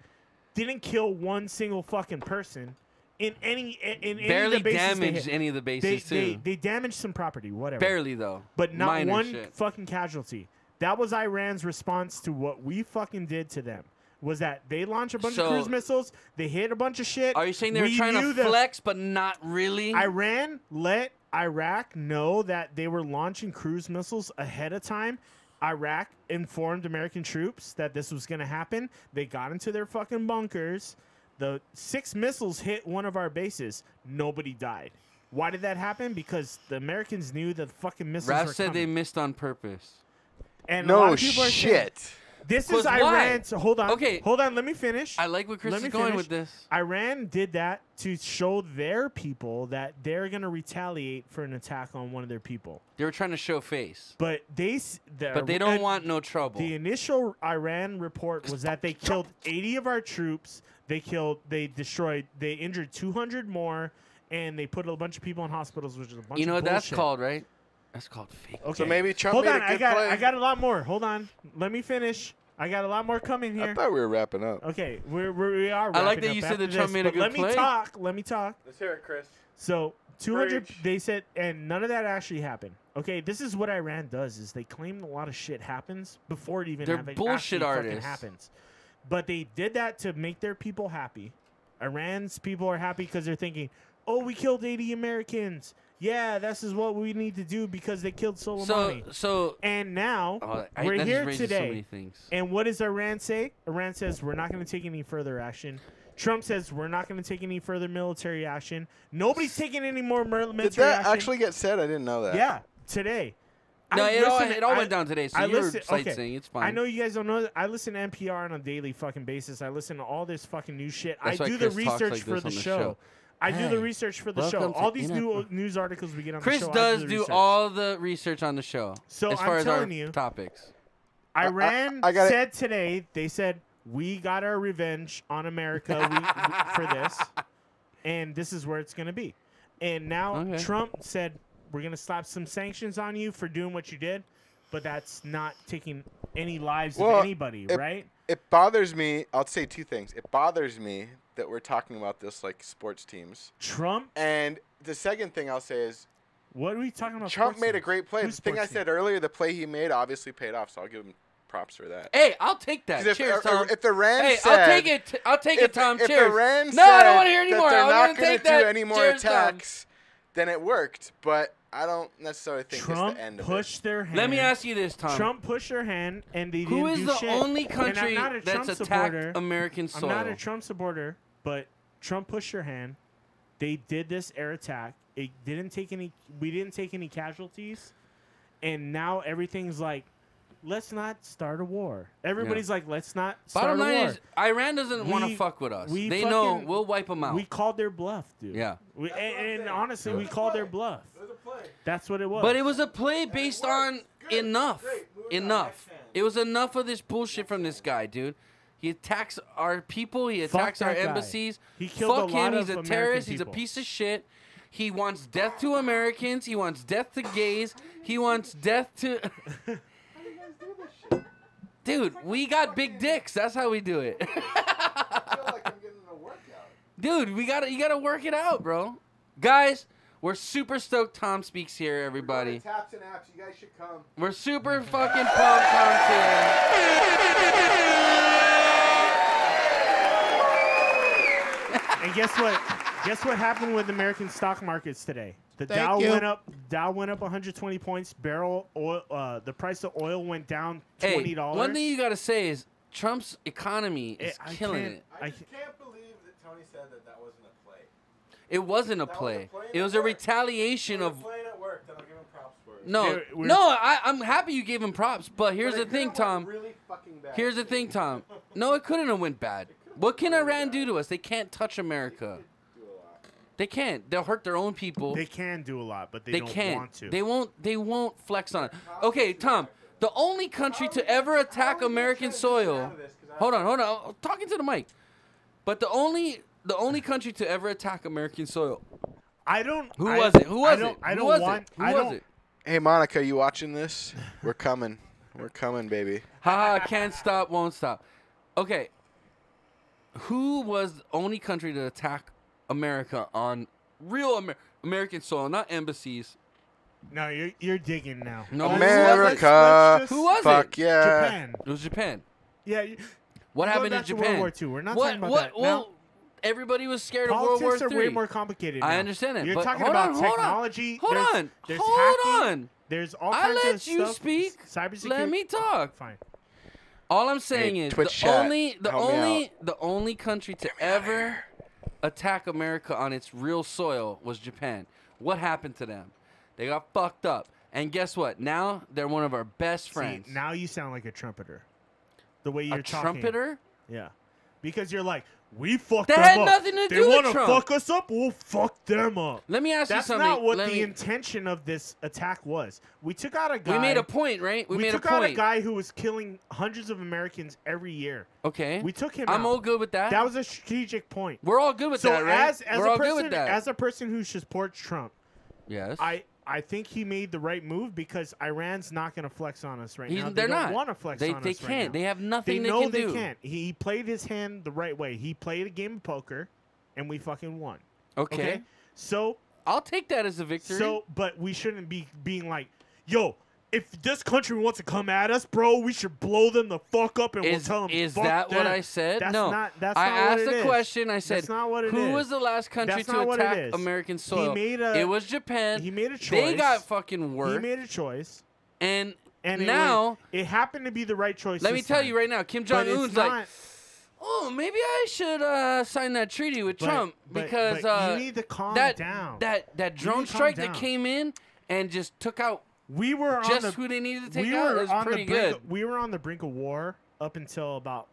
Didn't kill one single fucking person. In any barely of the bases damaged any of the bases too. They damaged some property, whatever. Barely though, but not minor one shit. fucking casualty. That was Iran's response to what we fucking did to them. Was that they launched a bunch of cruise missiles, they hit a bunch of shit. Are you saying they were trying to flex, but not really? Iran let Iraq know that they were launching cruise missiles ahead of time. Iraq informed American troops that this was going to happen. They got into their fucking bunkers. The 6 missiles hit one of our bases. Nobody died. Why did that happen? Because the Americans knew that the fucking missiles Raph were said coming. they missed on purpose. And a lot of people are saying, this is Why? Iran's. Hold on. Okay. Hold on. Let me finish. I like where Chris Let is me going finish. with this. Iran did that to show their people that they're going to retaliate for an attack on one of their people. They were trying to show face. But they don't want no trouble. The initial Iran report was that they killed 80 of our troops. They injured 200 more, and they put a bunch of people in hospitals, which is a bunch of You know what that's bullshit. called, right? That's called fake. Okay. So maybe Trump Hold made on, a good play. I got a lot more. Hold on. Let me finish. I got a lot more coming here. I thought we were wrapping up. Okay, we are. I like wrapping that up you said after that Trump this, made a but good play. Let me talk. Let's hear it, Chris. So 200. Preach. They said, and none of that actually happened. Okay, this is what Iran does: is they claim a lot of shit happens before it even They're actually bullshit fucking artists. happens. But they did that to make their people happy. Iran's people are happy because they're thinking, "Oh, we killed 80 Americans. Yeah, this is what we need to do because they killed Soleimani." And now we're that here just raises so today. many things. And what does Iran say? Iran says we're not going to take any further action. Trump says we're not going to take any further military action. Nobody's taking any more military Did that action. actually get said? I didn't know that. Yeah, today. No, it all went down today, so you're sightseeing. It's fine. I know you guys don't know that. I listen to NPR on a daily fucking basis. I listen to all this fucking new shit. That's I why do the Chris talks research like for this the on the show. show. I do the Hey, research for the show. welcome to All these Internet. news articles we get on Chris the show. does I do research. all the research on the show. So as far I'm as our telling you, topics. Iran I got it. said today, they said, we got our revenge on America for this, and this is where it's going to be. And now Trump said, we're going to slap some sanctions on you for doing what you did, but that's not taking any lives of anybody, right? It bothers me. I'll say two things. It bothers me that we're talking about this like sports teams. Trump. And the second thing I'll say is, what are we talking about? Trump made a great play. The thing I said earlier, the play he made obviously paid off, so I'll give him props for that. Hey, I'll take that. Cheers, Tom. If Iran hey, said, I'll take it, Tom. If Cheers. Iran no, I don't want to hear said anymore. that they're I not going to do any more attacks, then it worked. But I don't necessarily think Trump it's the end of pushed it. their hand. Let me ask you this, Tom. Trump pushed their hand, and they Who didn't is do the shit. only country and I'm not a that's Trump attacked supporter. American soil? I'm not a Trump supporter, but Trump pushed their hand. They did this air attack. It didn't take any. We didn't take any casualties, and now everything's like, let's not start a war. Everybody's like, let's not start Bottom a line war. is, Iran doesn't want to fuck with us. They know we'll wipe them out. We called their bluff, dude. Yeah. And honestly, we called their bluff. That's what it was. But it was a play based on enough. Enough. It was enough of this bullshit from this guy, dude. He attacks our people. He attacks our embassies. He killed Fuck a lot him. of He's a American terrorist. He's a people. piece of shit. He wants death to Americans. He wants death to gays. He wants death to... Dude, we got big dicks. That's how we do it. Dude, you gotta work it out, bro. Guys, we're super stoked Tom Speaks here, everybody. Taps and apps, you guys should come. We're super fucking pumped Tom's here. And guess what? Guess what happened with American stock markets today? The Thank you. went up. Dow went up 120 points. Barrel oil. The price of oil went down $20. Hey, one thing you gotta say is Trump's economy is killing it. I can't believe that Tony said that wasn't a play. It wasn't a play. It was a retaliation of. Playing at work, then I'll give him props for it. No, I'm happy you gave him props, but here's the thing, Tom. Really fucking bad. Here's the thing, Tom. No, it couldn't have went bad. What can Iran do to us? They can't touch America. They can't. They'll hurt their own people. They can do a lot, but they don't can't. want to. They won't. They won't flex on it. Okay, Tom. The only country to ever attack American soil. Hold on. I'm talking to the mic. But the only country to ever attack American soil. I don't. Who was it? Who was it? I Who don't was want. it? Who was it? Hey, Monica, you watching this? We're coming. We're coming, baby. Haha, can't stop, won't stop. Okay. Who was the only country to attack America on real American soil, not embassies? No, you're digging now. No, America. Who was it? Fuck yeah. Japan. It was Japan. Yeah. What happened in Japan? World War II. We're not talking about that. Well, everybody was scared of World War III. Politics are way more complicated now. I understand it. You're but talking hold about on, technology. Hold on. There's Hold hacking, on. There's all I kinds of let you stuff. speak. Cybersecurity. Let me talk. Fine. All I'm saying is Twitch chat, the only country to ever attack America on its real soil was Japan. What happened to them? They got fucked up. And guess what? Now they're one of our best friends. See, now you sound like a trumpeter. The way you're talking. Trumpeter? Yeah. Because you're like, we fucked That them had up. nothing to they do with wanna Trump. fuck us up, we'll fuck them up. Let me ask you That's something. not what the intention of this attack was. We took out a guy. We made a point, right? We made took a point. out a guy who was killing hundreds of Americans every year. Okay. We took him I'm out. all good with that. That was a strategic point. We're all good with that, right? We're all person, good with that. As a person who supports Trump, yes. I think he made the right move because Iran's not going to flex on us right now. They're they not. don't want to flex on us They right can't. now. They have nothing they know can they do. can't. He played his hand the right way. He played a game of poker, and we fucking won. Okay. So I'll take that as a victory. So, but we shouldn't be being like, yo, if this country wants to come at us, bro, we should blow them the fuck up and we'll tell them. Is fuck that them. what I said? That's no. Not, that's I not asked what it a is. question. I said, that's not what it who is. was the last country That's to not what it attack is. American soil? It was Japan. He made a choice. They got fucking worked. He made a choice. And now it happened to be the right choice. Let me tell you right now, Kim Jong-un's like, oh, maybe I should sign that treaty with Trump because you need to calm down. That drone strike that came in and just took out we were just on the, who they needed to take we out. Were It was on pretty the brink good. we were on the brink of war up until about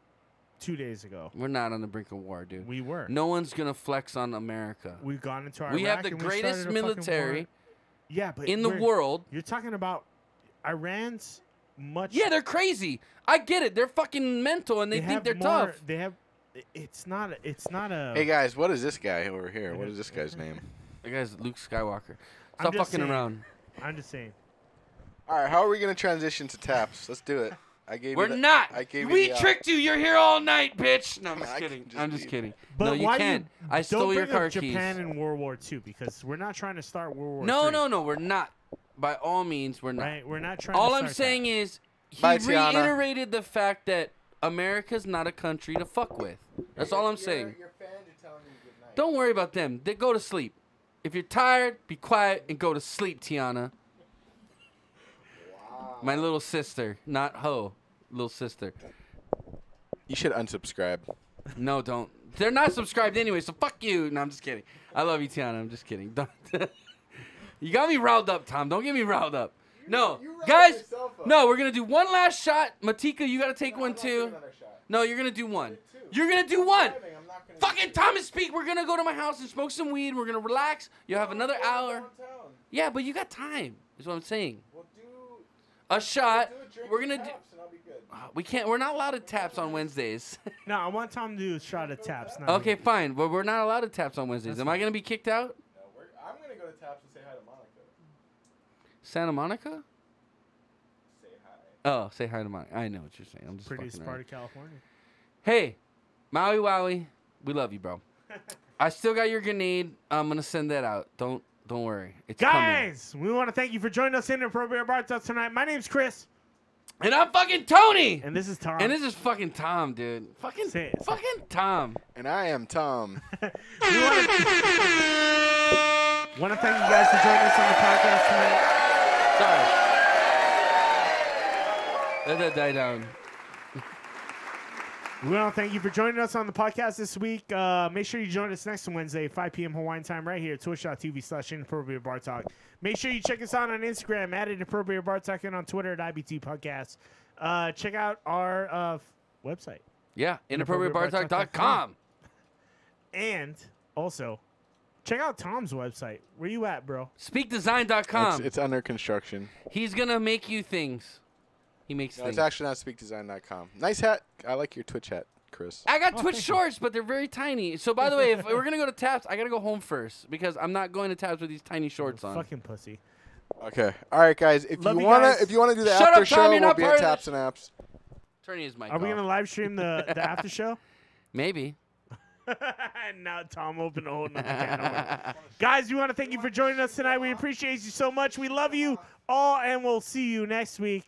2 days ago. We're not on the brink of war, dude. We were. No one's gonna flex on America. We've gone into Iraq. We have the and greatest we military. Yeah, but in the world. You're talking about Iran's much. Yeah, they're crazy. I get it. They're fucking mental and they think they're tough. They have. It's not a. Hey guys, what is this guy over here? What is this guy's name? That guy's Luke Skywalker. Stop fucking around. I'm just saying. All right, how are we gonna transition to taps? Let's do it. I gave We're you the, not. I gave We you the, tricked you. You're here all night, bitch. No, I'm just I kidding. can I'm just kidding. But No, you why can't. I don't stole your bring up car keys. Japan in World War II because we're not trying to start World War No, III. no, no. We're not. By all means, we're not. Right? We're not trying. All to I'm start saying that. is he Bye, Tiana. reiterated the fact that America's not a country to fuck with. That's all I'm saying. Your fans are telling you good night. Don't worry about them. They go to sleep. If you're tired, be quiet and go to sleep, Tiana. Wow. My little sister, not ho, little sister. You should unsubscribe. No, don't. They're not subscribed anyway, so fuck you. No, I'm just kidding. I love you, Tiana. I'm just kidding. Don't. You got me riled up, Tom. Don't get me riled up. No, guys. No, we're gonna do one last shot. Matika, you gotta take one too. No, you're gonna do one. You're gonna do one. Fucking Thomas speak. We're gonna go to my house and smoke some weed. We're gonna relax. You'll have another hour. Yeah, but you got time. Is what I'm saying. A shot. We're gonna do. We can't. We're not allowed to taps on Wednesdays. No, I want Tom to do a shot of taps. Not Okay, me. fine. But we're not allowed to taps on Wednesdays. Am I gonna be kicked out? I'm gonna go to Taps and say hi to Monica. Santa Monica? Say hi. Oh, say hi to Monica. I know what you're saying. I'm just Prettiest fucking part around. of California. Hey, Maui Wowie, we love you, bro. I still got your grenade. I'm gonna send that out. Don't worry. It's Guys, we want to thank you for joining us in Inappropriate Bar Talk tonight. My name's Chris. coming. And I'm fucking Tony. And this is Tom. And this is fucking Tom, dude. Fucking Tom. And I am Tom. We want to thank you guys for joining us on the podcast tonight. Sorry. Let that die down. We want to thank you for joining us on the podcast this week. Make sure you join us next Wednesday, 5 p.m. Hawaiian time, right here, twitch.tv/Inappropriate Bar Talk. Make sure you check us out on Instagram at Inappropriate Bar Talk and on Twitter at IBT Podcast. Check out our website. Yeah, inappropriatebartalk.com. And also, check out Tom's website. Where you at, bro? Speakdesign.com. It's under construction. He's going to make you things. He makes No, things. it's actually not speakdesign.com. Nice hat. I like your Twitch hat, Chris. I got Twitch shorts, but they're very tiny. So, by the way, if we're going to go to Taps, I got to go home first because I'm not going to Taps with these tiny shorts on. Fucking pussy. Okay. All right, guys. If Love you you wanna guys. do the Shut after up, Tom, show, you're we'll not be part at of Taps and Apps. Turning his mic Are we off. going to live stream the after show? Maybe. Now Tom opened a whole nother can of worms. Guys, we want to thank you for joining us tonight. We appreciate you so much. We love you all, and we'll see you next week.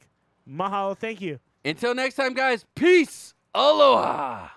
Mahalo. Thank you. Until next time, guys. Peace. Aloha.